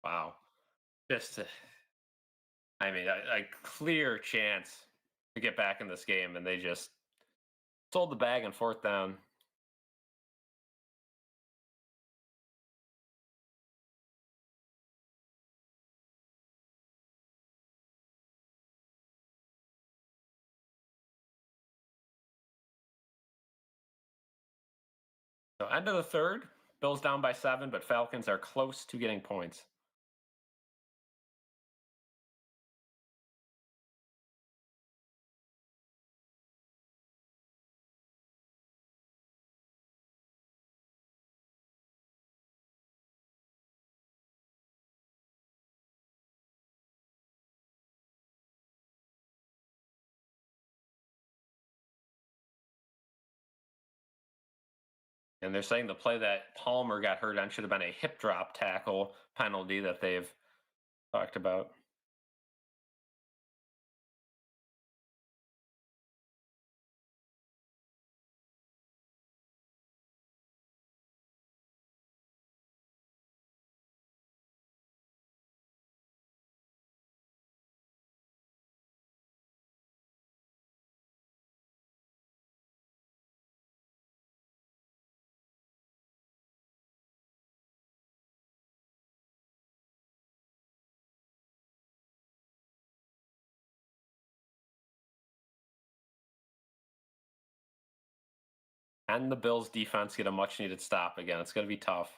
Wow. Just, I mean, a clear chance to get back in this game, and they just sold the bag on 4th down. So end of the 3rd, Bills down by 7, but Falcons are close to getting points. And they're saying the play that Palmer got hurt on should have been a hip drop tackle penalty that they've talked about. And the Bills defense get a much needed stop again. It's going to be tough.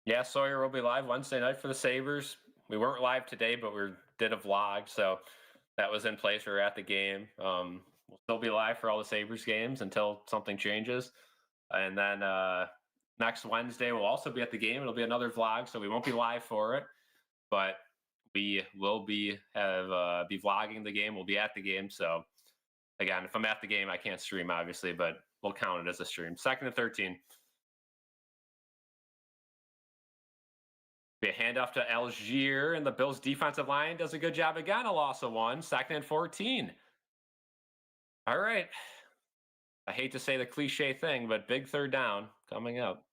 Yeah, Sawyer will be live Wednesday night for the Sabres. We weren't live today, but we did a vlog, so that was in place. We were at the game. We'll still be live for all the Sabres games until something changes. And then next Wednesday, we'll also be at the game. It'll be another vlog, so we won't be live for it, but we will be vlogging the game. We'll be at the game. So again, if I'm at the game, I can't stream obviously, but we'll count it as a stream. 2nd and 13. Be a handoff to Algier, and the Bills' defensive line does a good job again. A loss of 1. 2nd and 14. All right. I hate to say the cliche thing, but big 3rd down coming up.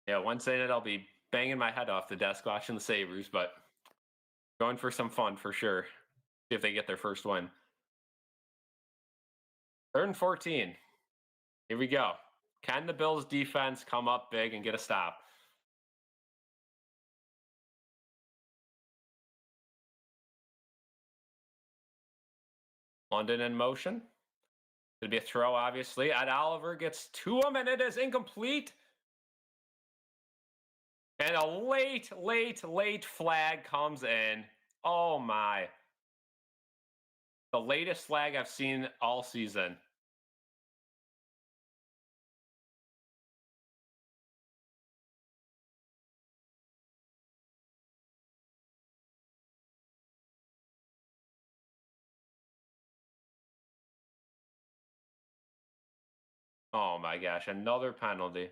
Yeah, Wednesday night I'll be banging my head off the desk watching the Sabres, but going for some fun for sure. See if they get their first win. 3rd and 14. Here we go. Can the Bills defense come up big and get a stop? London in motion. It'll be a throw, obviously. Ed Oliver gets to him, and it is incomplete. And a late flag comes in. Oh, my. The latest flag I've seen all season. Oh, my gosh. Another penalty.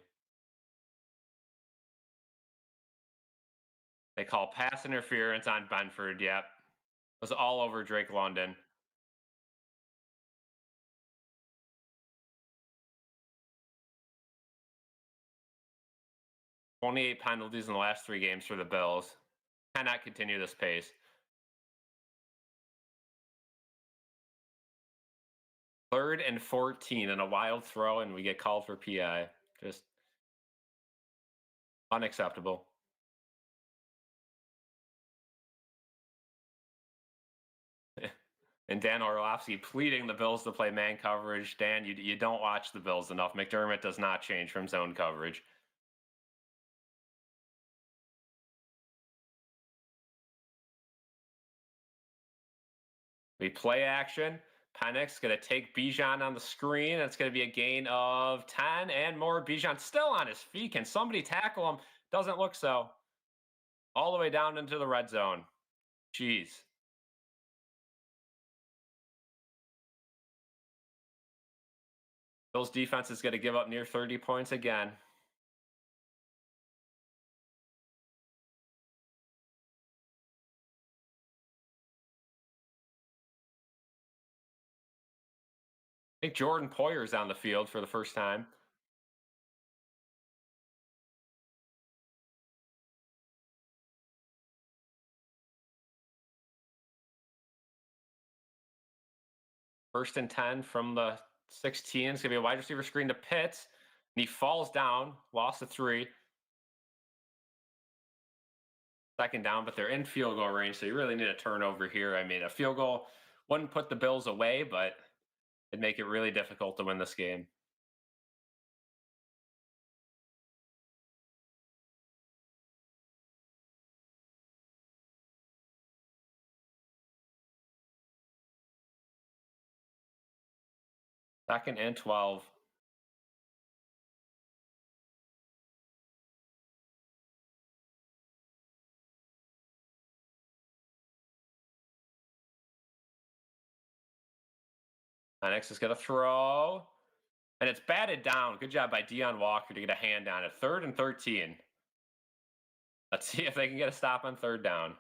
They call pass interference on Benford. Yep. It was all over Drake London. Only 8 penalties in the last 3 games for the Bills. Cannot continue this pace. 3rd and 14 and a wild throw, and we get called for PI. Just unacceptable. And Dan Orlovsky pleading the Bills to play man coverage. Dan, you don't watch the Bills enough. McDermott does not change from zone coverage. We play action. Penix going to take Bijan on the screen. It's going to be a gain of 10 and more. Bijan still on his feet. Can somebody tackle him? Doesn't look so. All the way down into the red zone. Jeez. Bills defense is going to give up near 30 points again. I think Jordan Poyer's on the field for the first time. First and 10 from the 16. It's going to be a wide receiver screen to Pitts. And he falls down, lost the 3. Second down, but they're in field goal range, so you really need a turnover here. I mean, a field goal wouldn't put the Bills away, but it'd make it really difficult to win this game. Second and 12. Next is going to throw. And it's batted down. Good job by Deion Walker to get a hand on it. 3rd and 13. Let's see if they can get a stop on 3rd down.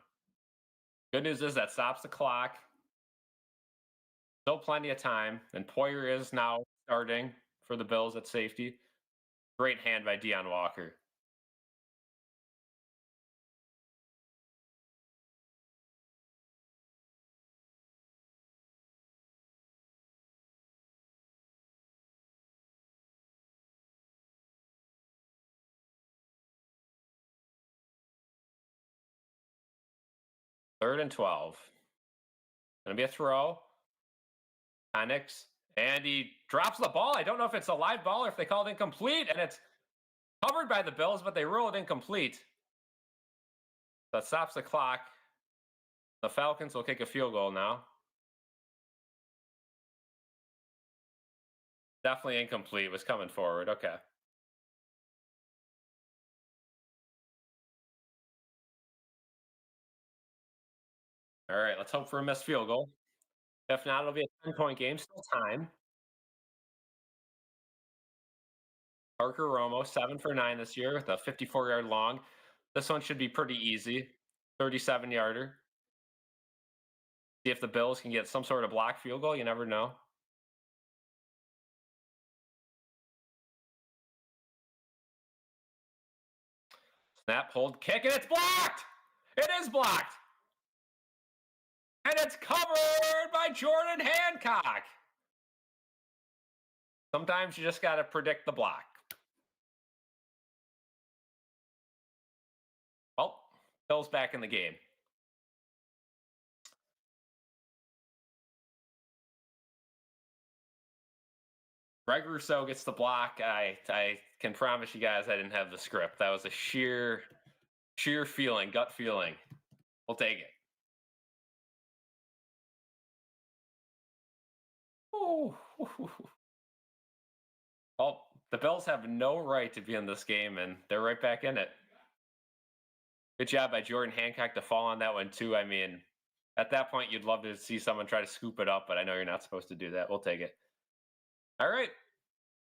Good news is that stops the clock. Still plenty of time. And Poyer is now starting for the Bills at safety. Great hand by Deion Walker. Third and 12. Gonna be a throw. Penix. And he drops the ball. I don't know if it's a live ball or if they call it incomplete. And it's covered by the Bills, but they rule it incomplete. That stops the clock. The Falcons will kick a field goal now. Definitely incomplete. Was coming forward. Okay. All right. Let's hope for a missed field goal. If not, it'll be a 10-point game. Still time. Parker Romo, 7 for 9 this year with a 54-yard long. This one should be pretty easy. 37-yarder. See if the Bills can get some sort of block field goal. You never know. Snap, hold, kick, and it's blocked! It is blocked! And it's covered by Jordan Hancock. Sometimes you just got to predict the block. Well, Bills back in the game. Greg Rousseau gets the block. I can promise you guys I didn't have the script. That was a sheer feeling, gut feeling. We'll take it. Ooh. Well, the Bills have no right to be in this game, and they're right back in it. Good job by Jordan Hancock to fall on that one, too. I mean, at that point, you'd love to see someone try to scoop it up, but I know you're not supposed to do that. We'll take it. All right.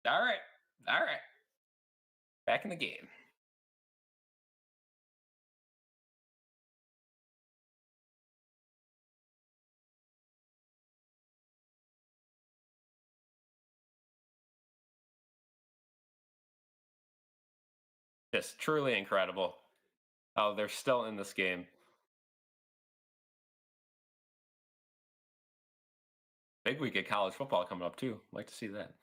All right. All right. Back in the game. Just truly incredible. Oh, they're still in this game. Big week of college football coming up, too. Like to see that.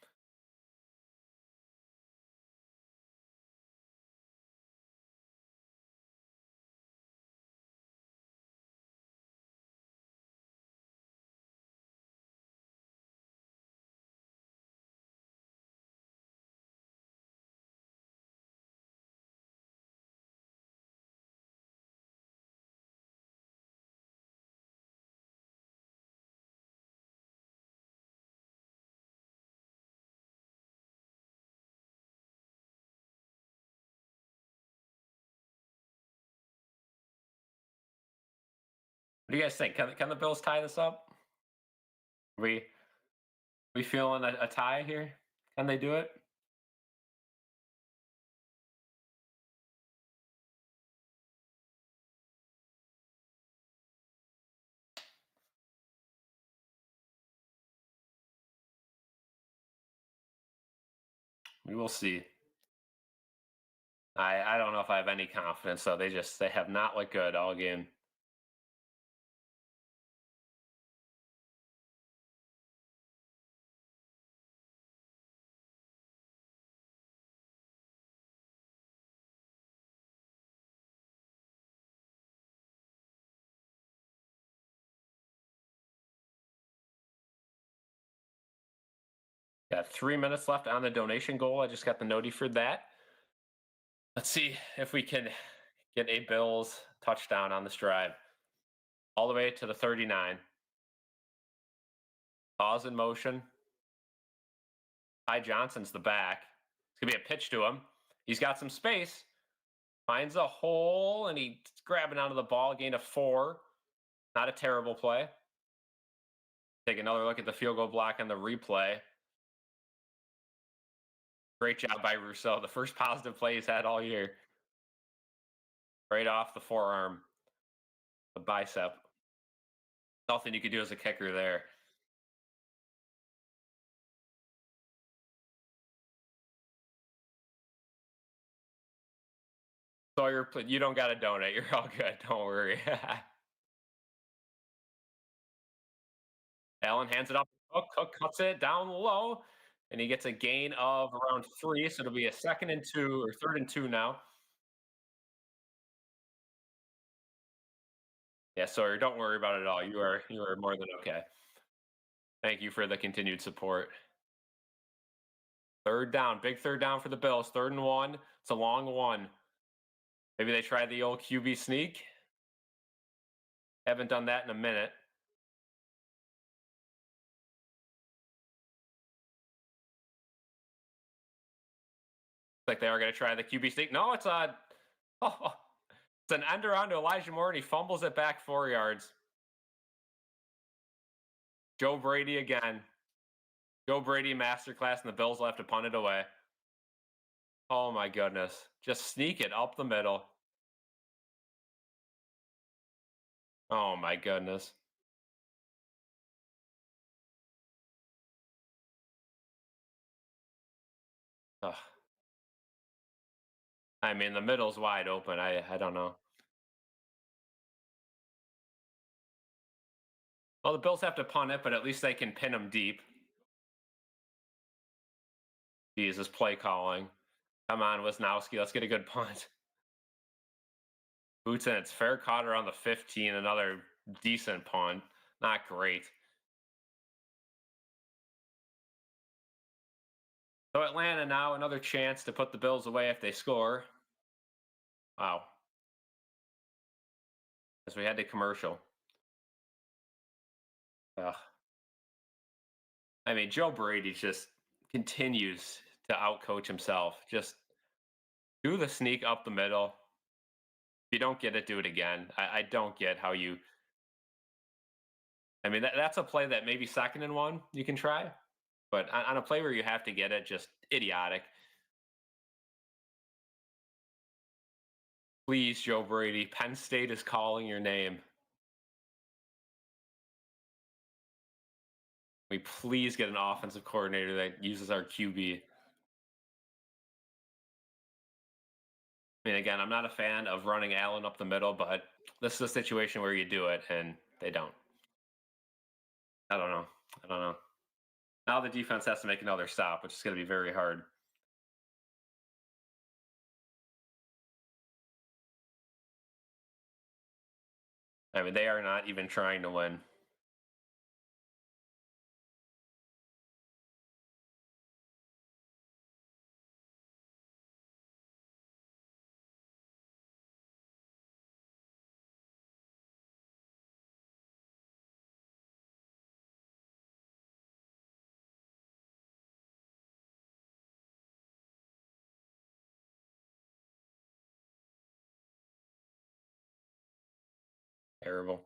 What do you guys think? Can the Bills tie this up? We feeling a tie here? Can they do it? We will see. I don't know if I have any confidence, though. They have not looked good all game. Got 3 minutes left on the donation goal. I just got the noti for that. Let's see if we can get a Bills touchdown on this drive. All the way to the 39. Pause in motion. Ty Johnson's the back. It's going to be a pitch to him. He's got some space. Finds a hole, and he's grabbing onto the ball. Gain of 4. Not a terrible play. Take another look at the field goal block on the replay. Great job by Rousseau. The first positive play he's had all year. Right off the forearm. The bicep. Nothing you could do as a kicker there. Sawyer, you don't got to donate. You're all good. Don't worry. Allen hands it off. Cook cuts it down low, and he gets a gain of around 3. So it'll be a 2nd and 2 or 3rd and 2 now. Yeah, Sawyer, don't worry about it at all. You are more than okay. Thank you for the continued support. 3rd down, big 3rd down for the Bills. 3rd and 1. It's a long one. Maybe they tried the old QB sneak. Haven't done that in a minute. Like they are going to try the QB sneak. No, it's a it's an end around to Elijah Moore, and he fumbles it back 4 yards. Joe Brady again. Joe Brady masterclass, and the Bills left to punt it away. Oh my goodness. Just sneak it up the middle. Oh my goodness. Ugh. I mean, the middle's wide open. I don't know. Well, the Bills have to punt it, but at least they can pin them deep. Jesus, play calling. Come on, Wisnowski. Let's get a good punt. Boots in. It's fair caught around the 15. Another decent punt. Not great. So Atlanta now another chance to put the Bills away if they score. Wow. As we had to commercial. Ugh. I mean, Joe Brady just continues to outcoach himself. Just do the sneak up the middle. If you don't get it, do it again. I don't get how you. I mean, that's a play that maybe 2nd and 1 you can try, but on a play where you have to get it, just idiotic. Please, Joe Brady, Penn State is calling your name. We please get an offensive coordinator that uses our QB. I mean, again, I'm not a fan of running Allen up the middle, but this is a situation where you do it, and they don't. I don't know. I don't know. Now the defense has to make another stop, which is going to be very hard. I mean, they are not even trying to win. Terrible.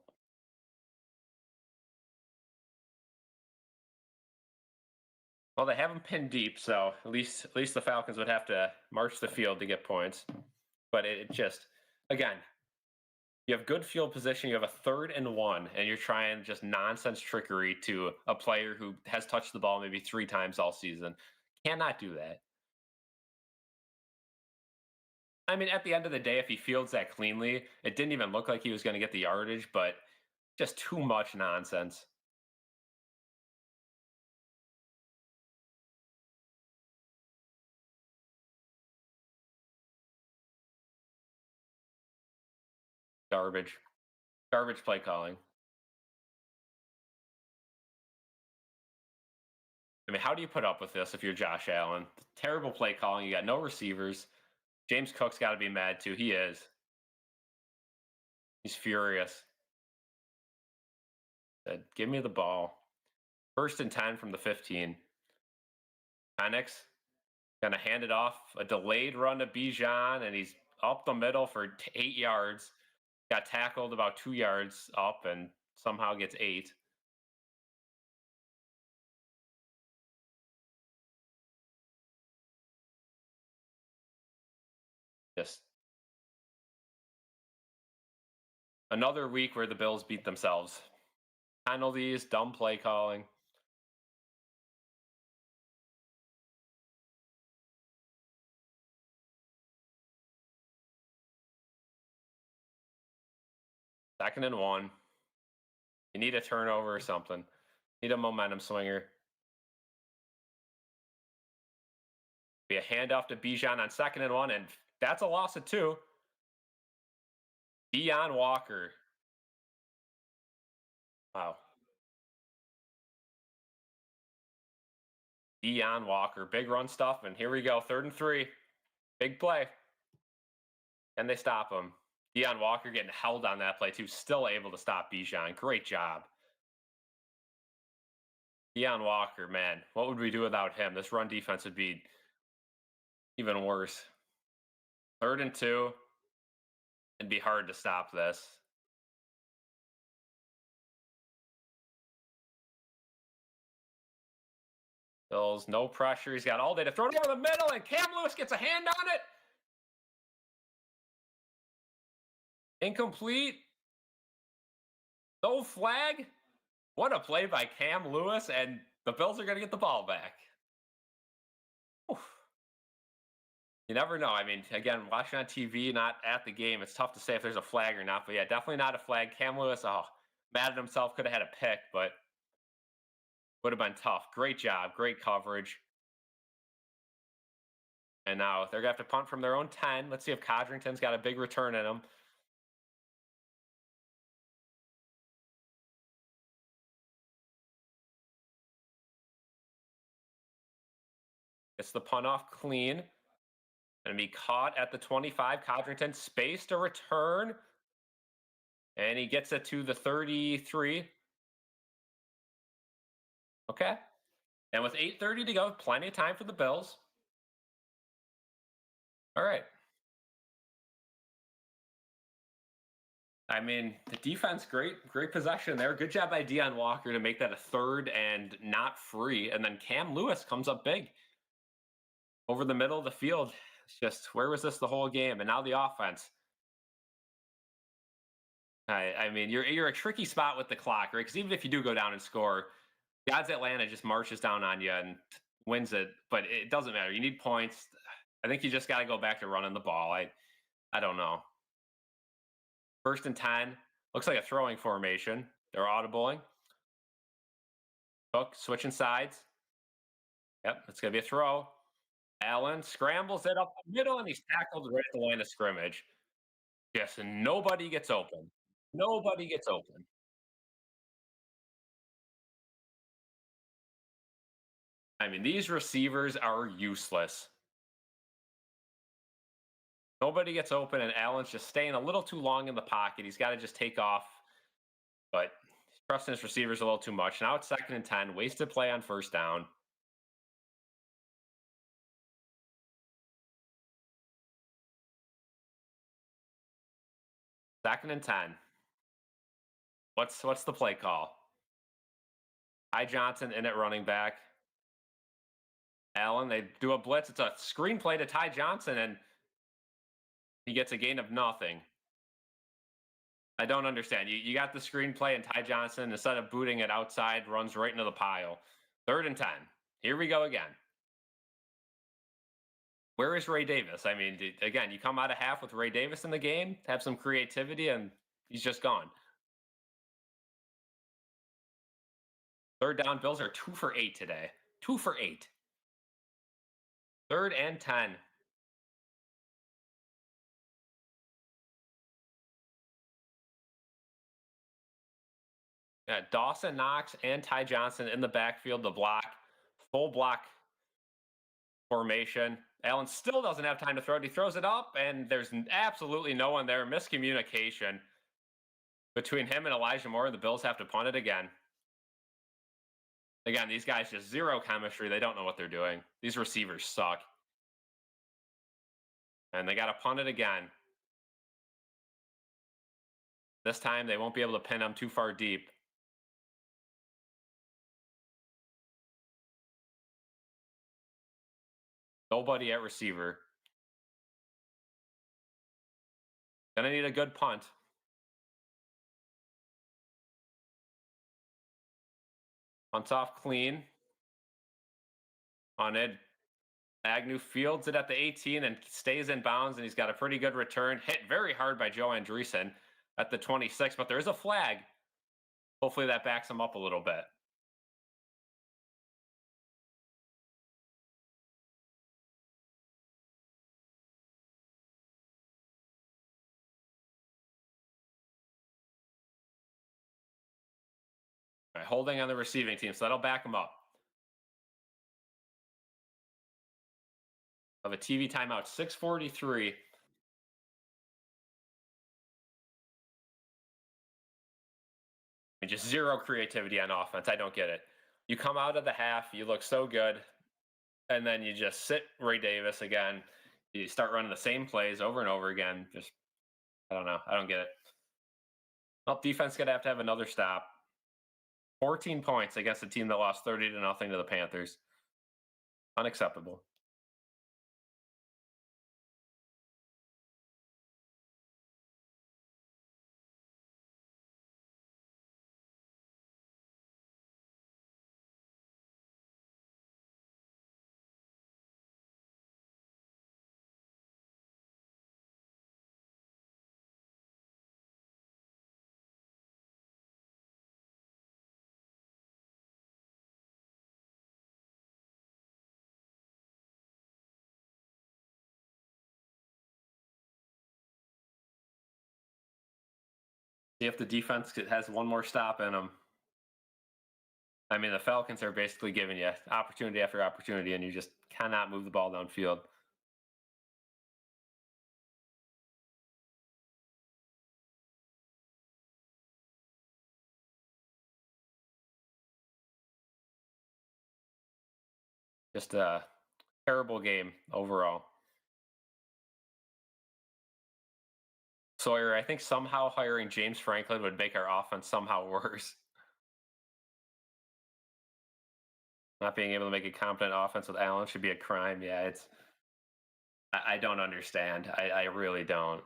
Well, they have them pinned deep, so at least the Falcons would have to march the field to get points. But it just, again, you have good field position. You have a 3rd and 1, and you're trying just nonsense trickery to a player who has touched the ball maybe 3 times all season. Cannot do that. I mean, at the end of the day, if he fields that cleanly, it didn't even look like he was going to get the yardage, but just too much nonsense. Garbage. Garbage play calling. I mean, how do you put up with this if you're Josh Allen? Terrible play calling. You got no receivers. James Cook's got to be mad too. He is. He's furious. Said, give me the ball. 1st and 10 from the 15. Penix gonna hand it off. A delayed run to Bijan, and he's up the middle for 8 yards. Got tackled about 2 yards up, and somehow gets 8. Just another week where the Bills beat themselves. Penalties, dumb play calling. Second and 1. You need a turnover or something. Need a momentum swinger. Be a handoff to Bijan on 2nd and 1, and that's a loss of 2. Deion Walker. Wow. Deion Walker. Big run stuff, and here we go. 3rd and 3. Big play. And they stop him. Deion Walker getting held on that play, too. Still able to stop Bijan. Great job. Deion Walker, man. What would we do without him? This run defense would be even worse. 3rd and 2. It'd be hard to stop this. Bills, no pressure. He's got all day to throw it over the middle, and Cam Lewis gets a hand on it. Incomplete. No flag. What a play by Cam Lewis, and the Bills are going to get the ball back. Oof. You never know. I mean, again, watching on TV, not at the game, it's tough to say if there's a flag or not. But yeah, definitely not a flag. Cam Lewis, mad at himself, could have had a pick, but would have been tough. Great job. Great coverage. And now they're going to have to punt from their own 10. Let's see if Codrington's got a big return in him. Gets the punt off clean. Going to be caught at the 25. Codrington, space to return. And he gets it to the 33. Okay. And with 8:30 to go, plenty of time for the Bills. All right. I mean, the defense, great possession there. Good job by Deion Walker to make that a 3rd and not free. And then Cam Lewis comes up big over the middle of the field. It's just, where was this the whole game? And now the offense. I mean, you're a tricky spot with the clock, right? Because even if you do go down and score, God's Atlanta just marches down on you and wins it. But it doesn't matter. You need points. I think you just got to go back to running the ball. I don't know. 1st and 10. Looks like a throwing formation. They're audibling. Cook switching sides. Yep, it's going to be a throw. Allen scrambles it up the middle, and he's tackled right at the line of scrimmage. Yes, and nobody gets open. Nobody gets open. I mean, these receivers are useless. Nobody gets open, and Allen's just staying a little too long in the pocket. He's got to just take off, but he's trusting his receivers a little too much. Now it's 2nd and 10. Wasted play on 1st down. Second and 10. What's the play call? Ty Johnson in at running back. Allen, they do a blitz. It's a screen play to Ty Johnson, and he gets a gain of nothing. I don't understand. You got the screenplay, and Ty Johnson, instead of booting it outside, runs right into the pile. 3rd and 10. Here we go again. Where is Ray Davis? I mean, again, you come out of half with Ray Davis in the game, have some creativity, and he's just gone. 3rd down. Bills are 2 for 8 today. 2 for 8. 3rd and 10. Dawson Knox and Ty Johnson in the backfield to block. Full block formation. Allen still doesn't have time to throw it. He throws it up, and there's absolutely no one there. Miscommunication between him and Elijah Moore. The Bills have to punt it again. Again, these guys just zero chemistry. They don't know what they're doing. These receivers suck. And they got to punt it again. This time, they won't be able to pin him too far deep. Nobody at receiver. Gonna need a good punt. Punts off clean. On it. Agnew fields it at the 18 and stays in bounds, and he's got a pretty good return. Hit very hard by Joe Andreessen at the 26, but there is a flag. Hopefully that backs him up a little bit. All right, holding on the receiving team, so that'll back him up. Of a TV timeout, 6:43. And just zero creativity on offense. I don't get it. You come out of the half, you look so good, and then you just sit Ray Davis again. You start running the same plays over and over again. Just, I don't know. I don't get it. Well, defense going to have another stop. 14 points against a team that lost 30-0 to the Panthers. Unacceptable. See if the defense has one more stop in them. I mean, the Falcons are basically giving you opportunity after opportunity, and you just cannot move the ball downfield. Just a terrible game overall. Sawyer, I think somehow hiring James Franklin would make our offense somehow worse. Not being able to make a competent offense with Allen should be a crime. Yeah, I don't understand. I really don't.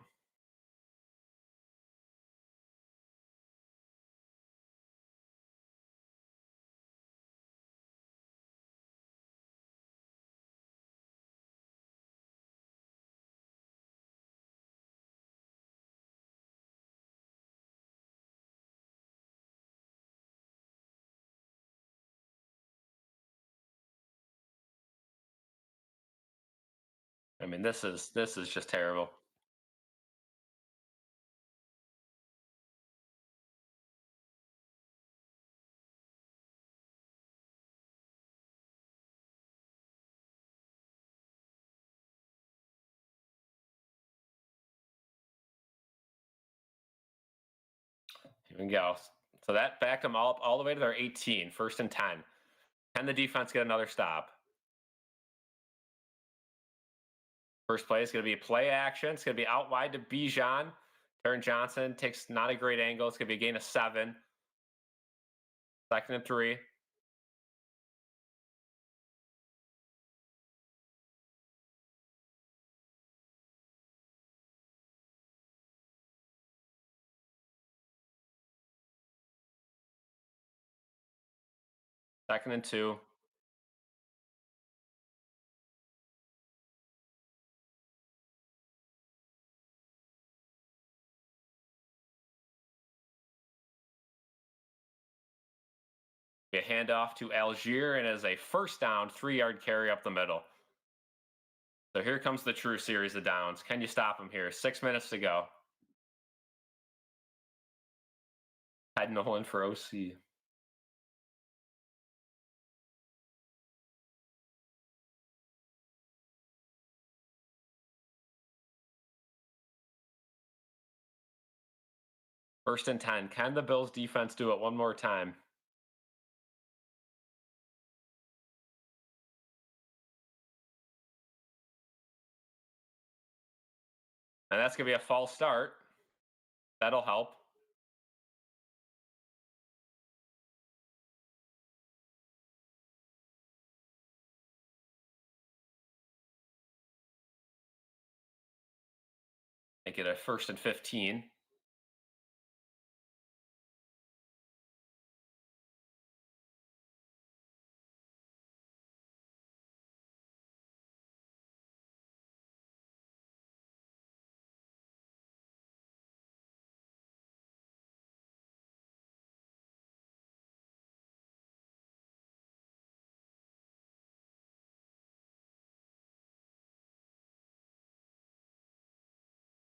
I mean, this is just terrible. Here we go. So that backed them all the way to their 18, 1st and 10. Can the defense get another stop? First play is going to be a play action. It's going to be out wide to Bijan. Taron Johnson takes not a great angle. It's going to be a gain of 7. 2nd and 3. Second and 2. A handoff to Algier, and as a 1st down, 3-yard carry up the middle. So here comes the true series of downs. Can you stop him here? 6 minutes to go. Had Nolan for OC. First and 10. Can the Bills defense do it one more time? And that's going to be a false start. That'll help. Make it a first and 15.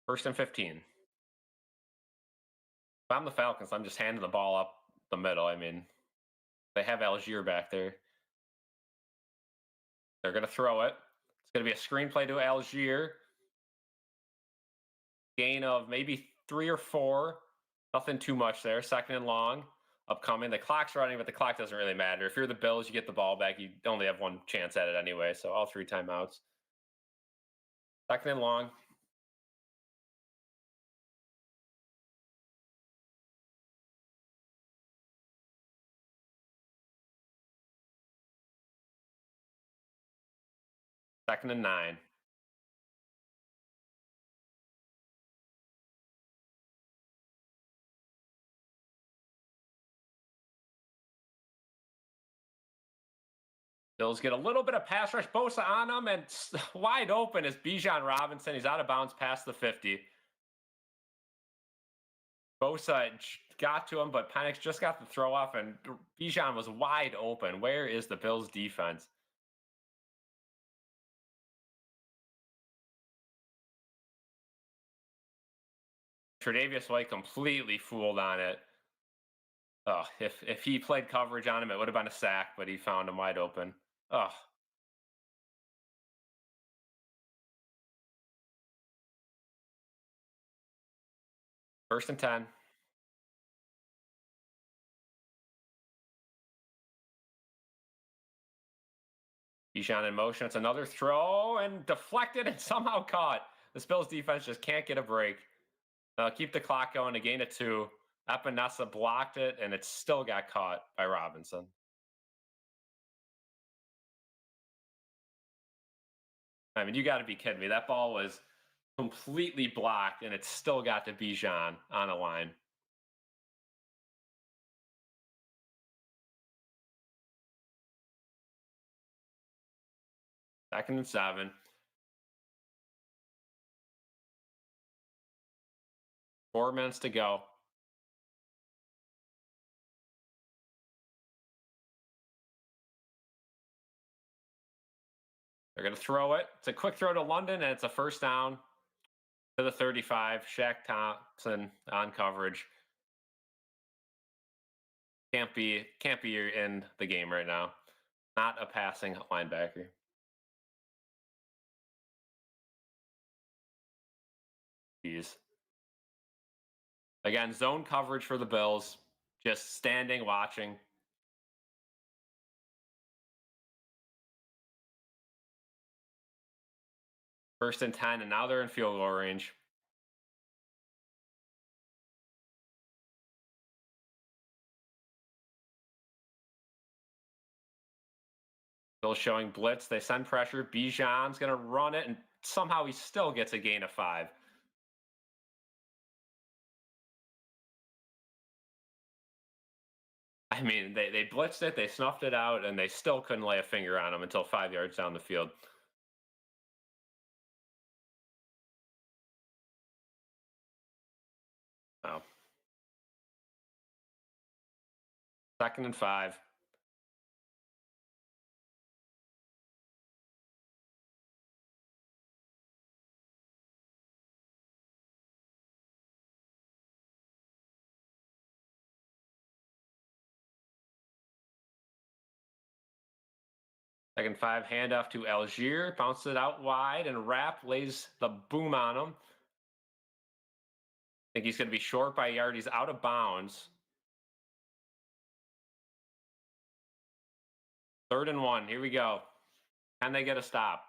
First and 15. If I'm the Falcons, I'm just handing the ball up the middle. I mean, they have Algier back there. They're going to throw it. It's going to be a screenplay to Algier. Gain of maybe 3 or 4. Nothing too much there. Second and long. Upcoming. The clock's running, but the clock doesn't really matter. If you're the Bills, you get the ball back. You only have one chance at it anyway, so all 3 timeouts. Second and long. Second and 9. Bills get a little bit of pass rush. Bosa on him, and wide open is Bijan Robinson. He's out of bounds past the 50. Bosa got to him, but Penix just got the throw off, and Bijan was wide open. Where is the Bills' defense? Tre'Davious White completely fooled on it. Oh, if he played coverage on him, it would have been a sack, but he found him wide open. Oh. First and 10. Bijan in motion. It's another throw and deflected and somehow caught. The Bills defense just can't get a break. Keep the clock going. A gain of 2. Epinesa blocked it, and it still got caught by Robinson. I mean, you got to be kidding me. That ball was completely blocked, and it still got to Bijan on a line. Second and 7. 4 minutes to go. They're going to throw it. It's a quick throw to London, and it's a first down to the 35. Shaq Thompson on coverage. Can't be in the game right now. Not a passing linebacker. Jeez. Again, zone coverage for the Bills. Just standing, watching. First and 10, and now they're in field goal range. Still showing blitz. They send pressure. Bijan's going to run it, and somehow he still gets a gain of 5. I mean, they blitzed it, they snuffed it out, and they still couldn't lay a finger on him until 5 yards down the field. Oh. Second and 5. Second 5, handoff to Algier, bounces it out wide, and Rapp lays the boom on him. Think he's going to be short by a yard. He's out of bounds. 3rd and 1. Here we go. Can they get a stop?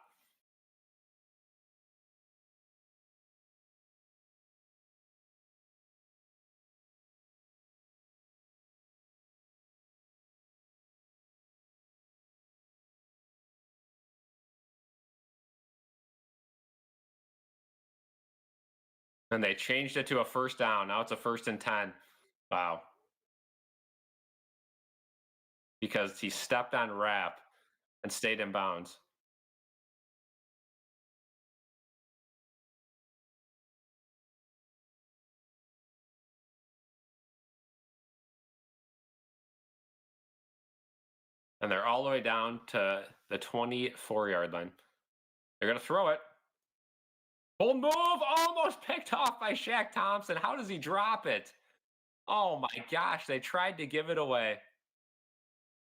And they changed it to a 1st down. Now it's a 1st and 10. Wow. Because he stepped on Rap and stayed in bounds. And they're all the way down to the 24-yard line. They're going to throw it. Full move, almost picked off by Shaq Thompson. How does he drop it? Oh my gosh, they tried to give it away.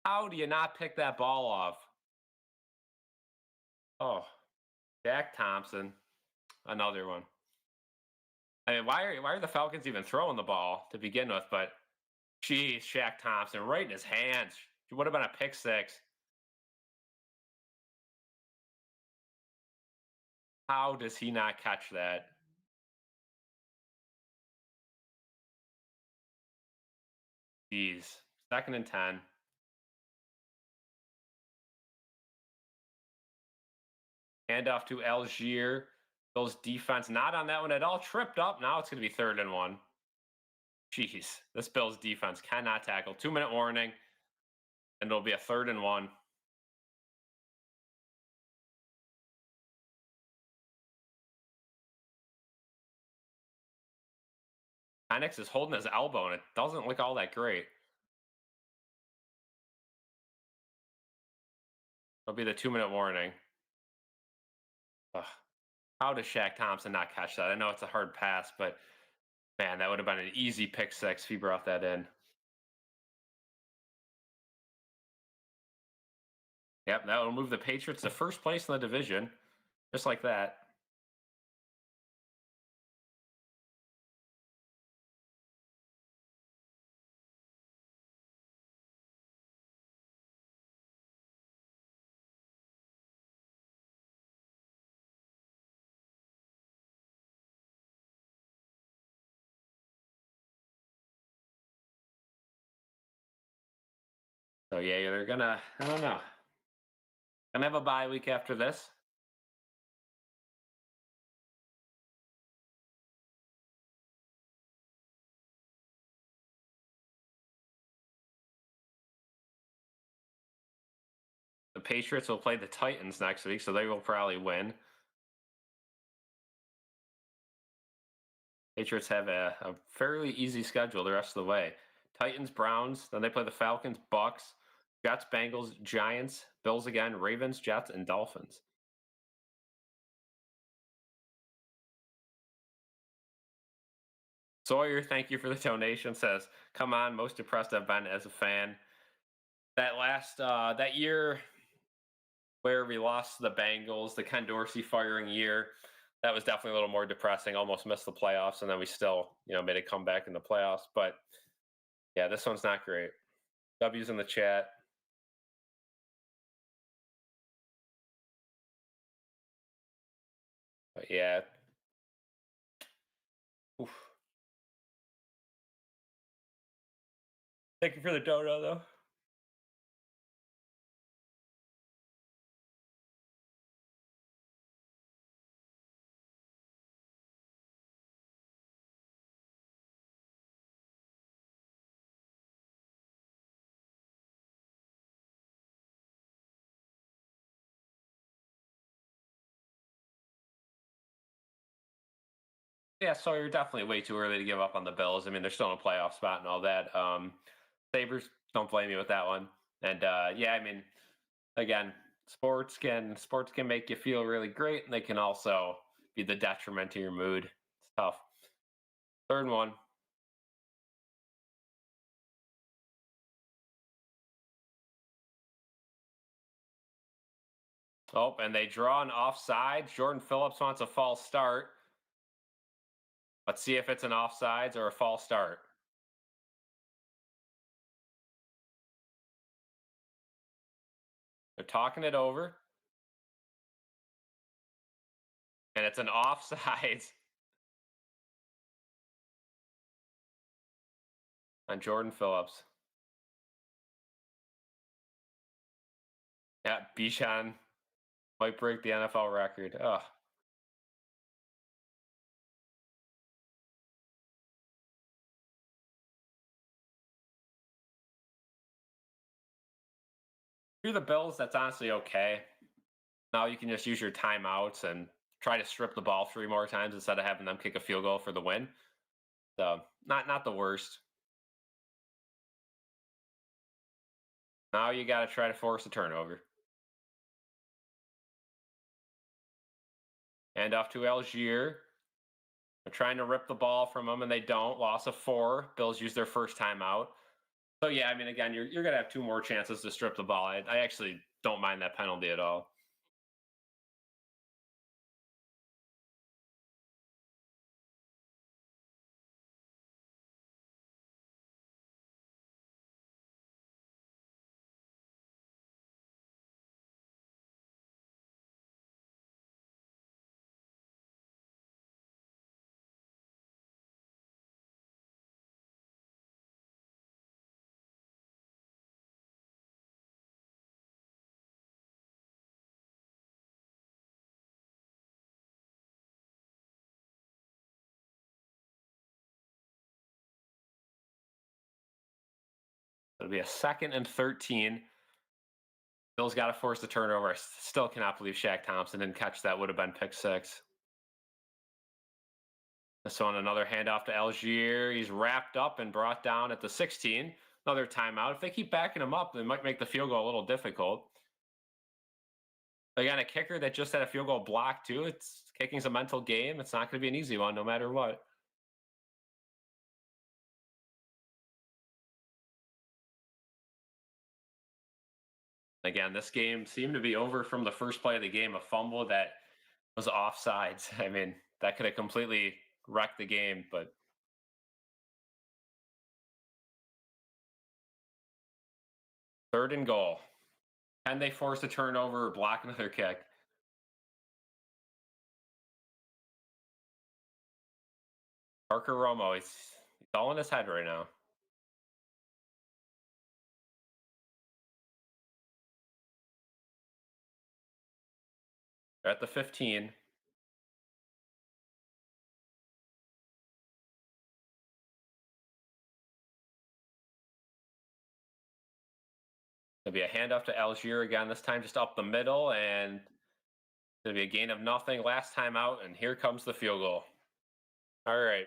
How do you not pick that ball off? Oh, Shaq Thompson, another one. I mean, why are the Falcons even throwing the ball to begin with? But geez, Shaq Thompson, right in his hands. It would have been a pick six. How does he not catch that? Jeez. 2nd and 10. Handoff to Algier. Those defense not on that one at all. Tripped up. Now it's going to be 3rd and 1. Jeez. This Bills defense cannot tackle. 2-minute warning. And it'll be a 3rd and 1. Penix is holding his elbow, and it doesn't look all that great. It'll be the 2-minute warning. Ugh. How does Shaq Thompson not catch that? I know it's a hard pass, but man, that would have been an easy pick six if he brought that in. Yep, that will move the Patriots to 1st place in the division, just like that. So yeah, they're gonna. I don't know. Gonna have a bye week after this. The Patriots will play the Titans next week, so they will probably win. Patriots have a fairly easy schedule the rest of the way. Titans, Browns, then they play the Falcons, Bucks, Jets, Bengals, Giants, Bills again, Ravens, Jets, and Dolphins. Sawyer, thank you for the donation. Says, "Come on, most depressed I've been as a fan. That year where we lost to the Bengals, the Ken Dorsey firing year, that was definitely a little more depressing. Almost missed the playoffs, and then we still, made a comeback in the playoffs. But yeah, this one's not great. W's in the chat. But yeah. Oof. Thank you for the dono, though. Yeah, so you're definitely way too early to give up on the Bills. I mean, they're still in a playoff spot and all that. Sabres, don't blame me with that one. And yeah, I mean, again, sports can make you feel really great, and they can also be the detriment to your mood. It's tough. 3rd and 1. Oh, and they draw an offside. Jordan Phillips wants a false start. Let's see if it's an offsides or a false start. They're talking it over, and it's an offsides on Jordan Phillips. Yeah, Bichon might break the NFL record. Ugh. If you're the Bills, that's honestly okay. Now you can just use your timeouts and try to strip the ball 3 more times instead of having them kick a field goal for the win. So not the worst. Now you got to try to force a turnover. And off to Algier. They're trying to rip the ball from them, and they don't. Loss of 4. Bills use their first timeout. So yeah, I mean, again, you're gonna have 2 more chances to strip the ball. I actually don't mind that penalty at all. It'll be a 2nd and 13. Bills got to force the turnover. I still cannot believe Shaq Thompson didn't catch that. Would have been pick 6. This one, another handoff to Algier. He's wrapped up and brought down at the 16. Another timeout. If they keep backing him up, they might make the field goal a little difficult. Again, a kicker that just had a field goal block too. Kicking's a mental game. It's not going to be an easy one, no matter what. Again, this game seemed to be over from the first play of the game. A fumble that was offsides. I mean, that could have completely wrecked the game, but 3rd and goal. Can they force a turnover or block another kick? Parker Romo, he's all in his head right now. They're at the 15. There'll be a handoff to Algier again, this time just up the middle, and there'll be a gain of nothing. Last time out, and here comes the field goal. All right.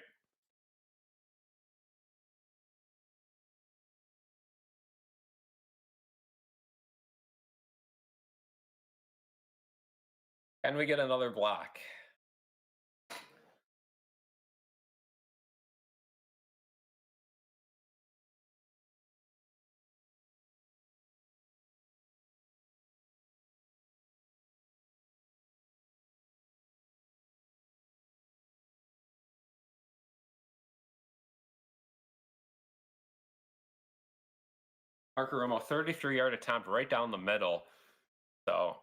Can we get another block? Parker Romo, 33-yard attempt right down the middle. So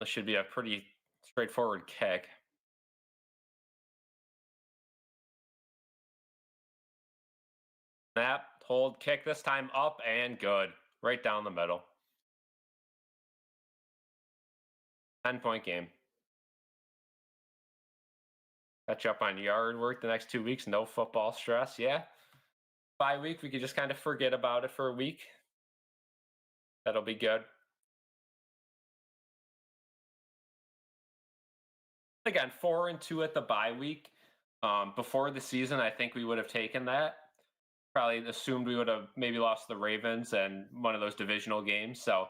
this should be a pretty straightforward kick. Snap, hold, kick this time up and good. Right down the middle. 10-point game. Catch up on yard work the next 2 weeks. No football stress. Yeah. Bye week, we could just kind of forget about it for a week. That'll be good. Again, 4-2 at the bye week. Before the season, I think we would have taken that. Probably assumed we would have maybe lost the Ravens and one of those divisional games. So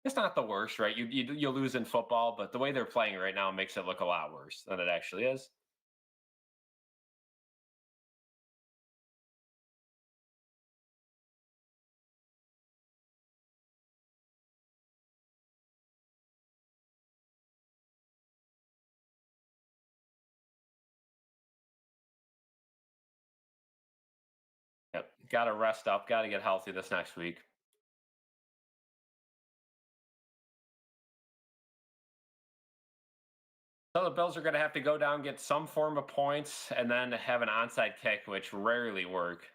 it's not the worst, right? You lose in football, but the way they're playing right now makes it look a lot worse than it actually is. Got to rest up. Got to get healthy this next week. So the Bills are going to have to go down, get some form of points, and then have an onside kick, which rarely work.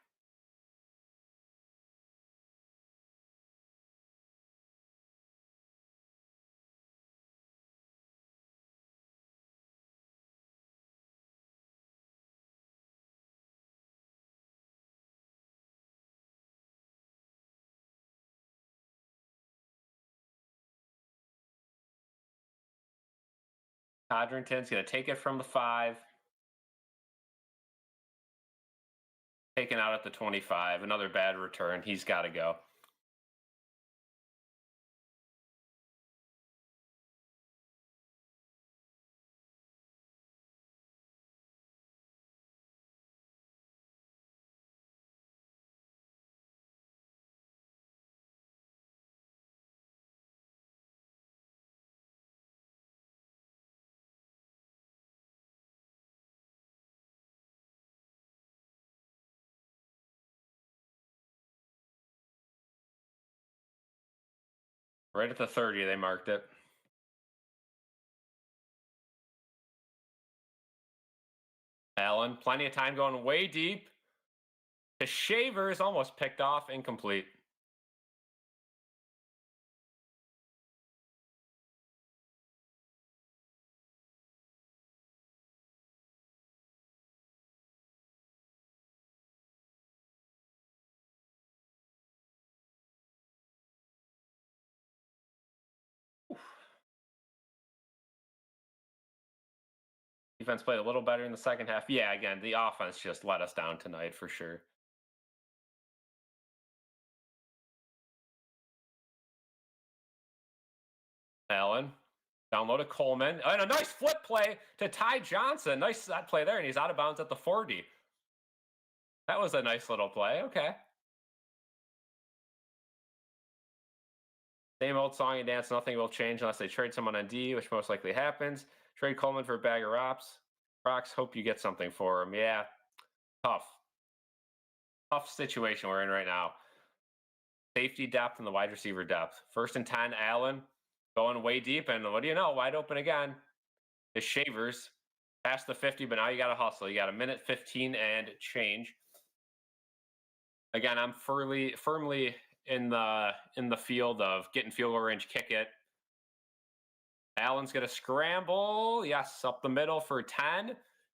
Codrington's going to take it from the 5, taken out at the 25. Another bad return. He's got to go. Right at the 30, they marked it. Allen, plenty of time going way deep. The Shavers almost picked off, incomplete. Defense played a little better in the second half. Yeah, again, the offense just let us down tonight for sure. Allen, download to Coleman. And a nice flip play to Ty Johnson. Nice that play there, and he's out of bounds at the 40. That was a nice little play. Okay. Same old song and dance. Nothing will change unless they trade someone on D, which most likely happens. Trade Coleman for a bag of rocks. Hope you get something for him. Yeah, tough. Tough situation we're in right now. Safety depth and the wide receiver depth. 1st and 10, Allen going way deep, and what do you know? Wide open again. The Shavers past the 50, but now you got to hustle. You got a minute 15 and change. Again, I'm firmly in the field of getting field goal range, kick it. Allen's going to scramble. Yes, up the middle for 10,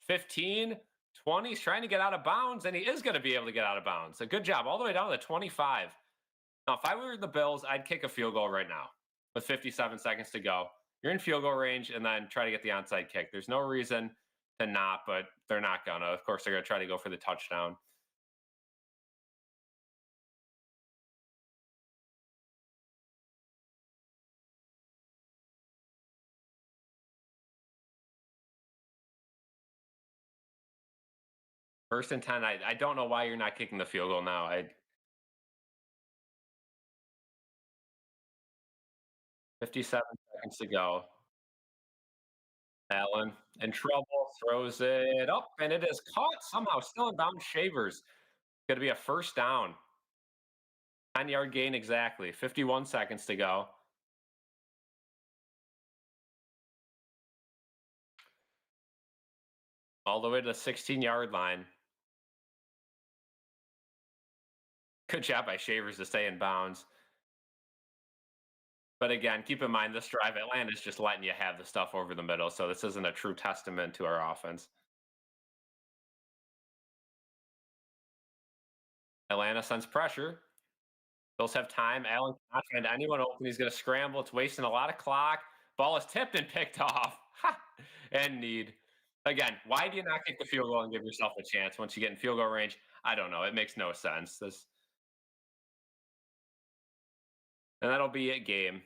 15, 20. He's trying to get out of bounds, and he is going to be able to get out of bounds. A good job all the way down to the 25. Now, if I were the Bills, I'd kick a field goal right now with 57 seconds to go. You're in field goal range, and then try to get the onside kick. There's no reason to not, but they're not going to. Of course, they're going to try to go for the touchdown. First and 10, I don't know why you're not kicking the field goal now. 57 seconds to go. Allen in trouble, throws it up, and it is caught somehow, still in bounds. Shavers. Going to be a first down. 10-yard gain exactly. 51 seconds to go. All the way to the 16-yard line. Good job by Shavers to stay in bounds. But again, keep in mind this drive, Atlanta's just letting you have the stuff over the middle, so this isn't a true testament to our offense. Atlanta sends pressure. Bills have time. Allen cannot find anyone open. He's going to scramble. It's wasting a lot of clock. Ball is tipped and picked off. And need. Again, why do you not kick the field goal and give yourself a chance once you get in field goal range? I don't know. It makes no sense. And that'll be it game.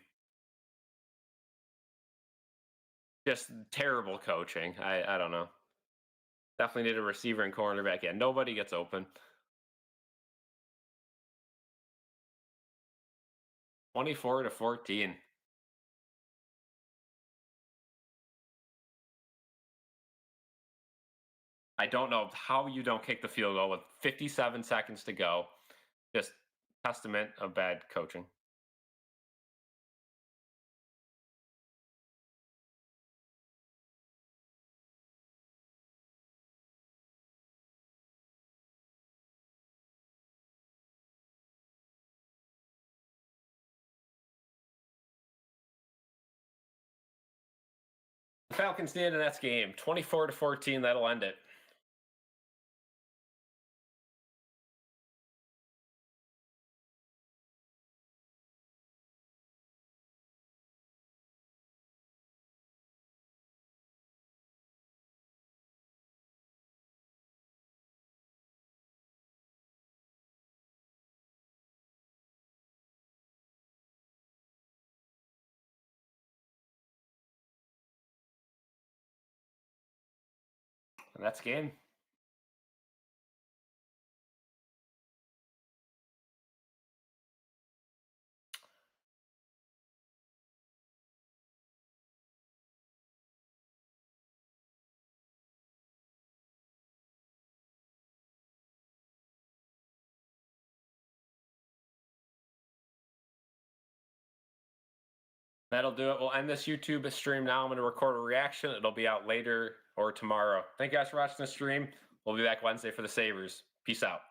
Just terrible coaching. I don't know. Definitely need a receiver and cornerback. Yeah, nobody gets open. 24-14. I don't know how you don't kick the field goal with 57 seconds to go. Just testament of bad coaching. The Falcons need the next game, 24-14. That'll end it. And that's game. That'll do it. We'll end this YouTube stream now. I'm going to record a reaction. It'll be out later or tomorrow. Thank you guys for watching the stream. We'll be back Wednesday for the Sabres. Peace out.